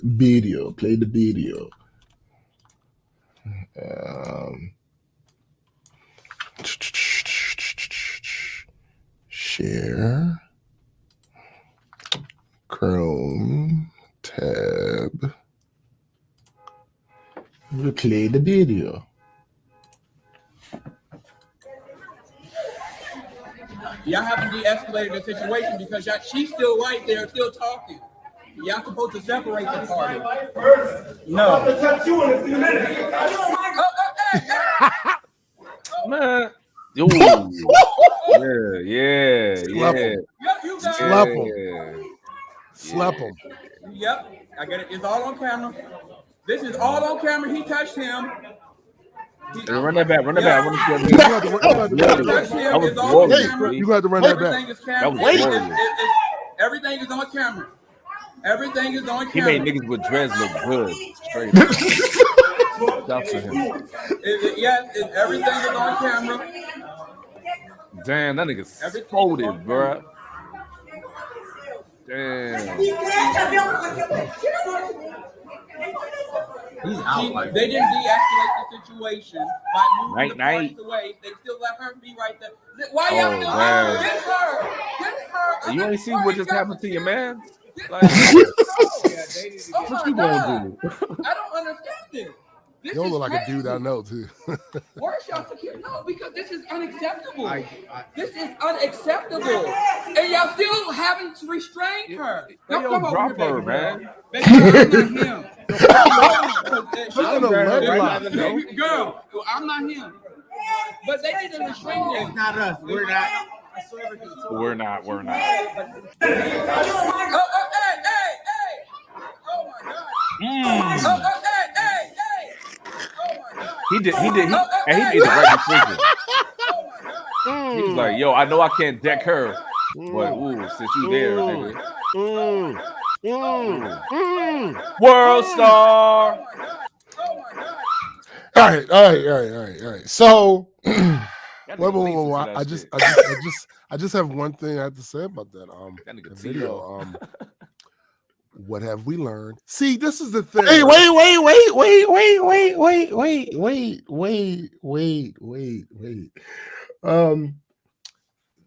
video. Play the video. Share. Chrome tab. Play the video. Y'all haven't de-escalated the situation because she's still right there, still talking. Y'all supposed to separate the party. No. I'm gonna touch you in a few minutes. Man. Yo. Yeah. Slap him. Yep. I get it. It's all on camera. This is all on camera. He touched him. Run that back. You got to run that back. Everything is on camera. Everything is on camera. He made niggas with dreads look good. Straight. That's for him. Everything is on camera. Damn, that nigga folded, bro. Damn. They didn't de-escalate the situation by moving the parties away. They still let her be right there. Why y'all still get her? You ain't see what just happened to your man? Like, what you gonna do? I don't understand this. You don't look like a dude I know too. Where's y'all security? No, because this is unacceptable. This is unacceptable. And y'all still having to restrain her. Now come drop her, man. Baby, I'm not him. Girl, I'm not him. But they need to restrain him. It's not us. We're not. We're not. Hey. Oh my God. Hey. He did the right decision. He was like, yo, I know I can't deck her, but since you there, nigga. World star. All right. So wait. I just have one thing I have to say about that. That video. What have we learned? See, this is the thing. Hey, wait.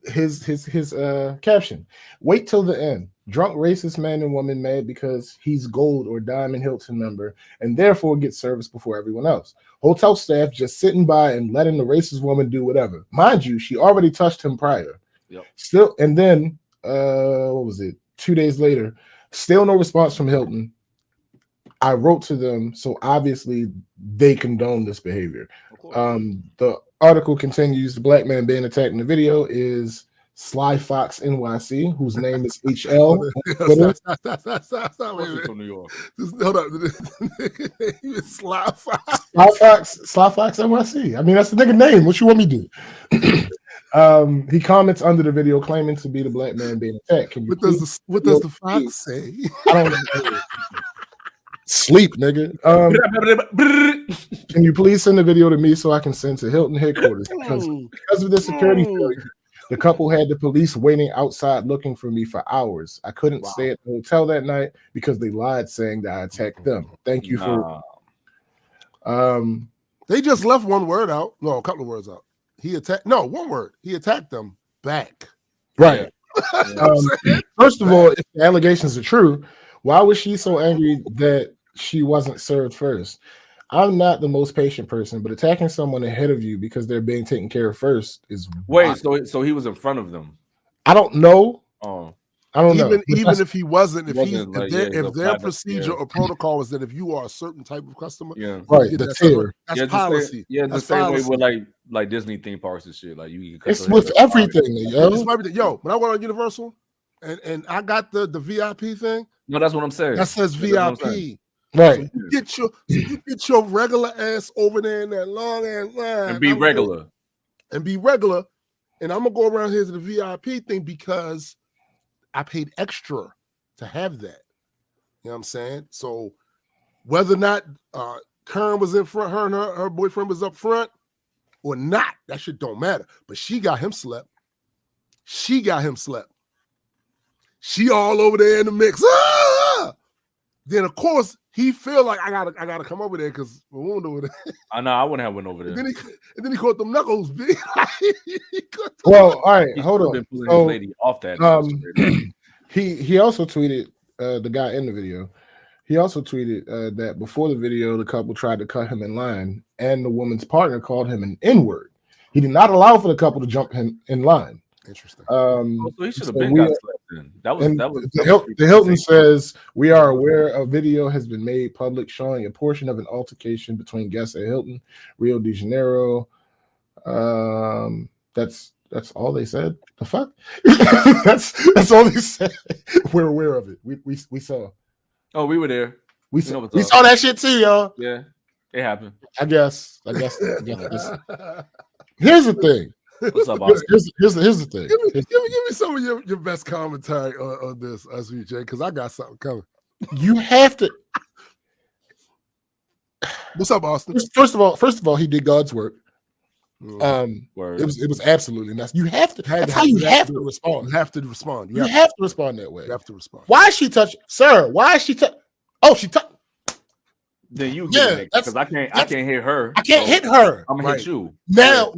His caption: wait till the end. Drunk racist man and woman mad because he's gold or diamond Hilton member and therefore gets service before everyone else. Hotel staff just sitting by and letting the racist woman do whatever. Mind you, she already touched him prior. Yep. Still, and then what was it? 2 days later, still no response from Hilton. I wrote to them, so obviously they condone this behavior. The article continues: the black man being attacked in the video is Sly Fox NYC, whose name is HL. Stop. From New York. Hold up. Sly Fox. Sly Fox NYC. I mean, that's the nigga name. What you want me to do? He comments under the video claiming to be the black man being attacked. Can you what does the Fox say? I don't know. Sleep, nigga. Can you please send the video to me so I can send to Hilton headquarters? Because of the security failure, the couple had the police waiting outside looking for me for hours. I couldn't stay at the hotel that night because they lied saying that I attacked them. Thank you for. They just left one word out. No, a couple of words out. He attacked. No, one word. He attacked them back. Right. First of all, if the allegations are true, why was she so angry that she wasn't served first? I'm not the most patient person, but attacking someone ahead of you because they're being taken care of first is wait. So he was in front of them. I don't know. Oh, I don't know. Even if he wasn't, if their procedure or protocol is that if you are a certain type of customer, right, that's policy. The same way with like Disney theme parks and shit. Like it's with everything, yo. When I went on Universal, and I got the VIP thing. No, that's what I'm saying. That says VIP. Right. So you get your regular ass over there in that long ass line. And be regular. And I'm gonna go around here to the VIP thing because I paid extra to have that. You know what I'm saying? So whether or not Kern was in front, her and her boyfriend was up front or not, that shit don't matter. But she got him slept. She all over there in the mix. Ah! Then of course he feel like I gotta come over there because we won't over there. I know I wouldn't have went over there. And then he caught them knuckles, big. Well, all right, hold on. So, lady off that. He also tweeted the guy in the video. He also tweeted that before the video, the couple tried to cut him in line, and the woman's partner called him an N-word. He did not allow for the couple to jump him in line. Interesting. So he should have been got slept in. That was the Hilton says we are aware a video has been made public showing a portion of an altercation between guests at Hilton, Rio de Janeiro. That's all they said. The fuck? that's all they said. We're aware of it. We saw. Oh, we were there. We saw that shit too, y'all. Yeah, it happened. I guess. Here's the thing. What's up, Oscar? Here's the thing. Give me some of your best commentary on this, SVJ, because I got something coming. You have to. What's up, Austin? First of all, he did God's work. It was absolutely nuts. You have to. That's how you have to respond. You have to respond. You have to respond that way. You have to respond. Why is she touching, sir? Why is she touching? Oh, she touched. Then you get it because I can't hit her. I can't hit her. I'm gonna hit you. Now.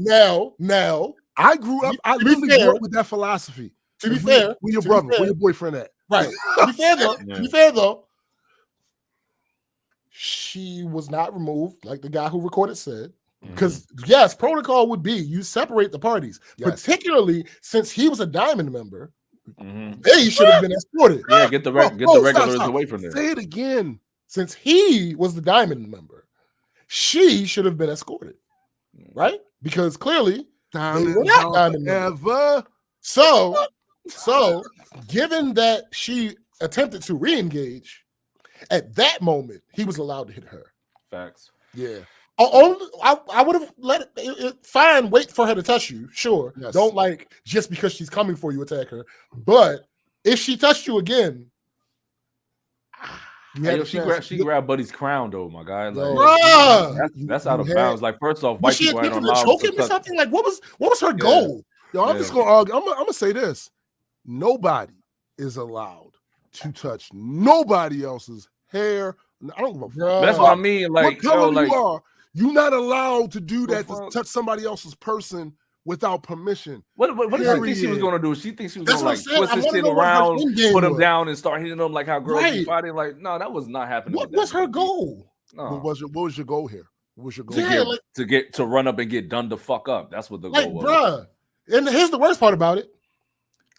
I grew up. I literally grew up with that philosophy. To be fair, where your brother, where your boyfriend at? Right. To be fair though, she was not removed like the guy who recorded said. Because yes, protocol would be you separate the parties, particularly since he was a diamond member. They should have been escorted. Yeah, get the regulars away from there. Say it again. Since he was the diamond member, she should have been escorted, right? Because clearly they were not diamond members. So, given that she attempted to re-engage, at that moment he was allowed to hit her. Facts. Yeah. I would have let it fine. Wait for her to touch you. Sure. Yes. Don't just because she's coming for you, attack her. But if she touched you again, she grabbed Buddy's crown though, my guy. That's out of bounds. Like, first off, was she attempting to choke him or something? Like, what was her goal? Yo, I'm just gonna argue. I'm gonna say this: nobody is allowed to touch nobody else's hair. I don't give a fuck. That's what I mean. Like, what color you are, you're not allowed to do that to touch somebody else's person without permission. What did she think she was gonna do? She thinks she was gonna twist his shit around, put him down, and start hitting him like how girls be fighting. Like, no, that was not happening. What was her goal? No. What was your goal here? What was your goal? To run up and get done the fuck up. That's what the goal was. Bruh. And here's the worst part about it.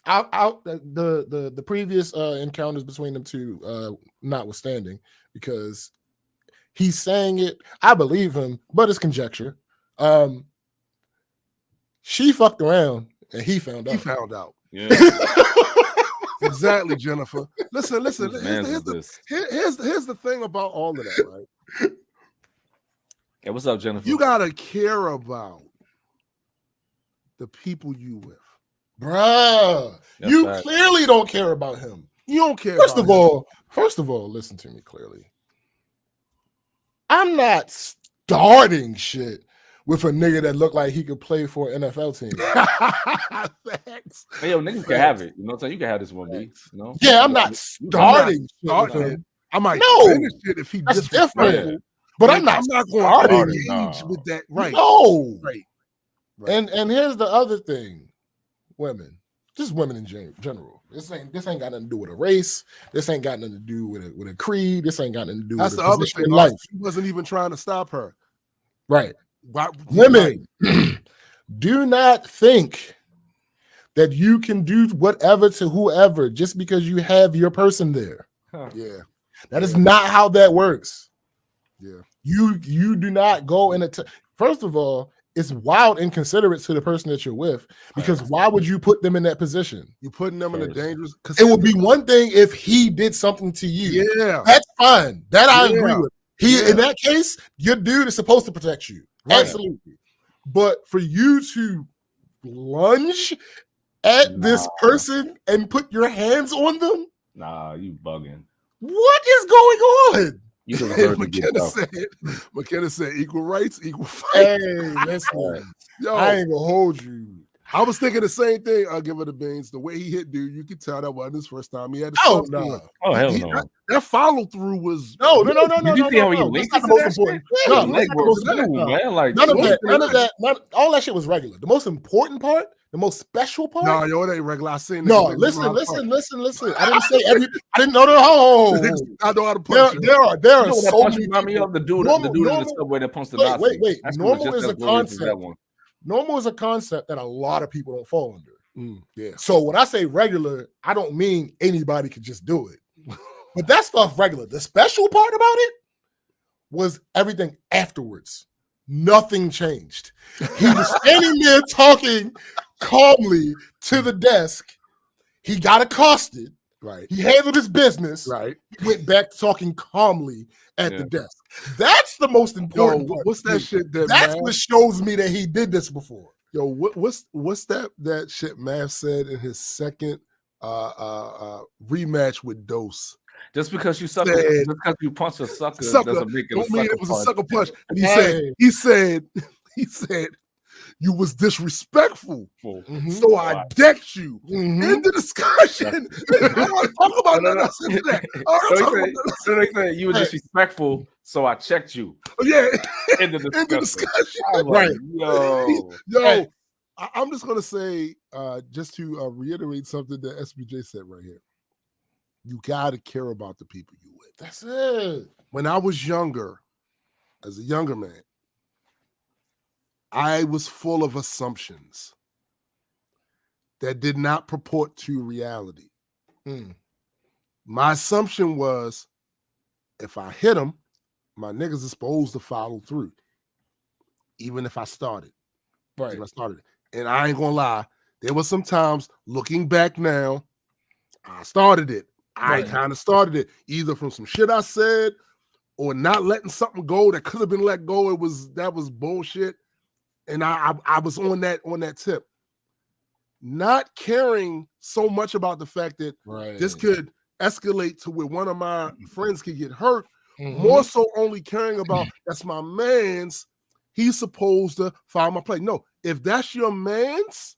The previous encounters between them two, notwithstanding, because he's saying it, I believe him, but it's conjecture. She fucked around And he found out. He found out. Yeah. Exactly, Jennifer. Listen. Here's the thing about all of that, right? Yeah, what's up, Jennifer? You gotta care about the people you with. Bruh. You clearly don't care about him. You don't care. First of all, listen to me clearly. I'm not starting shit with a nigga that looked like he could play for an NFL team. Thanks. Hey, yo, niggas can have it. You know what I'm saying? You can have this one, B. You know? Yeah, I'm not starting shit with him. I might finish it if he that's different. But I'm not going to engage with that. Right. No. Right. And here's the other thing. Women. Just women in general. This ain't got nothing to do with a race. This ain't got nothing to do with a creed. This ain't got nothing to do with a position in life. He wasn't even trying to stop her. Right. Women, do not think that you can do whatever to whoever just because you have your person there. Yeah. That is not how that works. Yeah. You do not go in first of all, it's wild inconsiderate to the person that you're with, because why would you put them in that position? You're putting them in a dangerous. It would be one thing if he did something to you. Yeah, that's fine. That I agree with. In that case, your dude is supposed to protect you. Right. Absolutely. But for you to lunge at this person and put your hands on them, nah, you bugging. What is going on? McKenna said equal rights, equal fight. Hey, listen. Yo, I ain't gonna hold you. I was thinking the same thing. I'll give it the beans. The way he hit dude, you could tell that wasn't his first time. He had to hell no. That follow through was no. You see how he linked it? Most important. None of that. All that shit was regular. The most important part. The most special part? No, yo, it ain't regular. I seen. No, listen. I didn't say every. I didn't know the whole. I know how to punch. There are so many. Remind me of the dude in the subway that punched the Nazi. Wait. Normal is a concept. Normal is a concept that a lot of people don't fall under. Yeah. So when I say regular, I don't mean anybody could just do it. But that stuff regular. The special part about it was everything afterwards. Nothing changed. He was standing there talking calmly to the desk. He got accosted. Right. He handled his business. Right. He went back to talking calmly at the desk. That's the most important part. What's that shit? That's what shows me that he did this before. Yo, what's that shit Mav said in his second rematch with Dose? Just because you sucker, just because you punch a sucker doesn't make it a sucker it was a sucker punch. And he said, you was disrespectful. Mm-hmm. So I decked you. Mm-hmm. In the discussion. I want to talk about that. You were disrespectful, so I checked you. Yeah. In the discussion. Right. Yo, I'm just going to say, just to reiterate something that SBJ said right here. You got to care about the people you with. That's it. When I was younger, as a younger man, I was full of assumptions that did not purport to reality. My assumption was, if I hit them, my niggas are supposed to follow through, even if I started. Right. If I started. And I ain't gonna lie, there was some times, looking back now, I started it. I kind of started it either from some shit I said or not letting something go that could have been let go. That was bullshit. And I was on that tip. Not caring so much about the fact that this could escalate to where one of my friends could get hurt. More so only caring about that's my man's. He's supposed to follow my play. No, if that's your man's,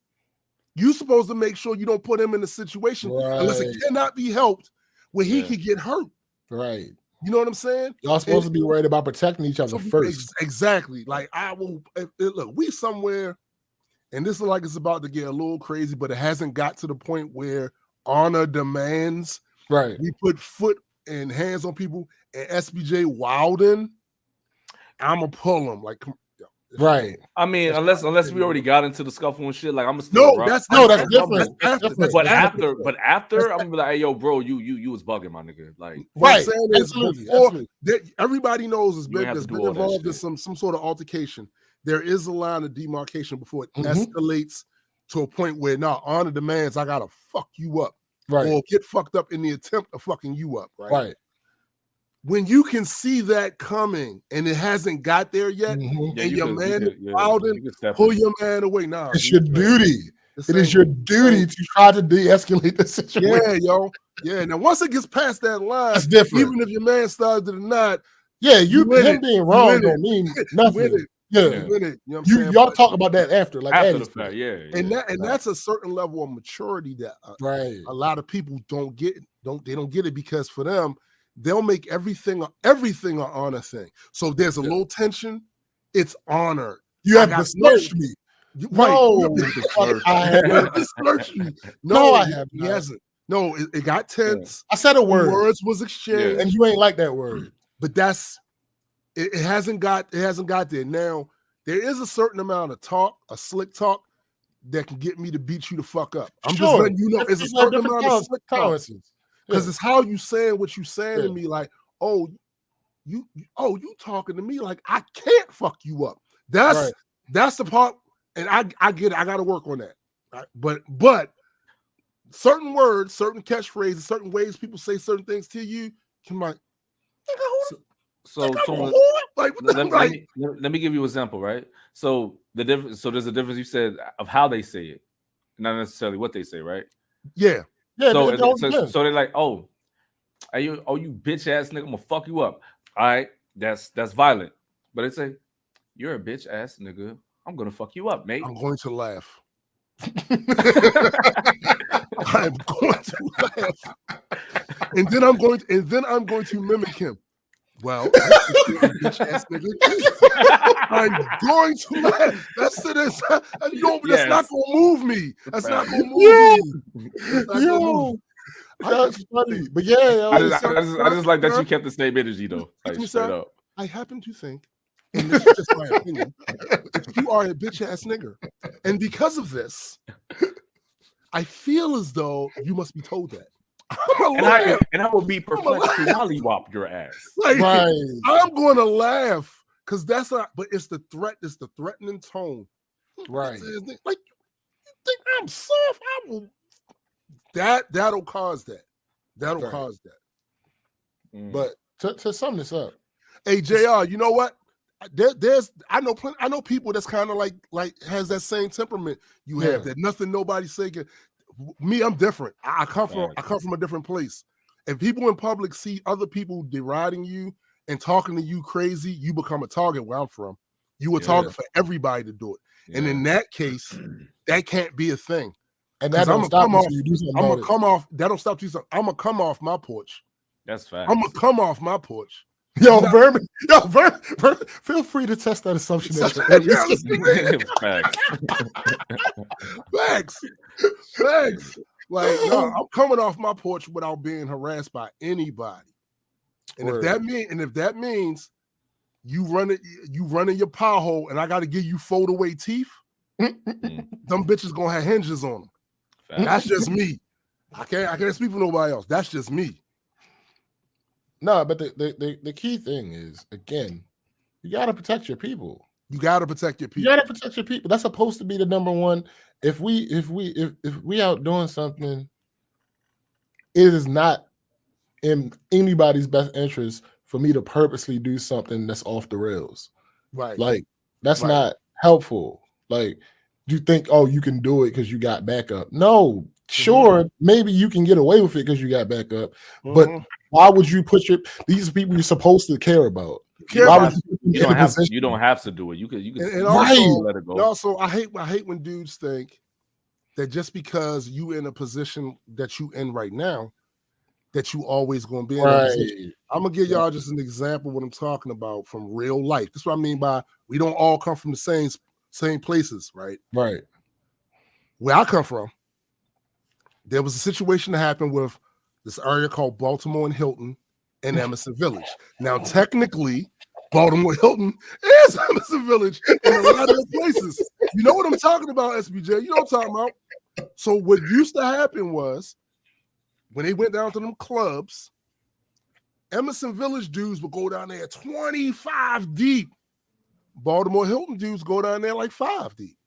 you're supposed to make sure you don't put him in a situation unless it cannot be helped where he could get hurt. Right. You know what I'm saying? Y'all supposed to be worried about protecting each other first. Exactly. Like I will look, we somewhere, and this is like it's about to get a little crazy, but it hasn't got to the point where honor demands. Right. We put foot and hands on people, and SBJ wilding. I'ma pull him. Like right. I mean, unless we already got into the scuffle and shit, like I'm still that's different. That's different. But after I'm gonna be like, hey, yo, bro, you was bugging, my nigga. Like, what I'm saying is before everybody knows has been involved in some sort of altercation. There is a line of demarcation before it escalates to a point where now honor demands I gotta fuck you up, right, or get fucked up in the attempt of fucking you up, right? Right. When you can see that coming and it hasn't got there yet, and your man is wilding, pull your man away. Now it's your duty. It is your duty to try to de-escalate the situation. Yeah, yo. Yeah. Now, once it gets past that line, it's different. Even if your man started to not, him being wrong don't mean nothing. You win it. You know what I'm saying? Y'all talk about that after, like after the fact, and that's a certain level of maturity that a lot of people don't get. They don't get it because for them, they'll make everything an honor thing. So there's a little tension. It's honored. You have besmirched me. No, I have. He hasn't. No, it got tense. I said a word. Words was exchanged, and you ain't like that word. But it hasn't got there. Now there is a certain amount of talk, a slick talk, that can get me to beat you the fuck up. I'm just letting you know it's a certain amount of slick talk. Because it's how you saying what you saying to me, like, oh, you talking to me like I can't fuck you up. That's the part, and I get it. I got to work on that. Right? But certain words, certain catchphrases, certain ways people say certain things to you can like. Let me give you an example, right? So there's a difference. You said of how they say it, not necessarily what they say, right? Yeah. So they're like, oh, you bitch ass nigga, I'm gonna fuck you up. All right, that's violent. But they say, you're a bitch ass nigga, I'm gonna fuck you up, mate. I'm going to laugh. I'm going to laugh, and then I'm going to mimic him. Well, bitch ass nigga. I'm going to laugh. That's not gonna move me. That's not gonna move me. That's funny, but I just like that you kept the same energy though. Like, straight up. I happen to think, and this is just my opinion, that you are a bitch ass nigger, and because of this, I feel as though you must be told that. And I will be perplexed to lollywop your ass. Like, I'm going to laugh because that's not. But it's the threat. It's the threatening tone. Right. Like, you think I'm soft? I will. That'll cause that. That'll cause that. But to sum this up, hey JR, you know what? I know people that's kind of like has that same temperament you have. That nothing nobody's saying. Me, I'm different. I come from a different place. If people in public see other people deriding you and talking to you crazy, you become a target where I'm from. You a target for everybody to do it. Yeah. And in that case, that can't be a thing. And that don't stop you do something. I'm gonna come off. That don't stop you. I'm gonna come off my porch. That's fact. I'm gonna come off my porch. Vermin, feel free to test that assumption. Facts. Like, I'm coming off my porch without being harassed by anybody. And if that means you running your power hole, and I got to give you fold away teeth, them bitches gonna have hinges on them. Facts. That's just me. I can't speak for nobody else. That's just me. No, but the key thing is, again, you got to protect your people. You got to protect your people. You got to protect your people. That's supposed to be the number one. If we out doing something, it is not in anybody's best interest for me to purposely do something that's off the rails. Right. Like, that's not helpful. Like, you think, oh, you can do it because you got backup. No, sure, maybe you can get away with it because you got backup, but why would you put these are people you're supposed to care about? You don't have to do it. You can let it go. And also, I hate when dudes think that just because you in a position that you in right now, that you always going to be in that position. I'm gonna give y'all just an example of what I'm talking about from real life. That's what I mean by we don't all come from the same places, right? Right. Where I come from, there was a situation that happened with this area called Baltimore and Hilton and Emerson Village. Now, technically, Baltimore Hilton is Emerson Village in a lot of places. You know what I'm talking about, SBJ? You know what I'm talking about? So what used to happen was when they went down to them clubs, Emerson Village dudes would go down there 25 deep. Baltimore Hilton dudes go down there like 5 deep.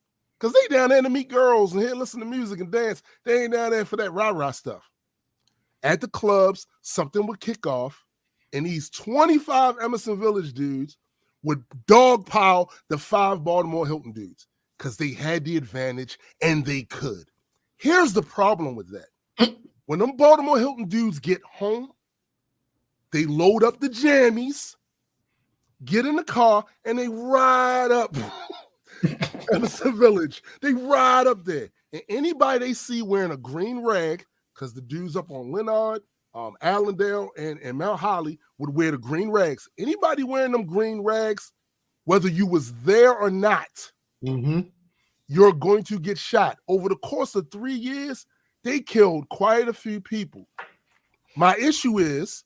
Because they down there to meet girls and here listen to music and dance. They ain't down there for that rah-rah stuff. At the clubs, something would kick off, and these 25 Emerson Village dudes would dogpile the 5 Baltimore Hilton dudes because they had the advantage and they could. Here's the problem with that. When them Baltimore Hilton dudes get home, they load up the jammies, get in the car, and they ride up Emerson Village. They ride up there. And anybody they see wearing a green rag, because the dudes up on Leonard, Allendale, and Mount Holly would wear the green rags. Anybody wearing them green rags, whether you was there or not, you're going to get shot. Over the course of 3 years, they killed quite a few people. My issue is,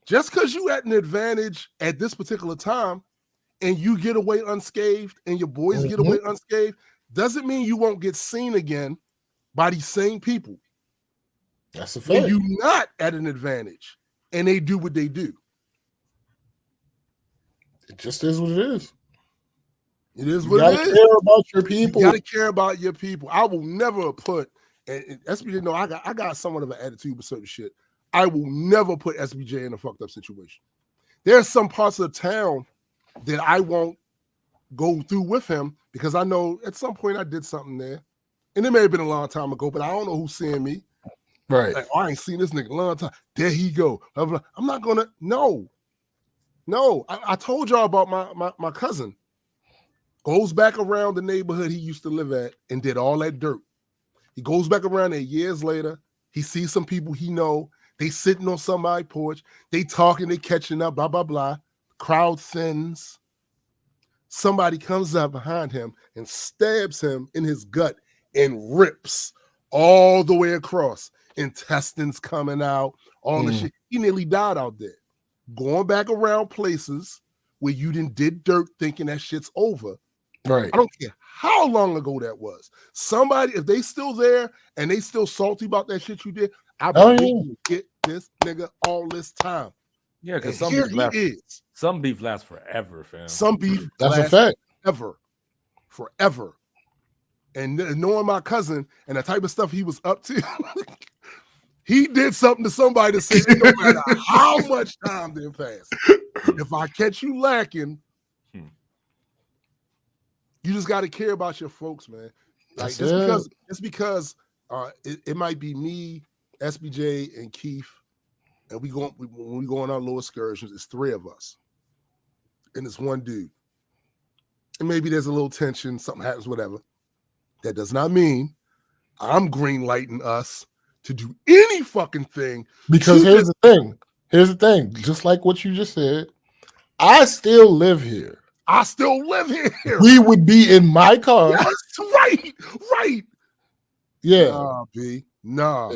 just because you at an advantage at this particular time and you get away unscathed and your boys get away unscathed, doesn't mean you won't get seen again by these same people. That's a fact. When you're not at an advantage and they do what they do. It just is what it is. It is what it is. You gotta care about your people. You gotta care about your people. I will never put, and SBJ, no, I got somewhat of an attitude with certain shit. I will never put SBJ in a fucked up situation. There are some parts of the town that I won't go through with him because I know at some point I did something there. And it may have been a long time ago, but I don't know who's seeing me. Right. Like, I ain't seen this nigga a long time. There he go. I'm not gonna, no. I told y'all about my cousin. Goes back around the neighborhood he used to live at and did all that dirt. He goes back around there years later. He sees some people he know. They sitting on somebody's porch. They talking, they catching up, blah, blah, blah. Crowd thins. Somebody comes up behind him and stabs him in his gut and rips all the way across. Intestines coming out, all the shit. He nearly died out there. Going back around places where you did dirt thinking that shit's over. Right. I don't care how long ago that was. Somebody, if they still there and they still salty about that shit you did, I believe you get this nigga all this time. Yeah, because some beef lasts forever, fam. Some beef that's a fact. Forever. And knowing my cousin and the type of stuff he was up to, he did something to somebody that said, no matter how much time did pass, if I catch you lacking, you just got to care about your folks, man. Like just because it might be me, SBJ, and Keith, and when we go on our little excursions, it's 3 of us, and it's 1 dude. And maybe there's a little tension, something happens, whatever. That does not mean I'm green lighting us to do any fucking thing. Because here's the thing. Just like what you just said, I still live here. We would be in my car. Yes, right. Yeah. Nah.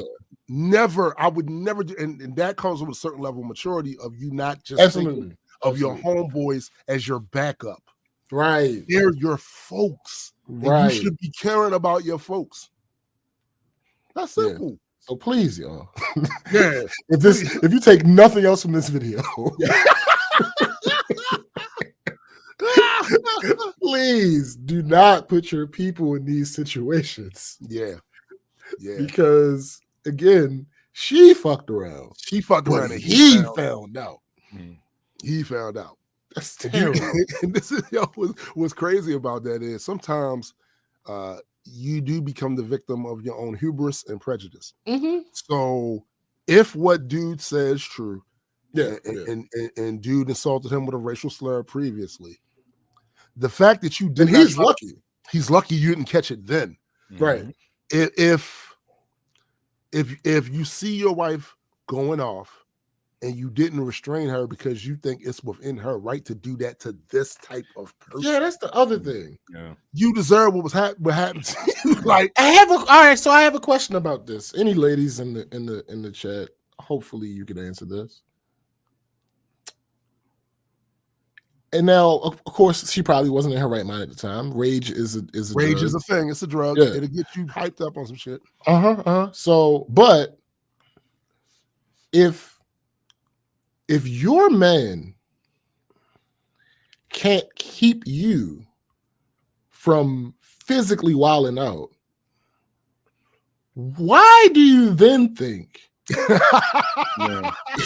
Never. I would never do, and that comes with a certain level of maturity of you not just thinking of your homeboys as your backup. Right. They're your folks. Right. You should be caring about your folks. That's simple. Yeah. So please, y'all. Yeah. If you take nothing else from this video, please do not put your people in these situations. Yeah. Because again, she fucked around. And he found out. He found out. That's terrible. And this is what's crazy about that is sometimes you do become the victim of your own hubris and prejudice. So if what dude says true, and dude insulted him with a racial slur previously, the fact that you did, he's lucky you didn't catch it then. Right. If you see your wife going off and you didn't restrain her because you think it's within her right to do that to this type of person. Yeah, that's the other thing. Yeah. You deserve what happened to you. Like, I have a question about this. Any ladies in the chat, hopefully you can answer this. And now, of course, she probably wasn't in her right mind at the time. Rage is a rage drug. Is a thing. It's a drug. Yeah. It'll get you hyped up on some shit. So, but if your man can't keep you from physically wilding out, why do you then think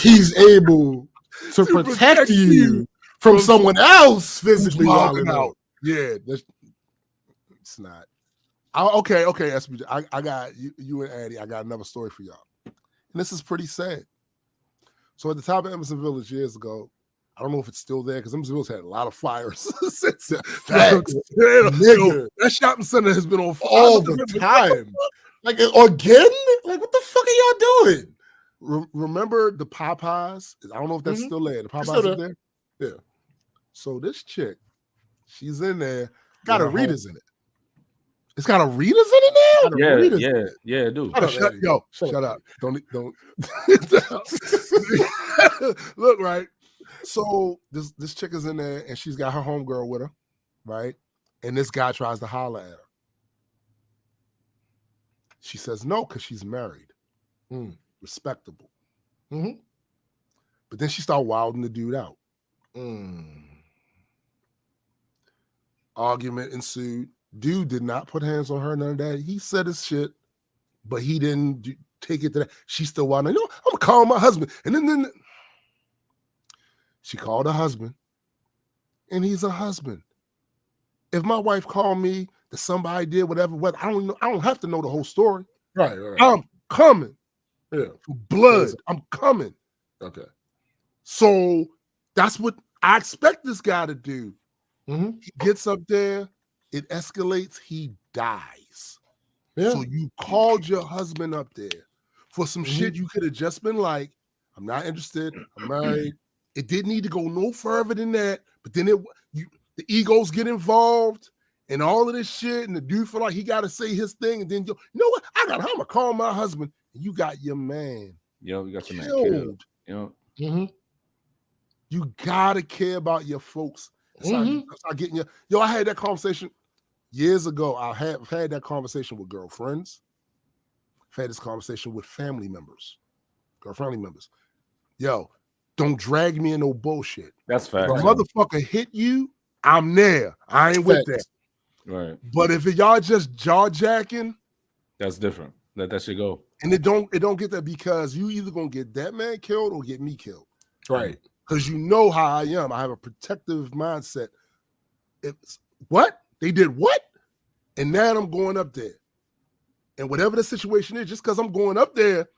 he's able to protect you from someone else physically wilding out? Yeah, it's not. Okay, SBJ. I got you and Addie. I got another story for y'all. And this is pretty sad. So at the top of Emerson Village years ago, I don't know if it's still there because Emerson Village had a lot of fires since that shopping center has been on fire all the time. Like again? Like what the fuck are y'all doing? Remember the Popeyes? I don't know if that's still there. The Popeyes is there? Yeah. So this chick, she's in there. Got Rita's in it. It's got Rita's in it now? Yeah, dude. Shut up. Don't. Look, right. So this chick is in there and she's got her homegirl with her, right? And this guy tries to holler at her. She says no because she's married. Respectable. But then she started wilding the dude out. Argument ensued. Dude did not put hands on her, none of that. He said his shit, but he didn't take it to that. She still wilding. I'm gonna call my husband. And then she called her husband, and he's a husband. If my wife called me that somebody did whatever, I don't know. I don't have to know the whole story. Right. I'm coming. Yeah. For blood. I'm coming. Okay. So that's what I expect this guy to do. He gets up there, it escalates, he dies. Yeah. So you called your husband up there for some shit you could have just been like, I'm not interested, I'm married. It didn't need to go no further than that, but then the egos get involved and all of this shit, and the dude feel like he got to say his thing, and then you know what? I'm gonna call my husband, and you got your man. Yo, you got your killed. Man killed. You gotta care about your folks. That's how you start getting your. Yo, I had that conversation years ago. I've had that conversation with girlfriends. I've had this conversation with family members. Yo, don't drag me in no bullshit. That's fact. If a motherfucker hit you, I'm there. I ain't with that. Right. But if y'all just jaw jacking, that's different. Let that shit go. And it don't get that because you either gonna get that man killed or get me killed. Right. Because you know how I am. I have a protective mindset. It's what? They did what? And now I'm going up there. And whatever the situation is, just because I'm going up there,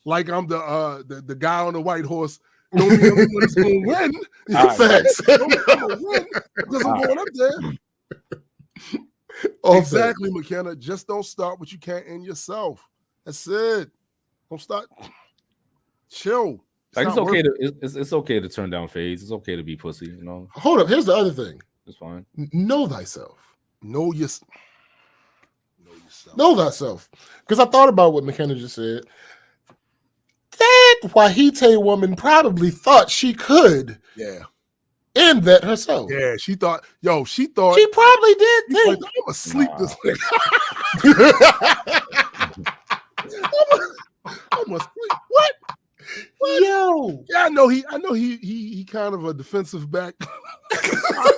like I'm the guy on the white horse, don't mean everyone's gonna win. Facts. Don't mean I'm gonna win because I'm going up there. Exactly, McKenna. Just don't start what you can't end yourself. That's it. Don't start. Chill. Like it's okay to turn down fades. It's okay to be pussy, you know. Hold up. Here's the other thing. It's fine. Know thyself. Know yourself. Know thyself. Because I thought about what McKenna just said. That Wahite woman probably thought she could. Yeah. End that herself. Yeah, she thought. She probably did think. I'm gonna sleep this nigga. I'm gonna sleep. What? Yo, yeah, I know he kind of a defensive back. I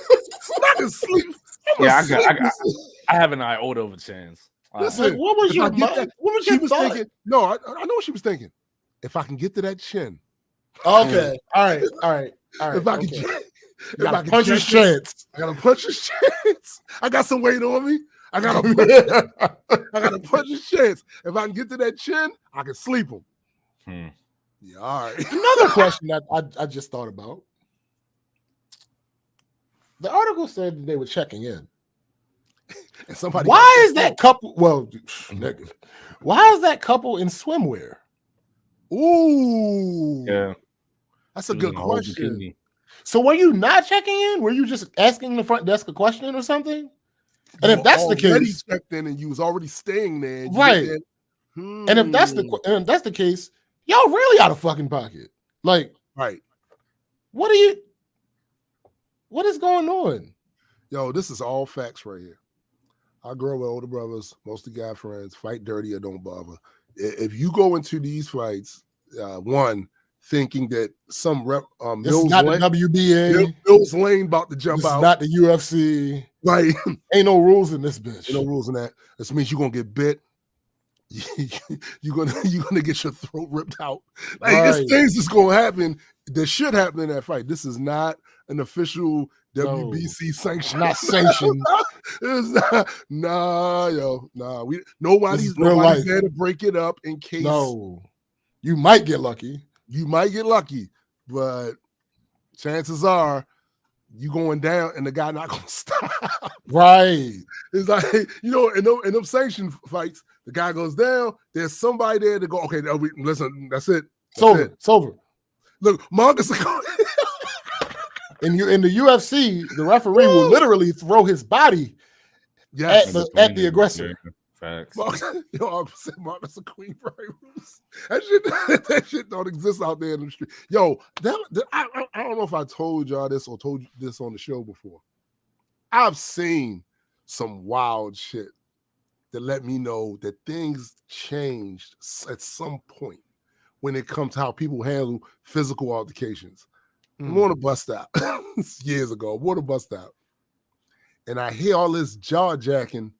can sleep. I have an iota of a chance. Listen, like, what was your mind? What was your thought? Thinking? No, I know what she was thinking. If I can get to that chin. Okay. All right. If I can punch his chance. I gotta punch his chance. I got some weight on me. I gotta punch his chance. If I can get to that chin, I can sleep him. Yeah, all right. Another question that I just thought about. The article said that they were checking in. And somebody. Why is that couple? Well, nigga. Why is that couple in swimwear? Ooh. Yeah. That's a good question. So were you not checking in? Were you just asking the front desk a question or something? And if that's the case, checked in and you was already staying there, right? And if that's the case, y'all really out of fucking pocket. Like, right? What is going on? Yo, this is all facts right here. I grew up with older brothers, mostly guy friends. Fight dirty or don't bother. If you go into these fights, thinking that some Mills not Lane, the WBA, Mills Lane about to jump this out, is not the UFC. Like, ain't no rules in this bitch. Ain't no rules in that. This means you're gonna get bit. You're gonna get your throat ripped out. Like, it's things that's gonna happen that should happen in that fight. This is not an official WBC sanction. Not sanctioned. It's not. Nah. Nobody's there to break it up in case. No, you might get lucky. But chances are you going down and the guy not gonna stop. Right. It's like, in them sanction fights, the guy goes down. There's somebody there to go. Okay, listen, that's it. It's over. Look, Marcus. In the UFC, the referee will literally throw his body at the aggressor. Facts. Marcus a queen for that shit don't exist out there in the street. Yo, I don't know if I told y'all this or told you this on the show before. I've seen some wild shit that let me know that things changed at some point when it comes to how people handle physical altercations. I'm on a bus stop years ago. I'm on a bus stop, and I hear all this jaw jacking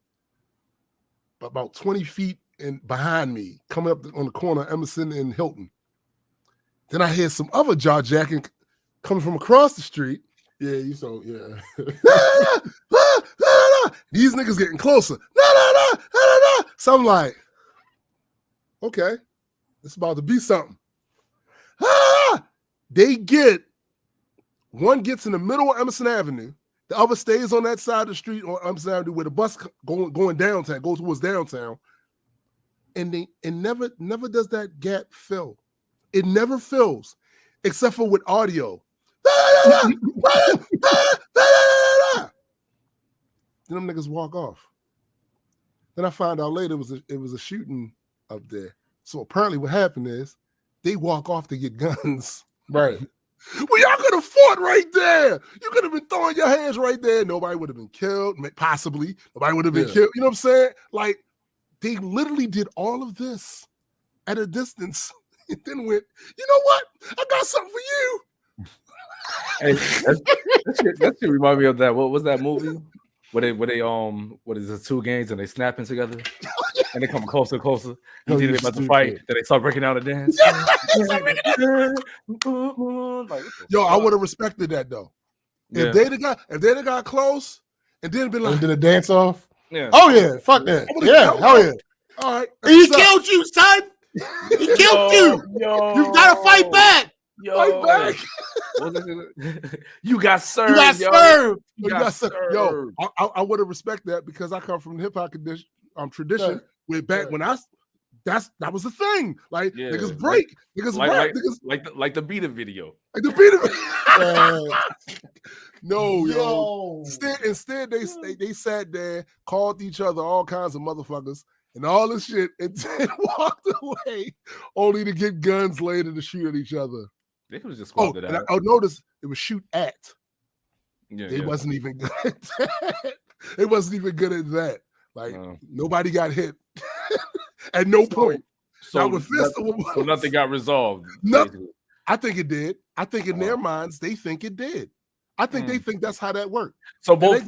about 20 feet behind me, coming up on the corner of Emerson and Hilton. Then I hear some other jaw jacking coming from across the street. Yeah, you saw, yeah. These niggas getting closer. So I'm like, okay, it's about to be something. One gets in the middle of Emerson Avenue. The other stays on that side of the street on Emerson Avenue where the bus going downtown, goes towards downtown. And never does that gap fill. It never fills, except for with audio. Then them niggas walk off. Then I found out later it was a shooting up there. So apparently what happened is they walk off to get guns. Right. Well, y'all could have fought right there. You could have been throwing your hands right there. Nobody would have been killed, possibly. Nobody would have been killed. You know what I'm saying? Like, they literally did all of this at a distance and then went, you know what? I got something for you. Hey, that shit remind me of that. What was that movie? Where they what is it, two gangs and they snapping together and they come closer. You see they about to fight, then they start breaking out a dance. Yo, I would have respected that though. If they'd got close and then been like, did a dance off. Yeah. Oh yeah, fuck that. Yeah, hell yeah. All right, he killed you, son. He killed you. Yo, you gotta fight back. Fight back. You got served. You got served. Yo, I would have respected that because I come from the hip hop tradition. Way back when that was the thing. Like niggas break, niggas rap, niggas like the beat of video. Like the beat of No, yo. Instead they sat there, called each other all kinds of motherfuckers and all this shit, and then walked away, only to get guns later to shoot at each other. They could have just squabbed it out. I noticed it was shoot at. Yeah, they wasn't even good at that. They wasn't even good at that. Like nobody got hit at no point. So nothing got resolved. Nothing. I think it did. I think in their minds they think it did. I think they think that's how that worked. So both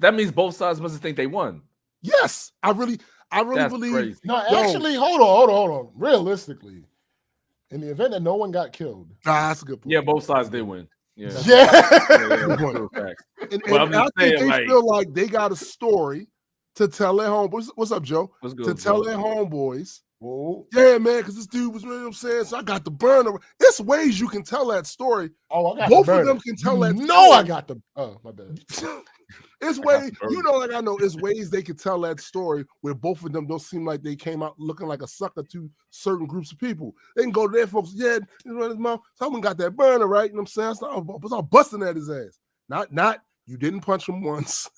that means both sides must think they won. Yes, I really that's believe. Crazy. No, actually, hold on. Realistically, in the event that no one got killed, that's a good point. Yeah, both sides did win. Yeah. And I think they feel like they got a story to tell their homeboys. What's up, Joe? What's good, to tell their homeboys. Whoa. Yeah, man, because this dude was, you know what I'm saying? So I got the burner. There's ways you can tell that story. Oh, I got both of them can tell that story. I got the my bad. It's ways, like I know, it's ways they can tell that story where both of them don't seem like they came out looking like a sucker to certain groups of people. They can go to their folks, you know, his mouth. Someone got that burner, right? You know what I'm saying? I was busting at his ass. Not you didn't punch him once.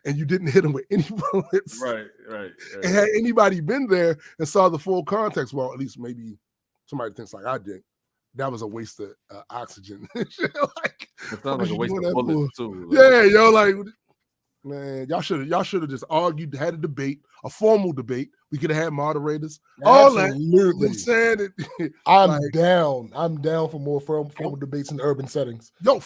And you didn't hit him with any bullets. Right. And had anybody been there and saw the full context, well, at least maybe somebody thinks like I did. That was a waste of oxygen. It sounds like a waste of bullets too. Yeah, yo, like Man, y'all should have just argued, had a debate, a formal debate. We could have had moderators. Absolutely. I'm saying it. I'm down. I'm down for more formal debates in urban settings. Yo,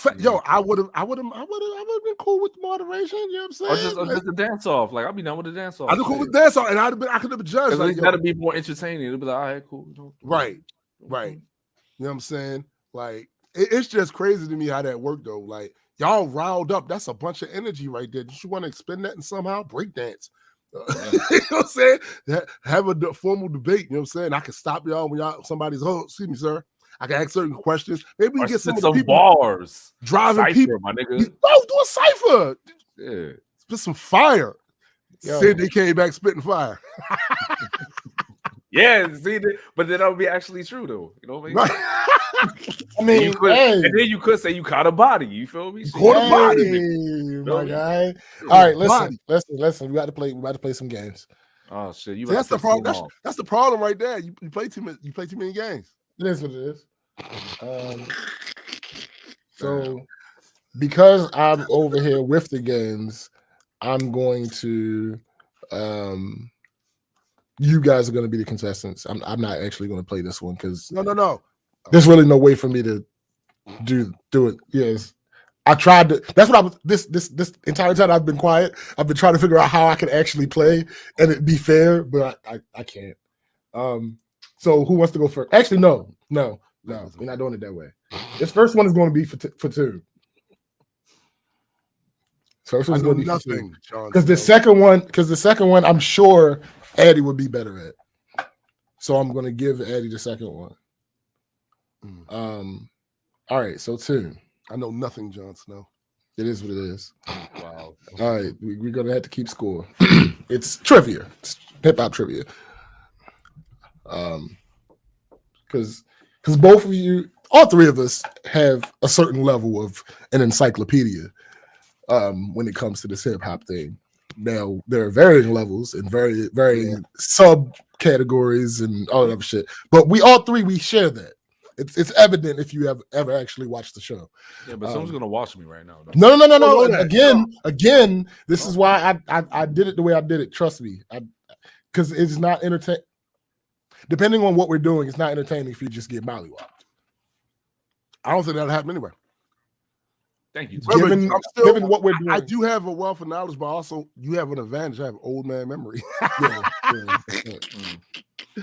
I would have been cool with the moderation. You know what I'm saying? Or just a dance off. Like I'll be down with the dance off. I'd be cool with dance off, and I could have been judged. Like, that'd be more entertaining. It'd be like, all right, cool. Right. You know what I'm saying? Like it's just crazy to me how that worked though. Like y'all riled up. That's a bunch of energy right there. Did you want to expend that in somehow? Break dance. You know what I'm saying? Have a formal debate. You know what I'm saying? I can stop y'all when somebody's, excuse me, sir. I can ask certain questions. Maybe we can get some people bars. Driving cipher, people. My nigga. Do a cipher. Yeah. Spit some fire. Said they came back spitting fire. Yeah, see, but then that would be actually true though. You know what I mean? Right. I mean, and then you could say you caught a body. You feel me? Caught a body, my guy. All right, listen. We got to play some games. Oh shit! See, that's the problem. That's the problem right there. You play too many games. It is what it is. So, because I'm over here with the games, I'm going to. You guys are going to be the contestants. I'm not actually going to play this one because no. There's really no way for me to do it. Yes, I tried to. That's what I was. This entire time I've been quiet. I've been trying to figure out how I can actually play and it be fair, but I can't. So who wants to go first? Actually, no. We're not doing it that way. This first one is going to be for two. First one's going to be nothing because the second one, I'm sure Eddie would be better at. So I'm going to give Eddie the second one. All right, so two. I know nothing, Jon Snow. It is what it is. Wow. All right, we're gonna have to keep score. It's trivia. It's hip-hop trivia. Because both of you, all three of us, have a certain level of an encyclopedia when it comes to this hip-hop thing. Now, there are varying levels and varying subcategories and all that other shit. But we share that. It's evident if you have ever actually watched the show. Yeah, but someone's gonna watch me right now. No. Again, this is why I did it the way I did it. Trust me, because it's not entertaining. Depending on what we're doing, it's not entertaining if you just get mollywopped. I don't think that'll happen anyway. Thank you. Given what we're doing, I do have a wealth of knowledge, but also you have an advantage. I have old man memory.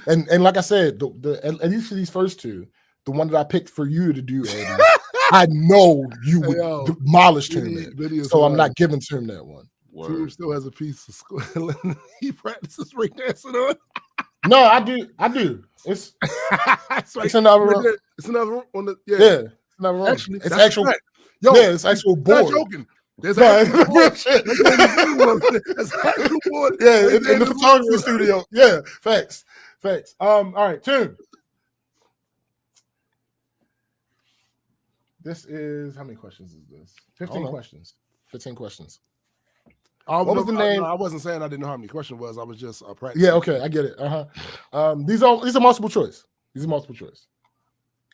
And like I said, at least for these first two. The one that I picked for you to do, Eddie, I know you would demolish him. So I'm not giving to him that one. Tim still has a piece of school. He practices break dancing on. No, I do. It's another. It's another on the It's another room. Actually, it's actual. It's actual board. Not joking. There's actual board. That's actual board. Yeah, in the photography studio. Yeah, facts. All right, Tim. This is how many questions is this? 15 questions. 15 questions. What was the name? I wasn't saying I didn't know how many questions was. I was just practicing. Yeah, okay, I get it. These are multiple choice. I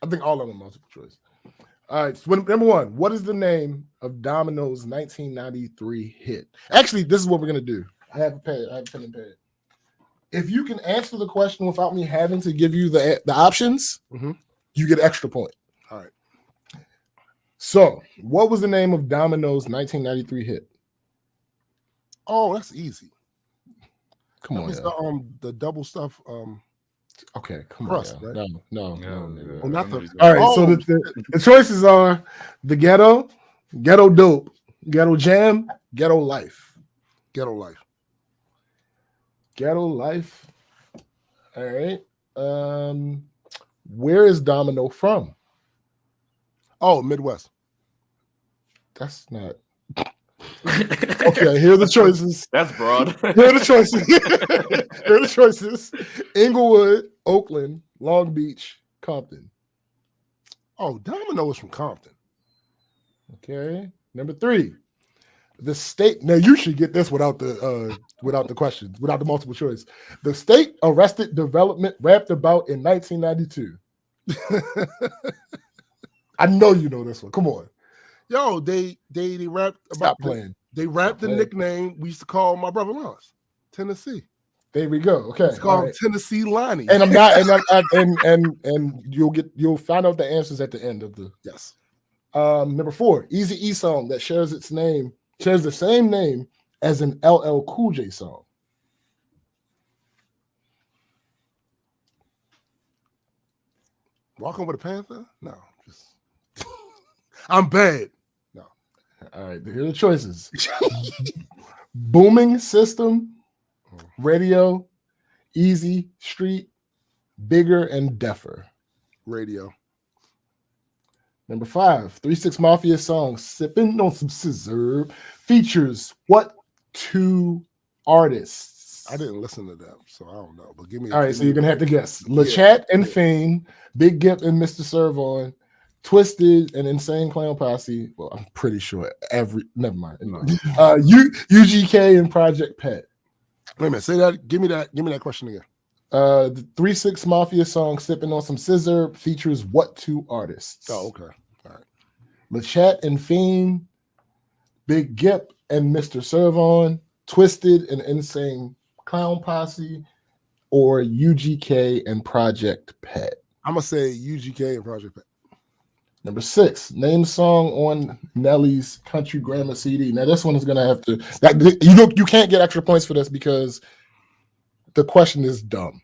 think all of them are multiple choice. All right. So number one, what is the name of Domino's 1993 hit? Actually, this is what we're gonna do. I have a pen and pad. If you can answer the question without me having to give you the options, you get extra point. All right. So, what was the name of Domino's 1993 hit? Oh, that's easy. Come on, the double stuff. Okay, come crust, on. Right? No. Oh, not the. All right, so the choices are the ghetto, ghetto dope, ghetto jam, ghetto life. Ghetto life. Ghetto life. All right. Where is Domino from? Oh, Midwest. That's not. Okay, here are the choices. That's broad. Here are the choices. Inglewood, Oakland, Long Beach, Compton. Oh, Domino is from Compton. Okay. Number 3. The state. Now you should get this without the questions, without the multiple choice. The state Arrested Development rapped about in 1992. I know you know this one. Come on. Yo, they rapped about. Stop playing. They wrapped the nickname we used to call my brother Lawrence, Tennessee. There we go. Okay, it's called Tennessee Lonnie. And I'm not, and you'll find out the answers at the end of the yes. Number 4, Eazy-E song that shares the same name as an LL Cool J song. Walking with a Panther? No, just I'm bad. No. All right, here are the choices. Booming System, Radio, Easy Street, Bigger and Deafer. Radio. Number 5, 3 6 Mafia song Sippin' on Some Scissor features what 2 artists? I didn't listen to them, so I don't know. But give me. All right, so you're gonna have to guess. LeChat and Fiend, Big Gip and Mr. Servon, Twisted and Insane Clown Posse. Well, I'm pretty sure never mind. Anyway. UGK and Project Pet. Wait a minute, say that. Give me that question again. The 3 6 Mafia song Sippin' on Some Scissor features what 2 artists? Oh, okay. All right. LeChat and Fiend, Big Gip and Mr. Servon, Twisted and Insane Clown Posse, or UGK and Project Pet. I'm gonna say UGK and Project Pet. Number 6, name song on Nelly's Country Grammar CD. Now this one is gonna have to you can't get extra points for this because the question is dumb.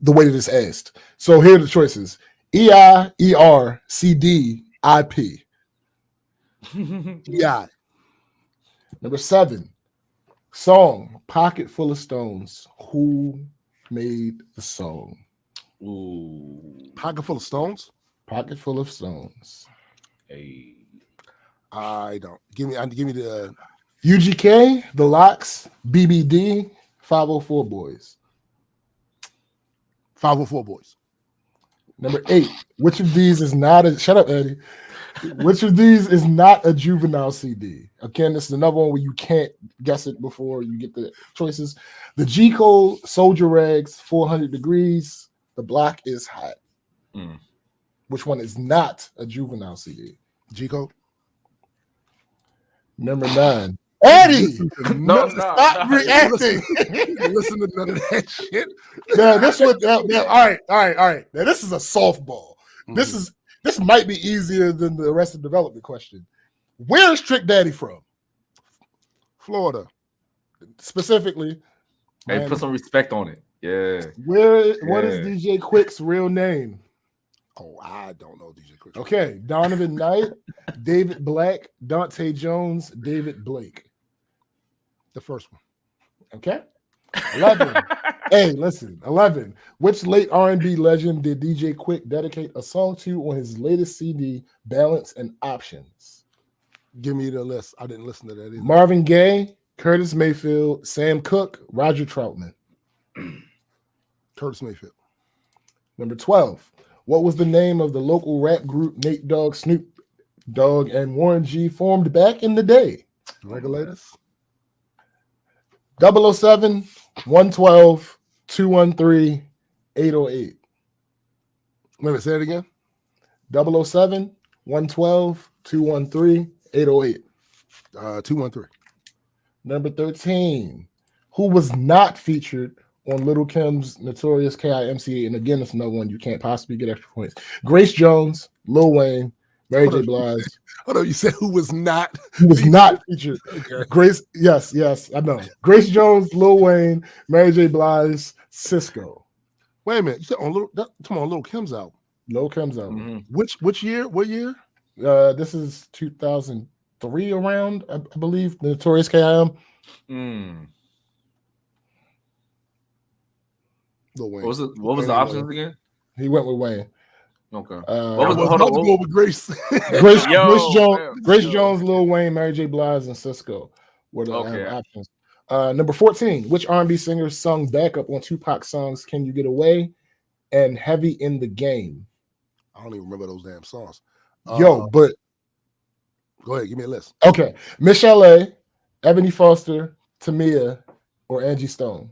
The way that it's asked. So here are the choices: EI, ER, CD, IP. EI. Number 7, song Pocket Full of Stones. Who made the song? Ooh. Pocket Full of Stones? Pocket Full of Stones. Hey. I don't. Give me the UGK, The Locks, BBD, 504 Boys. 504 Boys. Number 8, which of these is not a shut up, Eddie? Which of these is not a Juvenile CD? Again, this is another one where you can't guess it before you get the choices. The G Code, Soldier Rags, 400 Degrees, The Block is Hot. Which one is not a Juvenile CD? G Code. Number 9. Eddie, stop reacting. Listen to none of that shit. Now, this one. All right. Now, this is a softball. This might be easier than the Arrested Development question. Where is Trick Daddy from? Florida, specifically. Hey, put some respect on it. Yeah. What is DJ Quick's real name? Oh, I don't know DJ Quick. Okay, Donovan Knight, David Black, Dante Jones, David Blake. The first one. Okay. 11. Hey, listen. 11. Which late R&B legend did DJ Quick dedicate a song to on his latest CD, Balance and Options? Give me the list. I didn't listen to that either. Marvin Gaye, Curtis Mayfield, Sam Cooke, Roger Troutman. Curtis Mayfield. Number 12. What was the name of the local rap group Nate Dogg, Snoop Dogg, and Warren G formed back in the day? Regulators. 007, 112, 213, 808. Wait a minute, say it again. 007, 112, 213, 808. 213. Number 13. Who was not featured on Lil' Kim's Notorious KIMCA? And again, it's another one you can't possibly get extra points. Grace Jones, Lil Wayne, Mary J. Blige. Hold on, you said who was not? Who was not featured? Okay. Grace, yes, I know. Grace Jones, Lil Wayne, Mary J. Blige, Cisco. Wait a minute, you said on Lil Kim's album. Lil Kim's album. Mm-hmm. Which year? What year? This is 2003 around, I believe. The Notorious KIM. Lil Wayne. What was the options again? He went with Wayne. Okay. Go with Grace. Grace Jones, Lil Wayne, Mary J. Blige, and Cisco were the options. Number 14. Which R&B singer sung backup on Tupac's songs "Can You Get Away" and "Heavy in the Game"? I don't even remember those damn songs. But go ahead, give me a list. Okay, Michelle A, Ebony Foster, Tamia, or Angie Stone?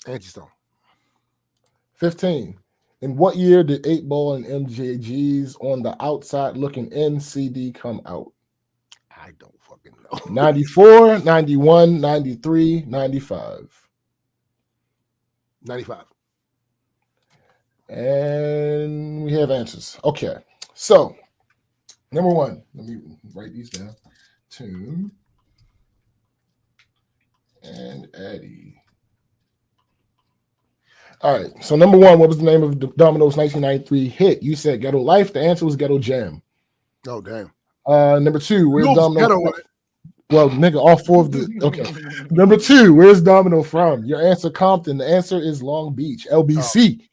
Angie Stone. 15. In what year did 8 Ball and MJG's On the Outside Looking In CD come out? I don't fucking know. 94, 91, 93, 95. 95. And we have answers. Okay. So, number one, let me write these down. Tune and Eddie. All right. So, number one, what was the name of Domino's 1993 hit? You said Ghetto Life. The answer was Ghetto Jam. Oh, damn. Number two, where's Domino? From? Well, nigga, all four of the. Okay. Number two, where's Domino from? Your answer, Compton. The answer is Long Beach, LBC.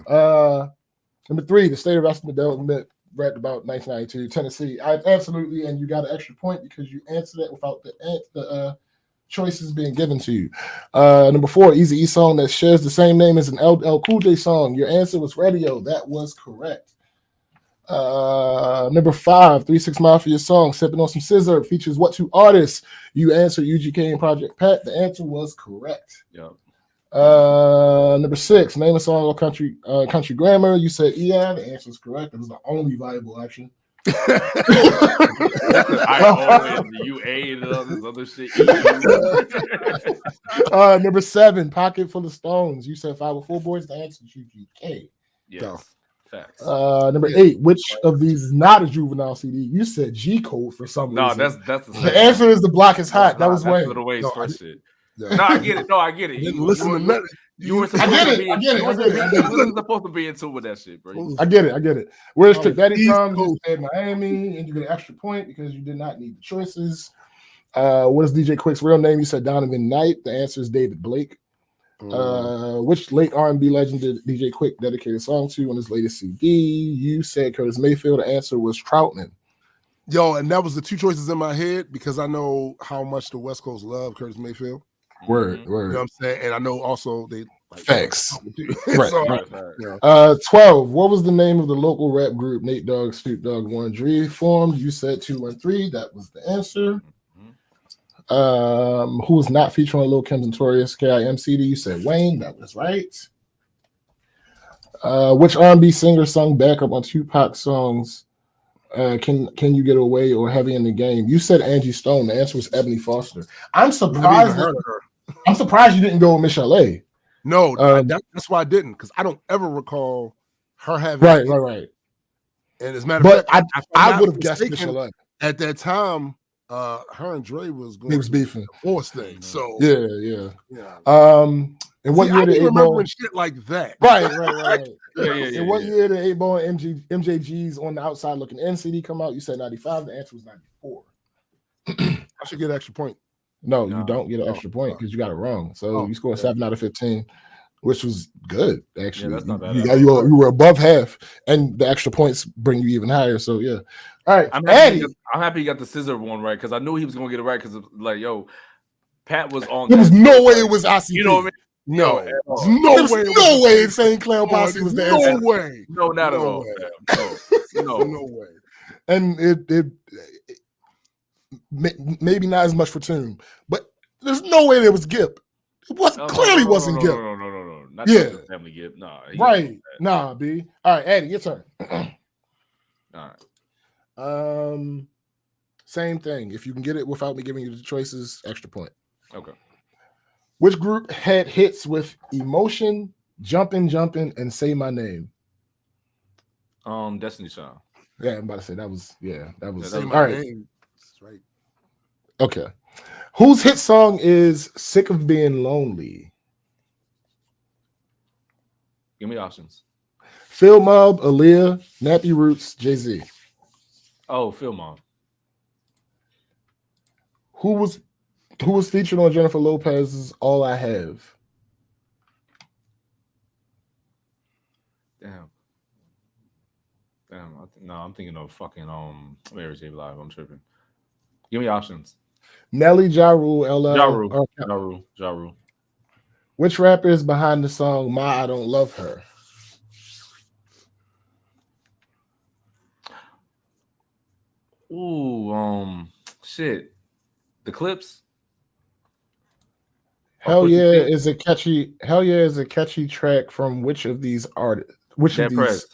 Oh, number three, the state of Arrested Development read about 1992, Tennessee. Absolutely, and you got an extra point because you answered it without the choices being given to you. Number four, Eazy-E song that shares the same name as an LL Cool J song. Your answer was Radio. That was correct. Number five, 3 6 Mafia song Sipping on Some Scissor features what two artists? You answered UGK and Project Pat. The answer was correct. Yeah. Number six, name a song or country grammar. You said yeah. The answer is correct. It was the only viable option. I always the UA and all this other shit. Number seven, Pocket Full of Stones. You said 504 Boys. The answer is UGK. Yes. Facts. Number eight, which of these is not a Juvenile CD? You said G Code for some reason. No, that's the answer is The Block Is Hot. That was Wayne. Little Wayne's first shit. Yeah. No, I get it. No, I get it. You listen to nothing. You were supposed to be. You were supposed to be into with that shit, bro. I get it. Where's Trick Daddy from? You said Miami, and you get an extra point because you did not need the choices. What is DJ Quick's real name? You said Donovan Knight. The answer is David Blake. Which late R&B legend did DJ Quick dedicate a song to on his latest CD? You said Curtis Mayfield. The answer was Troutman. Yo, and that was the two choices in my head because I know how much the West Coast love Curtis Mayfield. Word. You know what I'm saying? And I know also they like facts. Right. So, right. Yeah. 12. What was the name of the local rap group Nate Dogg, Snoop Dogg, Warren G formed? You said 213. That was the answer. Who was not featured on Lil Kim's Notorious KIM CD? You said Wayne. That was right. Which R&B singer sung backup on Tupac songs? Can you get away or Heavy in the Game? You said Angie Stone. The answer was Ebony Foster. I'm surprised. I'm surprised you didn't go with Michelle A. No, that's why I didn't because I don't ever recall her having right. And as a matter of fact, I would have guessed Michelle A. At that time. Her and Dre was going. He was beefing. Force thing. So yeah. And what year did 8Ball shit like that? Right. Yeah. And what year did 8Ball and MJG's On the Outside Looking In CD come out? You said 95. The answer was 94. I should get an extra point. No, you don't get an extra point because you got it wrong. So you scored 7 out of 15, which was good actually. Yeah, that's not bad. You were above half, and the extra points bring you even higher. So yeah. All right, I'm happy he got the scissor one right because I knew he was gonna get it right because like Pat was on. There was no way it was ICP. You know what I mean? No, there's no way Insane Clown Posse was the answer. No way. No, not at all. No way. And it maybe not as much for Toon, but there's no way there was Gip. It wasn't wasn't Gip. No. Not Family Gip. Nah. Right. Nah, B. All right, Eddie, your turn. All right. Same thing. If you can get it without me giving you the choices, extra point. Okay. Which group had hits with Emotion, Jumpin', and Say My Name? Destiny Child. Yeah, I'm about to say that was Say My all right. Name. That's right. Okay. Whose hit song is Sick of Being Lonely? Give me options. Phil Mob, Aaliyah, Nappy Roots, Jay-Z. Oh, Phil Mob. Who was featured on Jennifer Lopez's All I Have? Damn. No, I'm thinking of fucking Mary J. Blige. I'm tripping. Give me options. Nelly, Ja Rule, LL. Ja Rule. Which rapper is behind the song My I Don't Love Her? Ooh, shit. The Clips. Hell yeah is a catchy track from which of these artists? Which Dead of these?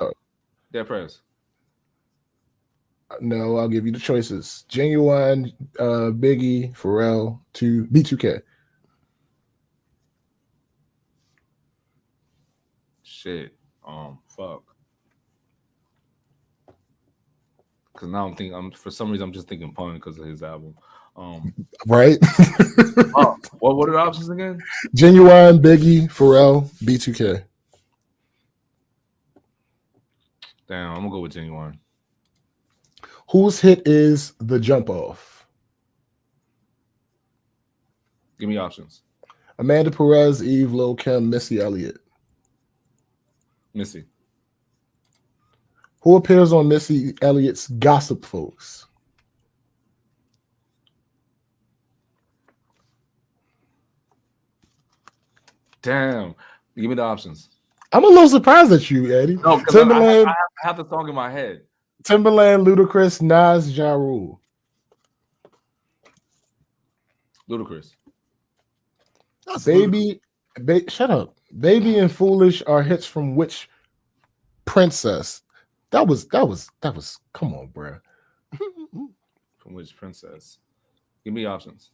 Dead Prez. No, I'll give you the choices. Genuine, Biggie, Pharrell, B2K. Shit. Fuck. Because now for some reason I'm just thinking Pun because of his album. Right. What are the options again? Genuine, Biggie, Pharrell, B2K. Damn, I'm gonna go with Genuine. Whose hit is The Jump Off? Give me options. Amanda Perez, Eve, Lil Kim, Missy Elliott. Missy. Who appears on Missy Elliott's Gossip Folks? Damn. Give me the options. I'm a little surprised at you, Eddie. No, Timberland. I have the song in my head. Timberland, Ludacris, Nas, Ja Rule. Ludacris. Shut up. Baby and Foolish are hits from which princess? That was. Come on, bro. From which princess? Give me options.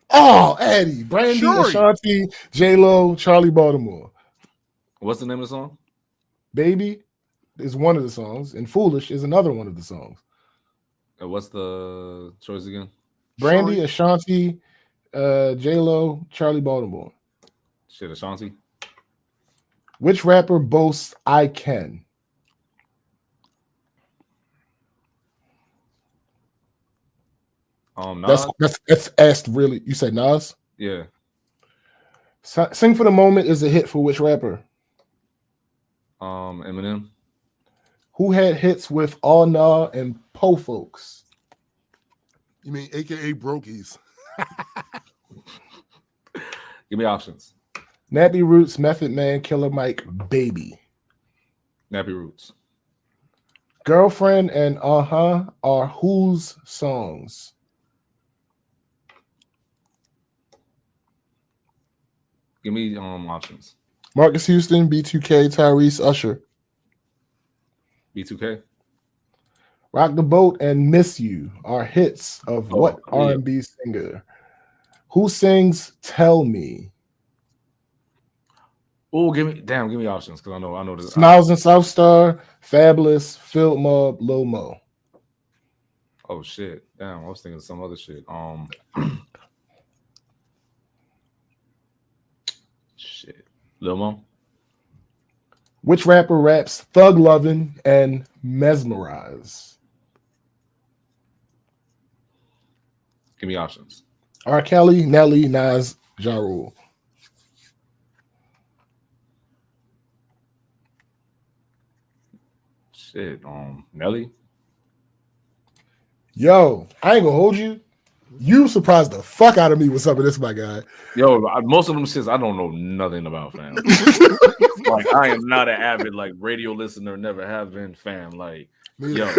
Oh, Eddie, Brandy, Ashanti, J-Lo, Charlie Baltimore. What's the name of the song? Baby is one of the songs, and Foolish is another one of the songs. And what's the choice again? Brandy, Ashanti, J-Lo, Charlie Baltimore. Shit, Ashanti. Which rapper boasts I Can? Nas? That's asked really. You said Nas? Yeah. Sing for the Moment is a hit for which rapper? Eminem. Who had hits with All Nah and Po Folks? You mean AKA Brokies? Give me options. Nappy Roots, Method Man, Killer Mike, Baby. Nappy Roots. Girlfriend and are whose songs? Give me options. Marcus Houston, B2K, Tyrese, Usher. B2K. Rock the Boat and Miss You are hits of what R&B singer? Who sings Tell Me? Oh, give me options because I know this. Smiles and South Star, Fabulous, Field Mob, Lil Mo. Oh shit! Damn, I was thinking of some other shit. Shit, Lil Mo. Which rapper raps Thug Lovin' and Mesmerize? Give me options. R. Kelly, Nelly, Nas, Ja Rule. Shit, Nelly. Yo, I ain't gonna hold you. You surprised the fuck out of me with some of this, my guy. Yo, most of them shits I don't know nothing about, fam. Like I am not an avid radio listener, never have been, fam. Like, yo.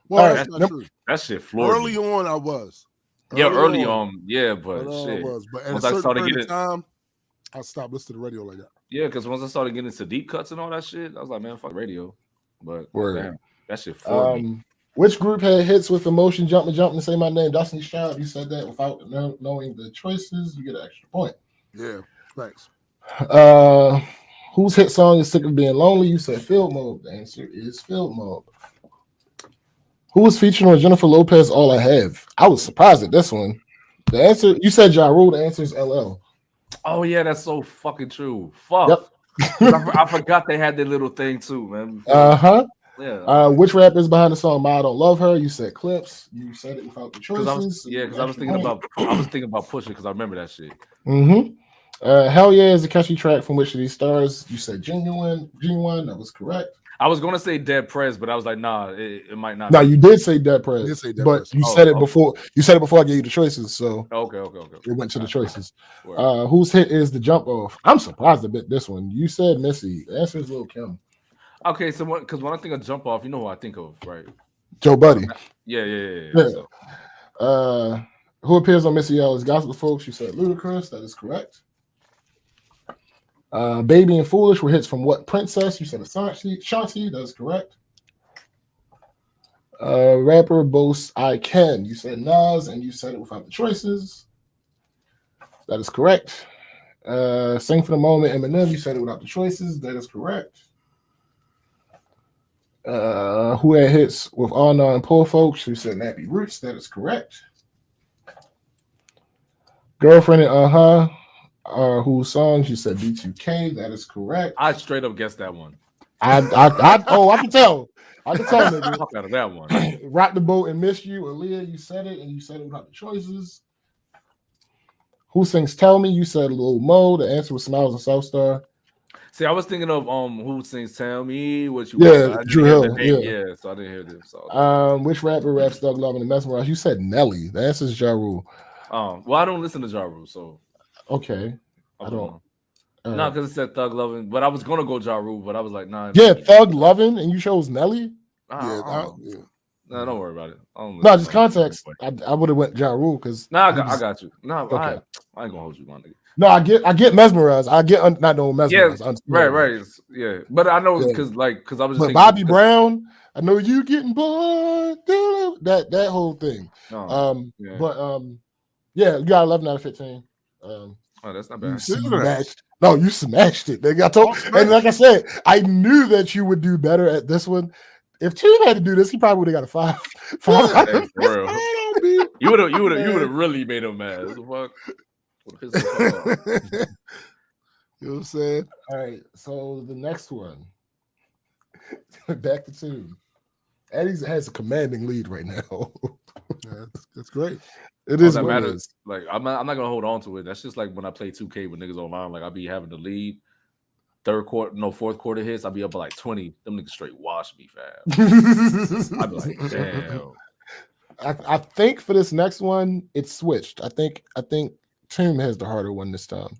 Well, that's not true. That shit floored early me. on I was. Early on, yeah, but shit. But at a certain period of time, I stopped listening to radio like that. Yeah, because once I started getting into deep cuts and all that shit, I was like, man, fuck radio. But damn, that shit floored me. Which group had hits with Emotion, Jumpin', Say My Name? Destiny's Child. You said that without knowing the choices, you get an extra point. Yeah, thanks. Whose hit song is Sick of Being Lonely? You said Field Mob. The answer is Field Mob. Who was featured on Jennifer Lopez All I Have? I was surprised at this one. The answer, you said Ja Rule. The answer is LL. Oh yeah, that's so fucking true. Fuck. Yep. I forgot they had their little thing too, man. Yeah. Which rapper is behind the song "Ma I Don't Love Her"? You said Clips. You said it without the choices. Because I was thinking about Pusha because I remember that shit. Hell Yeah is a catchy track from which of these stars? You said Genuine. That was correct. I was gonna say Dead Prez, but I was like, nah, it might not. No, you did say Dead Prez, but you said it before. You said it before I gave you the choices, so okay. It went to the choices. Whose hit is The Jump Off? I'm surprised a bit. This one, you said Missy. The answer is Lil Kim. Okay, so because when I think of Jump Off, you know who I think of, right? Joe Buddy. Yeah. So. Who appears on Missy Elliott's Gospel Folks? You said Ludacris. That is correct. Baby and Foolish were hits from what princess? You said Ashanti. That is correct. Rapper boasts I can. You said Nas, and you said it without the choices. That is correct. Sing for the moment, Eminem. You said it without the choices. That is correct. Who had hits with All Non Poor Folks? You said Nappy Roots. That is correct. Girlfriend and whose songs? You said B2K. That is correct. I straight up guessed that one. I can tell. I can tell, nigga. Fuck out of that one. Rock the Boat and Miss You. Aaliyah, you said it, and you said it without the choices. Who sings Tell Me? You said Lil Mo. The answer was Smiles and South Star. See, I was thinking of who sings Tell Me What You Want. Drew Hill. Yeah, so I didn't hear them. So. Which rapper raps Thug Love and Mesmerize? You said Nelly. The answer is Ja Rule. Well, I don't listen to Ja Rule, so okay. I don't. No, because it said Thug Lovin', but I was gonna go Ja Rule, but I was like, nah. Yeah, Thug Lovin', and you chose Nelly. No, don't worry about it. No, just context. I would have went Ja Rule because. No, I got you. No, okay. I ain't gonna hold you, my nigga. No, I get mesmerized. I get not knowing mesmerized. Yeah, right. Yeah, but I know because I was. But Bobby Brown, I know you getting bored. That whole thing. Yeah, you got 11 out of 15. Oh, that's not bad. You smashed it. And like I said, I knew that you would do better at this one. If Tune had to do this, he probably would have got a 5. Hey, for real. You would have really made him mad. What the fuck? You know what I'm saying? All right, so the next one. Back to Tune. Eddie has a commanding lead right now. That's great. It is that what matters. It is. Like I'm not gonna hold on to it. That's just like when I play 2K with niggas online. Like I'll be having the lead, fourth quarter hits. I'll be up by like 20. Them niggas straight wash me fast. I'd be like, damn. I think for this next one, it's switched. I think Tim has the harder one this time.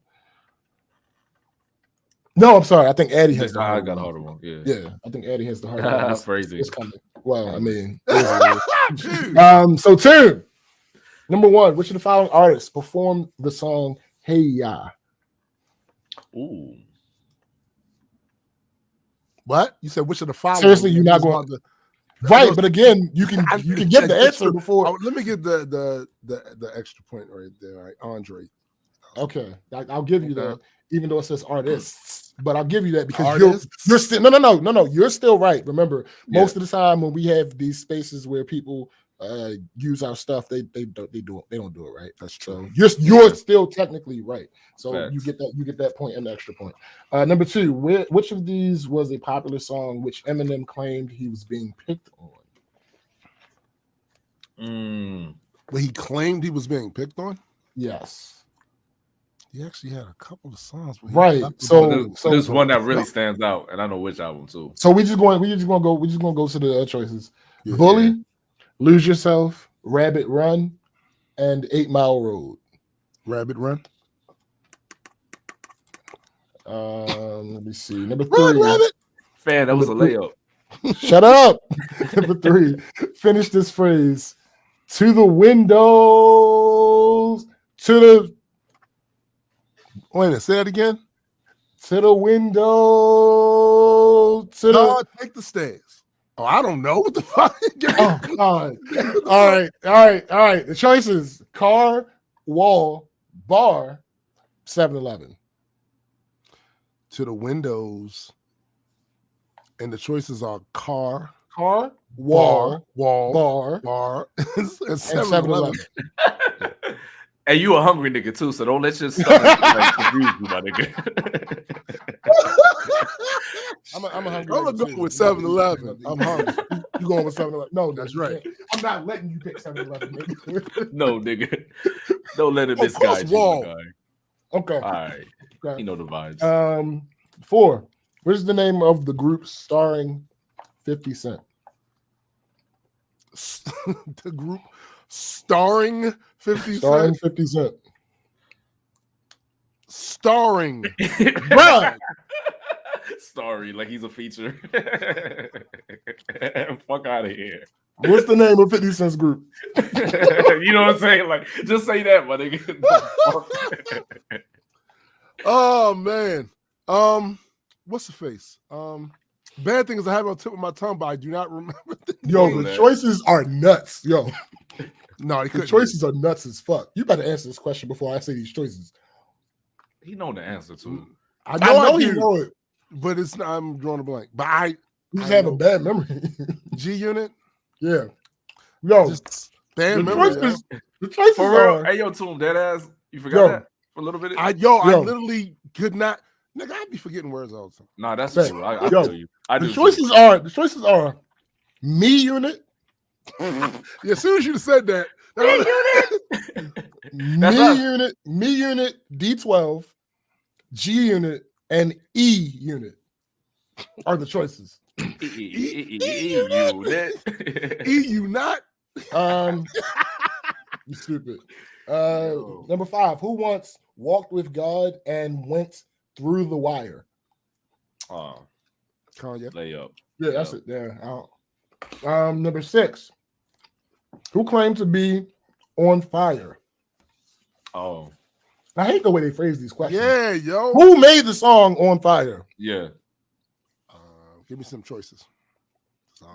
No, I'm sorry. I think Eddie has the harder one. Yeah. I think Eddie has the harder one. That's crazy. It's coming. Well, I mean, so Tim, number one, which of the following artists performed the song "Hey Ya"? Ooh. What? You said which of the following? Seriously, you're not going to. Right, but again, you can get the answer before. Let me get the extra point right there. All right, Andre. Okay, I'll give you that, even though it says artists, but I'll give you that because artists? you're still no, you're still right. Remember, most of the time when we have these spaces where people use our stuff, they don't do it right. That's true. So you're still technically right. So you get that point and the extra point. Number two, which of these was a popular song which Eminem claimed he was being picked on? Well, he claimed he was being picked on? Yes. He actually had a couple of songs. Right. So there's one that really stands out, and I know which album too. So we're just gonna go to the choices. Yeah. Bully, Lose Yourself, Rabbit Run, and 8 Mile Road. Rabbit Run. Let me see. Number 3. Rabbit. Fan, that was a layup. Shut up. Number 3. Finish this phrase. To the windows. To the. Wait a minute. Say that again. To the window. Take the stairs. Oh, I don't know what the fuck. Oh, God. All right. The choices: car, wall, bar, 7-Eleven. To the windows, and the choices are car, wall, bar, and 7-Eleven. And you a hungry nigga too, so don't let your stomach confuse you, my nigga. I'm a hungry. I'm gonna go with 7-Eleven. I'm hungry. You going with 7-Eleven? No, that's right. I'm not letting you pick 7-Eleven, nigga. No, nigga. Don't let it misguide you, my guy. Okay. All right. Okay. You know the vibes. 4. What is the name of the group starring 50 Cent? The group starring 50 Starring Cent? 50 Cent. Starring. Right. Starring, like he's a feature. Fuck out of here. What's the name of 50 Cent's group? You know what I'm saying? Like, just say that, my nigga. Oh, man. What's the face? Bad thing is I have it on the tip of my tongue, but I do not remember the Yo, the choices are nuts. Yo. No, the choices are nuts as fuck. You better answer this question before I say these choices. He know the answer to it. I know he know it. But it's not, I'm drawing a blank. But I just have a bad memory. G Unit? Yeah. Yo. Just bad memory. The choices for real. Hey, yo, Toom, dead ass. You forgot that for a little bit? I literally could not. Nigga, I'd be forgetting words all the time. Nah, that's true. I feel you. The choices are Me Unit. Yeah, as soon as you said that. Me Unit, D12, G Unit, and E Unit are the choices. E Unit. E you not? You stupid. Number 5. Who once walked with God and went through the wire? Kanye. Layup. Yeah, that's it. Yeah. Number 6. Who claimed to be on fire? Oh. I hate the way they phrase these questions. Yeah, yo. Who made the song On Fire? Yeah. Give me some choices.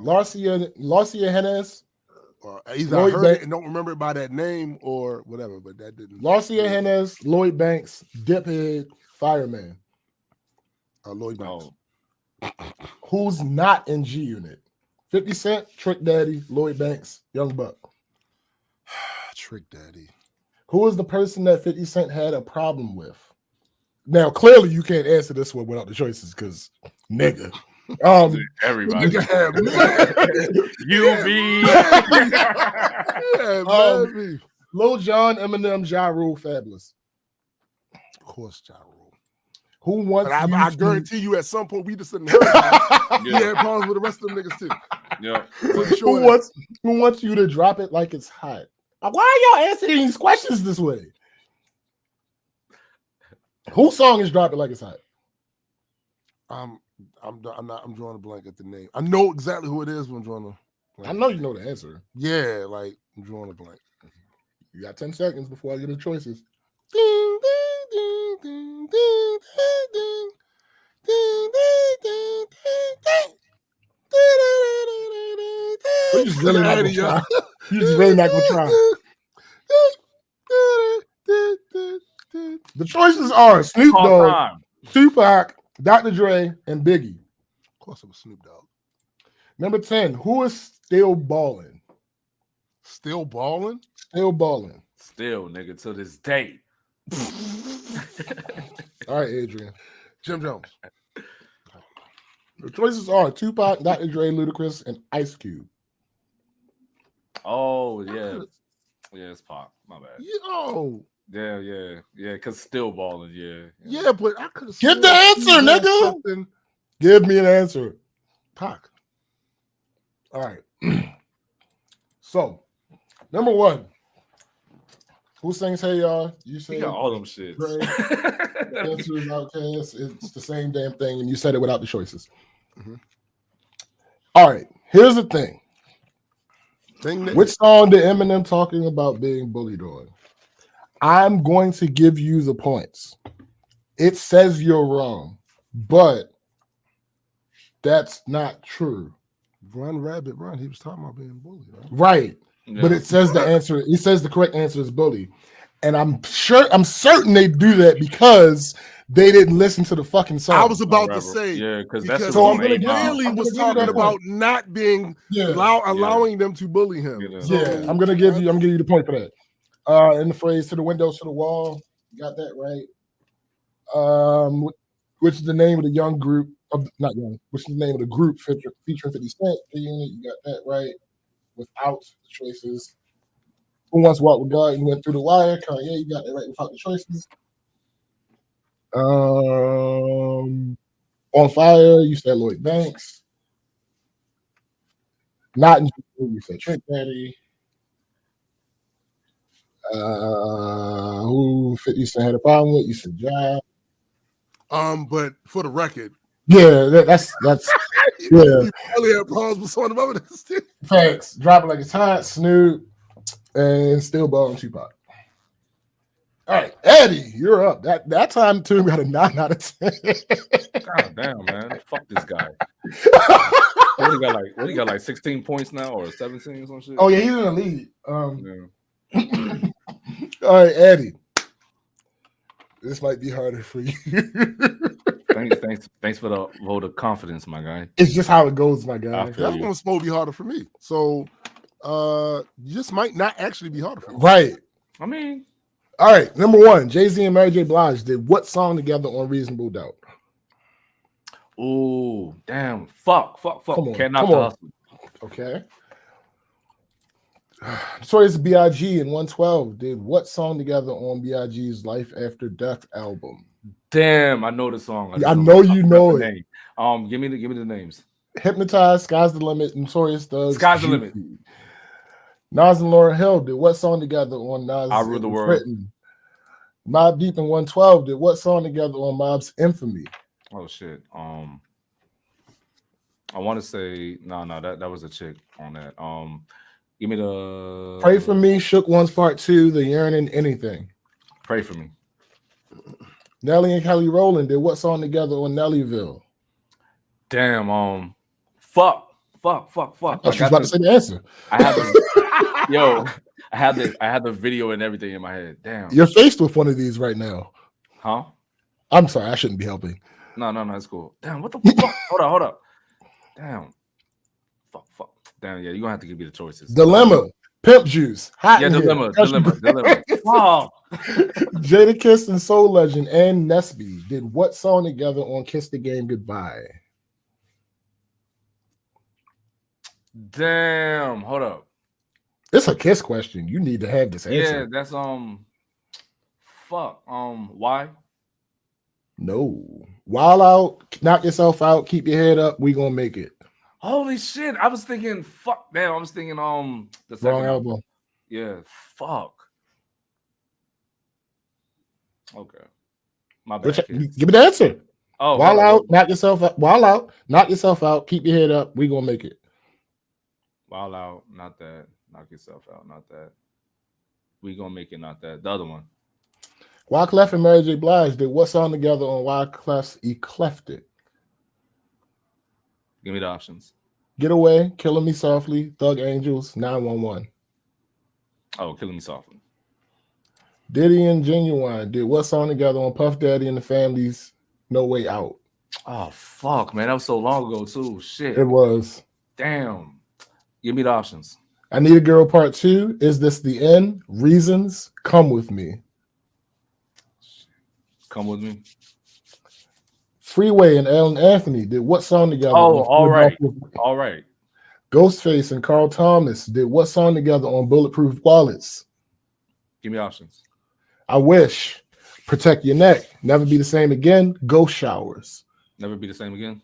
Larcia Hennes. Either I heard it and don't remember it by that name or whatever, but that didn't. Larcia Hennes, Lloyd Banks, Diphead, Fireman. Lloyd Banks. Who's not in G Unit? 50 Cent, Trick Daddy, Lloyd Banks, Young Buck. Trick Daddy. Who is the person that 50 Cent had a problem with? Now, clearly, you can't answer this one without the choices, because nigga. Everybody. UB. Lil Jon, Eminem, Ja Rule, Fabulous. Of course, Ja Rule. Who wants? I guarantee you, at some point, we just didn't have. He had problems with the rest of them niggas too. Yeah. Who wants you to drop it like it's hot? Why are y'all answering these questions this way? Whose song is "Drop It Like It's Hot"? I'm drawing a blank at the name. I know exactly who it is, but I'm drawing a blank. I know you know the answer. Yeah, like I'm drawing a blank. You got 10 seconds before I get the choices. Ding, ding, ding, ding, ding, ding, ding, ding, ding, You're just really not gonna try. You're just really not gonna try. The choices are Snoop Dogg, Tupac, Dr. Dre, and Biggie. Of course, it was Snoop Dogg. Number 10. Who is still balling? Still balling? Still balling. Still, nigga, to this day. All right, Adrian. Jim Jones. The choices are Tupac, Dr. Dre, Ludacris, and Ice Cube. Oh, yeah. Yeah, it's Pop. My bad. Yo. Yeah. Because still balling, yeah. Yeah, but I could have. Give the answer, nigga. Something. Give me an answer. Pac. All right. So, number 1. Who sings "Hey Y'all"? You say all them shits. The answer is Outkast. It's the same damn thing, and you said it without the choices. Mm-hmm. All right. Here's the thing. Which song did Eminem talking about being bullied on? I'm going to give you the points. It says you're wrong, but that's not true. Run, Rabbit, Run. He was talking about being bullied, right? Right. Yeah. But it says the answer. It says the correct answer is bully, and I'm certain they do that because they didn't listen to the fucking song. I was about to say, because that's so I'm going to really was talking about not being allowing them to bully him. I'm going to give you the point for that. In the phrase "to the windows, to the wall," you got that right. Which is the name of the young group which is the name of the group featuring 50 Cent? You got that right. Without the choices. Who Once Walked with God and Went Through the Wire? Kanye, you got that right without the choices. On Fire, you said Lloyd Banks. Not in you said Trick Daddy. Who 50 Cent had a problem with? You said Ja. But for the record, that's you probably have problems with some of this too. Facts. Drop It Like It's Hot, Snoop, and Still Ballin' Tupac. All right, Eddie, you're up. That time too got a 9 out of 10. God damn, man. Fuck this guy. What he got like 16 points now or 17 or some shit? Oh yeah, he's in the lead. All right, Eddie. This might be harder for you. Thanks for the vote of confidence, my guy. It's just how it goes, my guy. That's going to be harder for me. So this might not actually be harder for me. Right. I mean, all right. Number one, Jay-Z and Mary J. Blige did what song together on Reasonable Doubt? Oh, damn. Fuck. Come on, Can't knock the hustle. Okay. Notorious B.I.G. and 112 did what song together on B.I.G.'s Life After Death album? Damn, I know the song. I know you know it. Name. Give me the names. Hypnotized, Sky's the Limit, Notorious Thugs. Sky's the Limit. Nas and Lauryn Hill did what song together on Nas? I Rule the World. Britain? Mobb Deep and 112 did what song together on Mobb's Infamy? Oh shit. I want to say no. That was a chick on that. Give me the Pray for Me, Shook Ones Part 2, The Yearning, Anything. Pray for Me. Nelly and Kelly Rowland did what song together on Nellyville? Damn. Fuck. I was about to say the answer. I had the video and everything in my head. Damn. You're faced with one of these right now. Huh? I'm sorry, I shouldn't be helping. No, it's cool. Damn, what the fuck? Hold up. Damn. Fuck. Damn, yeah, you're gonna have to give me the choices. Dilemma, Pimp Juice, Hot in Dilemma. Wow. Jadakiss and Soul Legend and Nesby did what song together on Kiss the Game Goodbye? Damn, hold up. It's a Kiss question. You need to have this answer. Yeah, that's fuck. Why? No. Wild Out, Knock Yourself Out, Keep Your Head Up, We Gonna Make It. Holy shit. I was thinking, fuck, damn. I was thinking, the second wrong album. Yeah, fuck. Okay. My bad. Give me the answer. Oh, Wild Out, Knock Yourself Out. Wild Out, Knock Yourself Out, Keep Your Head Up, We Gonna Make It. Wild Out, not that. Knock Yourself Out, not that. We Gonna Make It, not that. The other one. Wyclef and Mary J. Blige did what song together on Wyclef's Eclectic? Give me the options. Get Away, Killing Me Softly, Thug Angels, 911. Oh, Killing Me Softly. Diddy and Genuine did what song together on Puff Daddy and the Family's No Way Out? Oh, fuck, man. That was so long ago, too. Shit. It was. Damn. Give me the options. I Need a Girl Part 2, Is This the End? Reasons, Come With Me. Come With Me. Freeway and Ellen Anthony did what song together? Oh, all right. Ghostface and Carl Thomas did what song together on Bulletproof Wallets? Give me options. I Wish, Protect Your Neck, Never Be the Same Again, Ghost Showers. Never Be the Same Again.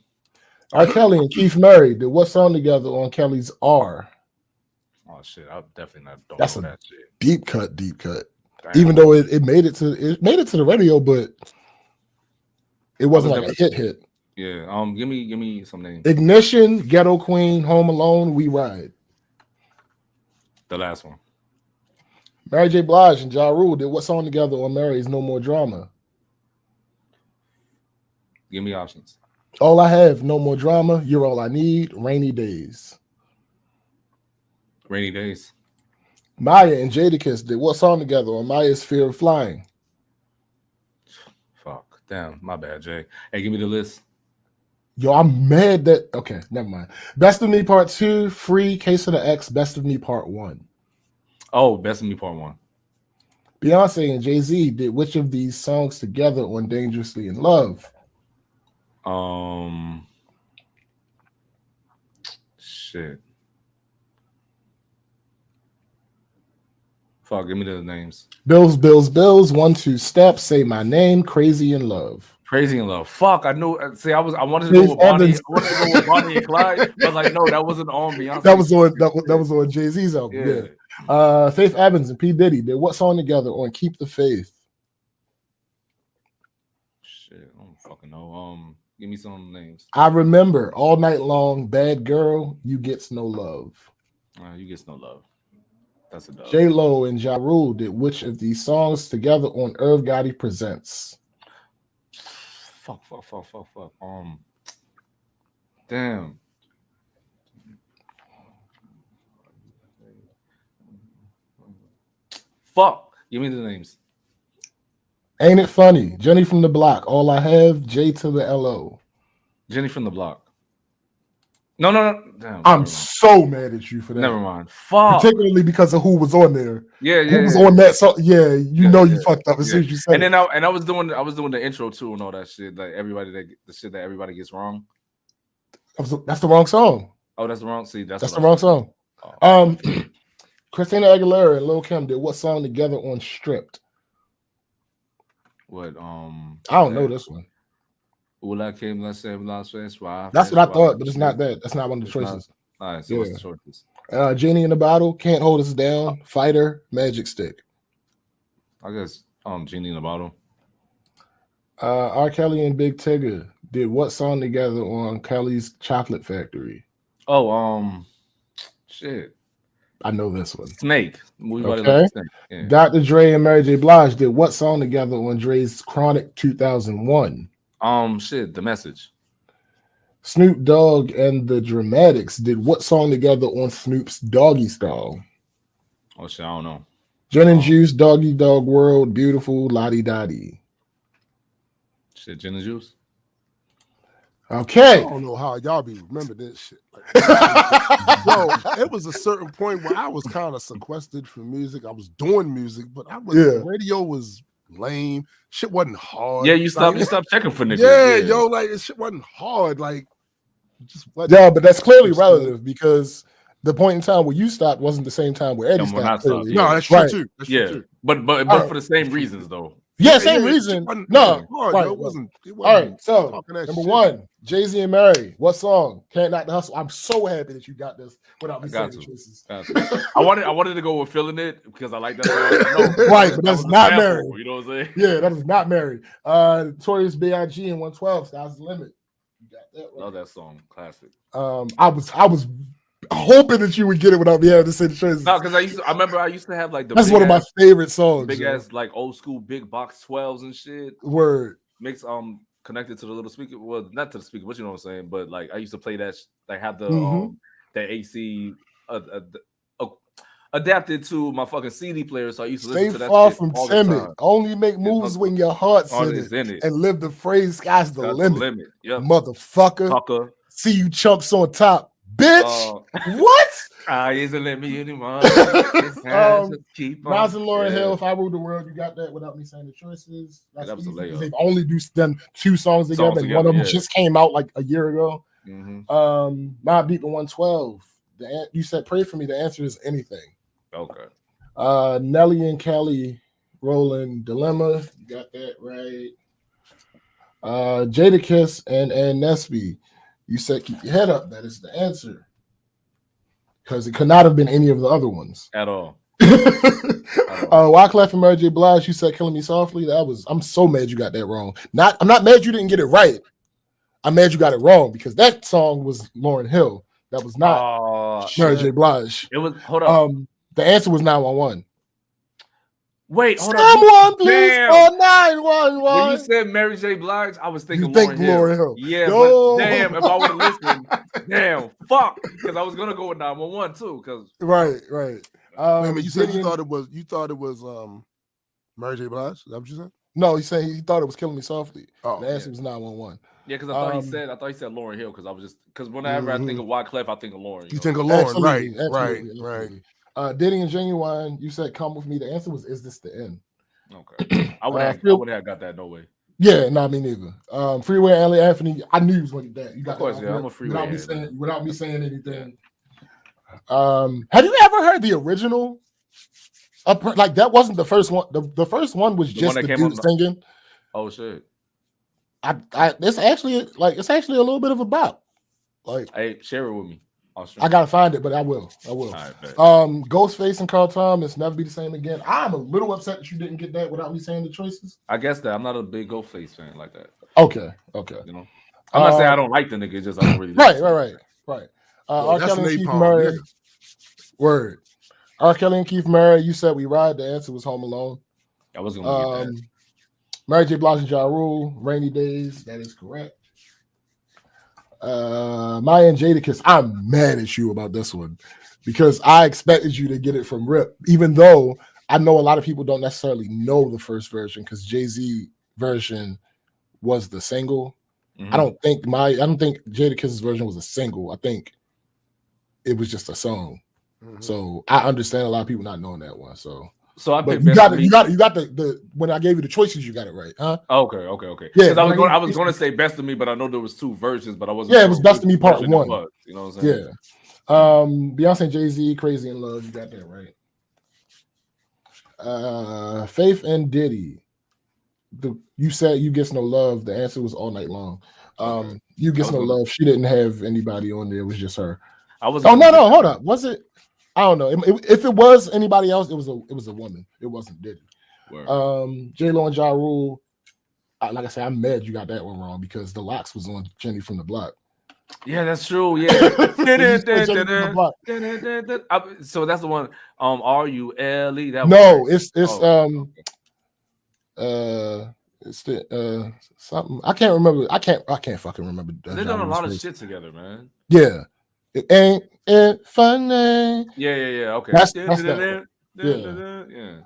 R. Kelly and Keith Murray did what song together on Kelly's R? Oh shit, I definitely don't That's know a that shit. Deep cut. Damn. Even though it made it to the radio, but it wasn't like a hit. Yeah. Give me some names. Ignition, Ghetto Queen, Home Alone, We Ride. The last one. Mary J. Blige and Ja Rule did what song together on Mary's No More Drama? Give me options. All I Have, No More Drama, You're All I Need, Rainy Days. Rainy Days. Maya and Jadakiss did what song together on Maya's Fear of Flying? Fuck. Damn, my bad, Jay. Hey, give me the list. Yo, I'm mad that... Okay, never mind. Best of Me Part 2, Free, Case of the X, Best of Me Part 1. Oh, Best of Me Part 1. Beyonce and Jay-Z did which of these songs together on Dangerously in Love? Shit. Fuck, give me the names. Bills, 1 2 Step, Say My Name, Crazy in Love. Crazy in Love. Fuck, I knew. See, I wanted to go with Bonnie. I wanted to go with Bonnie and Clyde. I was like, no, that wasn't on Beyonce. That was on Jay-Z's album. Yeah. Faith Evans and P. Diddy did what song together on Keep the Faith? Shit, I don't fucking know. Give me some names. I Remember, All Night Long, Bad Girl, You Gets No Love. You Gets No Love. That's a dub. J-Lo and Ja Rule did which of these songs together on Irv Gotti Presents? Fuck. Damn. Fuck. Give me the names. Ain't it funny? Jenny from the Block. All I have. J to the LO. Jenny from the Block. No. Damn, I'm so mad at you for that. Never mind. Fuck. Particularly because of who was on there. Yeah. Who was on that song? Yeah, you fucked up as soon as you said. And then I was doing the intro too and all that shit. Like the shit that everybody gets wrong. That's the wrong song. Oh, that's the wrong. See, that's the wrong song. Oh. Christina Aguilera and Lil Kim did what song together on Stripped? What? I don't know this one. That's what I thought, but it's not that. That's not one of the choices. All right, so what's the choices? Genie in the Bottle, Can't Hold Us Down, Fighter, Magic Stick. I guess Genie in the Bottle. R. Kelly and Big Tigger did what song together on Kelly's Chocolate Factory? Oh, shit. I know this one. Snake. Okay. Snake. Yeah. Dr. Dre and Mary J. Blige did what song together on Dre's Chronic 2001? The Message. Snoop Dogg and the Dramatics did what song together on Snoop's Doggy Style? Oh shit, I don't know. Gin and Juice, Doggy Dog World, Beautiful, Lottie Dottie. Shit, Gin and Juice. Okay. I don't know how y'all be remember this shit. Bro, it was a certain point where I was kind of sequestered from music. I was doing music, but radio was lame. Shit wasn't hard. Yeah, you stopped checking for niggas. Yeah, yo, like it shit wasn't hard. Like just wasn't. Yeah, but that's clearly relative because the point in time where you stopped wasn't the same time where Eddie stopped. No, that's true too. That's true too. But for the same reasons though. Yeah, same reason. No, hard, it wasn't. All right, so number one, Jay-Z and Mary. What song? Can't Knock the Hustle. I'm so happy that you got this without me saying the choices. I wanted to go with Feeling It because I like that song. Right, but that's not Mary. You know what I'm saying? Yeah, that is not Mary. Notorious B.I.G. and 112. Sky's the Limit. You got that right. Love that song. Classic. I was hoping that you would get it without me having to say the choices. No, because I remember I used to have like that's one of my favorite songs. Big ass like old school big box 12s and shit. Word. Mix connected to the little speaker. Well, not to the speaker, but you know what I'm saying. But like I used to play that like have the that AC adapted to my fucking CD player, so I used to listen to that. Stay far from timid. Only make moves when your heart's in it. And live the phrase "Sky's the limit." Yep. Motherfucker. See you chumps on top. Bitch, what? Isn't let me anymore. Miles and Lauryn Hill, If I Ruled the World, you got that without me saying the choices. That was a layup. They've only done 2 songs together, and one of them just came out like a year ago. Mobb Deep and 112. You said pray for me. The answer is anything. Okay. Nelly and Kelly Rowland Dilemma. You got that right. Jadakiss and Nesby. You said keep your head up. That is the answer. Because it could not have been any of the other ones. At all. Wyclef and Mary J. Blige, you said Killing Me Softly. I'm so mad you got that wrong. I'm not mad you didn't get it right. I'm mad you got it wrong because that song was Lauryn Hill. That was not Mary J. Blige. It was hold on. The answer was 911. Wait, hold Someone please call 911. When you said Mary J. Blige, I was thinking Lauryn Hill. Yeah, Yo. But damn, if I would have listened, damn, fuck, because I was gonna go with 911 too. Because right. Wait a minute, you said you thought it was Mary J. Blige. Is that what you said? No, he's saying he thought it was Killing Me Softly. Oh, the answer was 911. Yeah, because I thought he said Lauryn Hill because whenever I think of Wyclef, I think of Lauryn. You think of Lauryn, absolutely. Right. Diddy and Genuine, you said come with me. The answer was, is this the end? Okay. I would have got that, no way. Yeah, not me neither. Freeway Alley Anthony, I knew he was going to get that. You got of course, that. Yeah, I'm a Freeway without me saying anything. Have you ever heard the original? Like that wasn't the first one. The first one was just the dude singing. Oh shit. It's actually a little bit of a bop. Like, hey, share it with me. I gotta find it, but I will. Right, Ghostface and Carl Thomas, Never Be the Same Again. I'm a little upset that you didn't get that without me saying the choices. I guess that I'm not a big Ghostface fan like that. Okay. You know, I'm not saying I don't like the nigga, just I don't really. Right. R. Kelly and Keith Murray. Yeah. Word. R. Kelly and Keith Murray. You said We Ride. The answer was Home Alone. I was gonna get that. Mary J. Blige and Ja Rule. Rainy Days. That is correct. Maya and Jadakiss, I'm mad at you about this one because I expected you to get it from Rip, even though I know a lot of people don't necessarily know the first version because Jay-Z version was the single. I don't think Jadakiss's version was a single. I think it was just a song. So I understand a lot of people not knowing that one. So I picked you got the when I gave you the choices, you got it right, huh? Okay. Yeah, I was going to say Best of Me, but I know there was 2 versions, but I wasn't. Yeah, it was Best of Me Part 1. You know what I'm saying? Yeah. Beyonce and Jay-Z, Crazy in Love. You got that right. Faith and Diddy. You said You Gets No Love. The answer was All Night Long. You Gets No Love. She didn't have anybody on there. It was just her. Hold up. Was it? I don't know. If it was anybody else, it was a woman. It wasn't Diddy. J-Lo and Ja Rule. Like I said, I'm mad you got that one wrong because The Lox was on Jenny from the Block. Yeah, that's true. Yeah. So that's the one. R-U-L-E. It's the something. I can't remember. I can't fucking remember. They've done a lot of shit together, man. Yeah. It ain't it funny. Yeah. Okay. That's that. Yeah.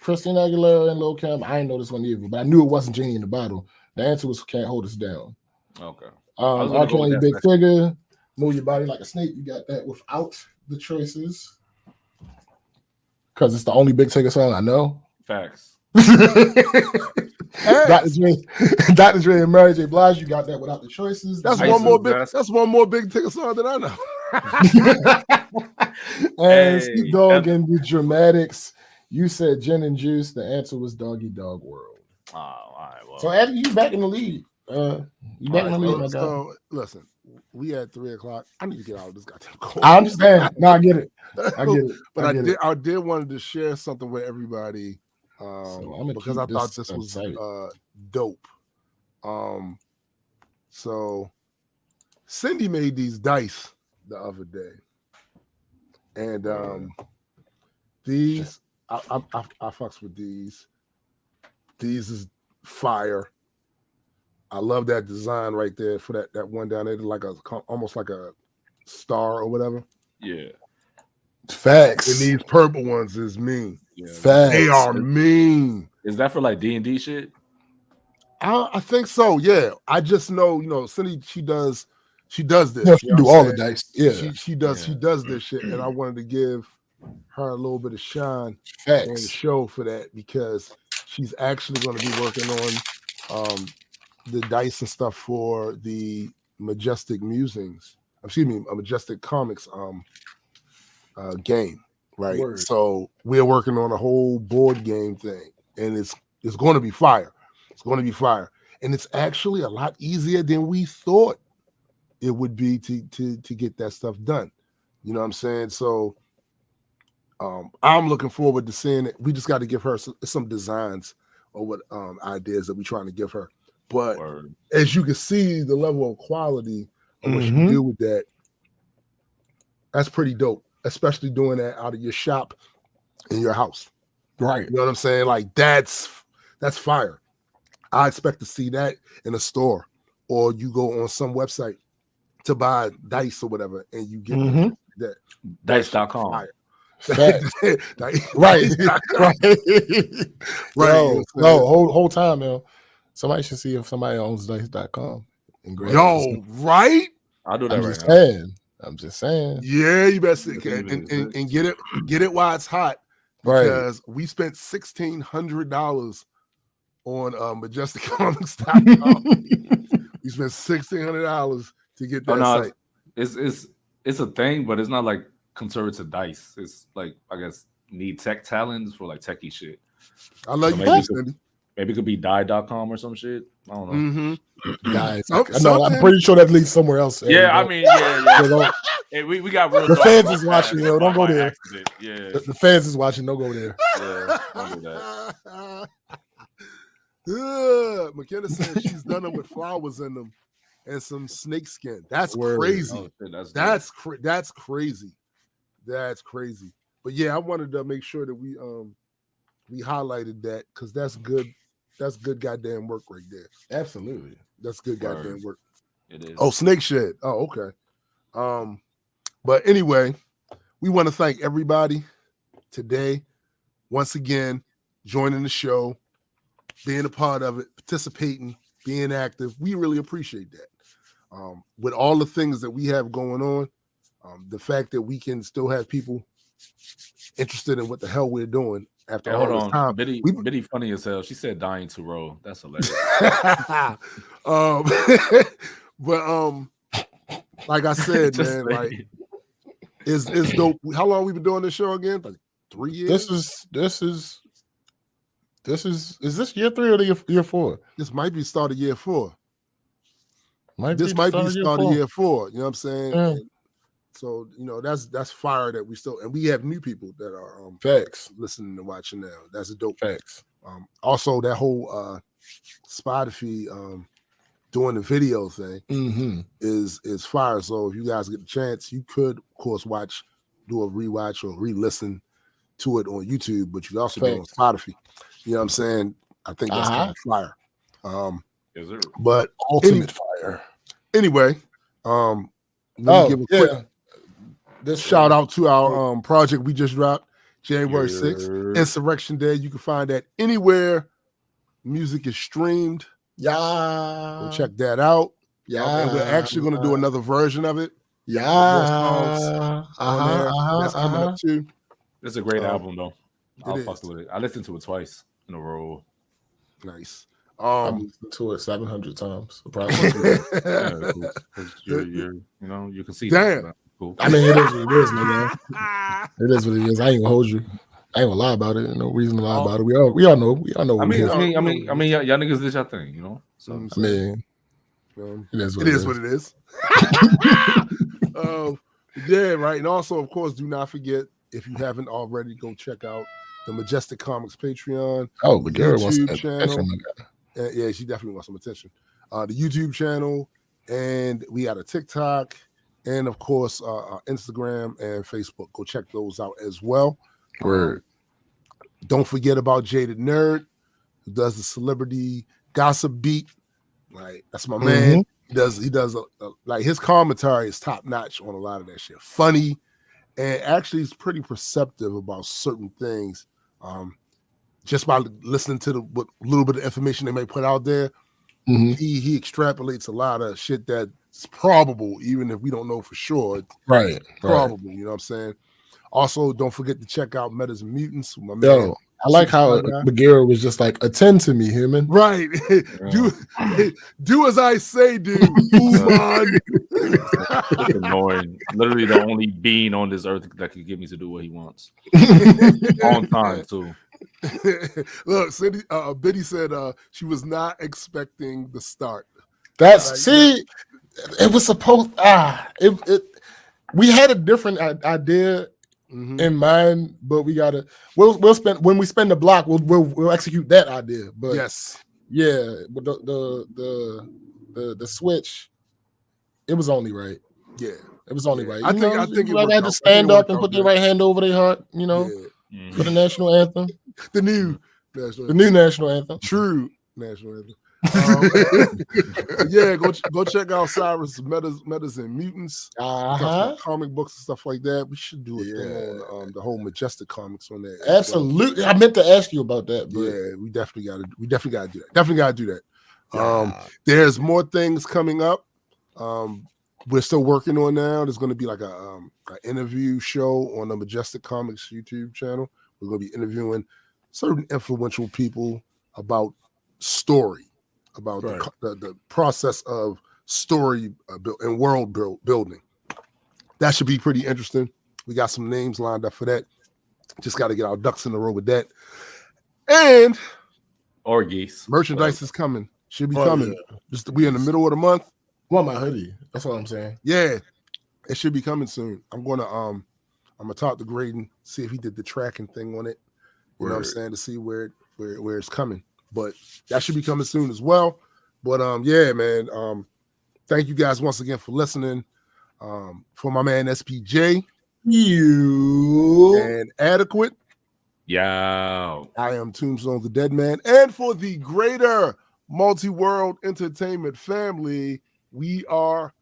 Christina Aguilera and Lil Kim. I didn't know this one either, but I knew it wasn't Genie in the Bottle. The answer was Can't Hold Us Down. Okay. R. Kelly, Big Figure, Move Your Body Like a Snake. You got that without the choices because it's the only Big Figure song I know. Facts. Dr. Dre and Mary J. Blige. You got that without the choices. That's one more big ticket song that I know. And Snoop Dogg and the Dramatics. You said Gin and Juice. The answer was Doggy Dog World. Oh, all right. Well. So Eddie, you back in the lead. You back in the lead, my guy. So listen, we at 3:00. I need to get out of this goddamn cold. I understand. No, I get it. But I did wanted to share something with everybody because I thought this was dope. So Cindy made these dice the other day, and these I fucks with these. These is fire. I love that design right there for that one down there, like almost like a star or whatever. Yeah. Facts. And these purple ones is mean. Yeah. Facts. They are mean. Is that for like D&D shit? I think so. Yeah. I just know, Cindy, she does this. Yeah, she do all the dice. Yeah. She does this shit, and I wanted to give her a little bit of shine and show for that because she's actually going to be working on the dice and stuff for the Majestic Comics game, right? Word. So we're working on a whole board game thing, and it's going to be fire. It's going to be fire, and it's actually a lot easier than we thought it would be to get that stuff done. You know what I'm saying? So I'm looking forward to seeing it. We just got to give her some designs or what ideas that we're trying to give her. But as you can see, the level of quality of what you do with that, that's pretty dope, especially doing that out of your shop in your house. Right. You know what I'm saying? Like that's fire. I expect to see that in a store, or you go on some website to buy dice or whatever, and you get that dice.com. Right. Whole time, man. Somebody should see if somebody owns dice.com. Yo, right? I'll do that I'm just saying. Yeah, you better see and get it while it's hot. Because we spent $1,600 on majesticcomics.com. We spent $1,600 to get that site. It's a thing, but it's not like conservative dice. It's like, I guess, need tech talents for like techie shit. I like maybe it could be die.com or some shit. I don't know. Guys, I'm pretty sure that leads somewhere else. Yeah, I mean, yeah. Hey, we got real. The fans is watching, yo. Don't go there. Yeah. The fans is watching. Don't go there. Yeah, don't do that. McKenna said she's done them with flowers in them and some snake skin. That's crazy. Oh, that's crazy. That's crazy. But yeah, I wanted to make sure that we highlighted that because that's good. That's good goddamn work right there. Absolutely. That's good goddamn work. It is. Oh, Snake Shed. Oh, okay. But anyway, we want to thank everybody today once again joining the show, being a part of it, participating, being active. We really appreciate that. With all the things that we have going on, the fact that we can still have people interested in what the hell we're doing after all this time. Biddy funny as hell. She said dying to roll. That's hilarious. But like I said, man, like is dope. How long we been doing this show again? Like 3 years. This is this year 3 or year 4? This might be start of year 4. This might be start of year 4. You know what I'm saying? Yeah. So that's fire that we still, and we have new people that are facts listening and watching now. That's a dope facts. Also that whole Spotify doing the video thing is fire. So if you guys get the chance, you could of course do a rewatch or re-listen to it on YouTube, but you can also do it on Spotify. You know what I'm saying? I think that's kind of fire. But ultimate fire. Anyway, let me give a quick shout out to our project we just dropped, January 6th, Insurrection Day. You can find that anywhere music is streamed. Yeah. Go check that out. Yeah. And we're actually going to do another version of it. Yeah. That's coming up too. It's a great album though. I'll fuck with it. I listened to it twice in a row. Nice. I've listened to it 700 times. Approximately. You can see. Damn. Cool. I mean, it is what it is, man. It is what it is. I ain't gonna hold you. I ain't gonna lie about it. No reason to lie about it. We all know. I mean, y'all niggas did y'all thing, So I mean, it is what it is. Yeah, right. And also, of course, do not forget, if you haven't already, go check out the Majestic Comics Patreon. Oh, but Gary wants some attention. Yeah, she definitely wants some attention. The YouTube channel, and we got a TikTok, and of course, Instagram and Facebook. Go check those out as well. Word. Don't forget about Jaded Nerd, who does the celebrity gossip beat. Like, that's my man. He does like, his commentary is top notch on a lot of that shit. Funny, and actually is pretty perceptive about certain things. Just by listening to the little bit of information they may put out there, he extrapolates a lot of shit that's probable, even if we don't know for sure. It's probable, you know what I'm saying? Also, don't forget to check out Metas and Mutants. My man, I like how Bagheera was just like, attend to me, human. Right. do as I say, dude. Move on. It's annoying. Literally the only being on this earth that can get me to do what he wants. On time, too. Look, Cindy, Biddy said she was not expecting the start. It was supposed we had a different idea in mind, but we'll spend, when we spend the block, we'll execute that idea. But but the switch, it was only right. Yeah, it was only right. I think I had to stand up and put their right hand over their heart, for the national anthem. The new national anthem. True national anthem. Go check out Cyrus Metas and Mutants. Comic books and stuff like that. We should do a thing on the whole Majestic Comics on that. Absolutely. I meant to ask you about that. But we definitely gotta do that. Definitely gotta do that. There's more things coming up. We're still working on now. There's going to be like an interview show on the Majestic Comics YouTube channel. We're going to be interviewing certain influential people about story, about the process of story and world building. That should be pretty interesting. We got some names lined up for that. Just got to get our ducks in a row with that. And geese. Merchandise is coming. Should be coming. Yeah. We in the middle of the month. Want my hoodie. That's what I'm saying. Yeah. It should be coming soon. I'm gonna talk to Graydon, see if he did the tracking thing on it. You know what I'm saying, to see where it's coming. But that should be coming soon as well. But man. Thank you guys once again for listening. For my man SPJ. And Adequate. Yeah. I am Tombstone the Dead Man. And for the greater multi-world entertainment family, we are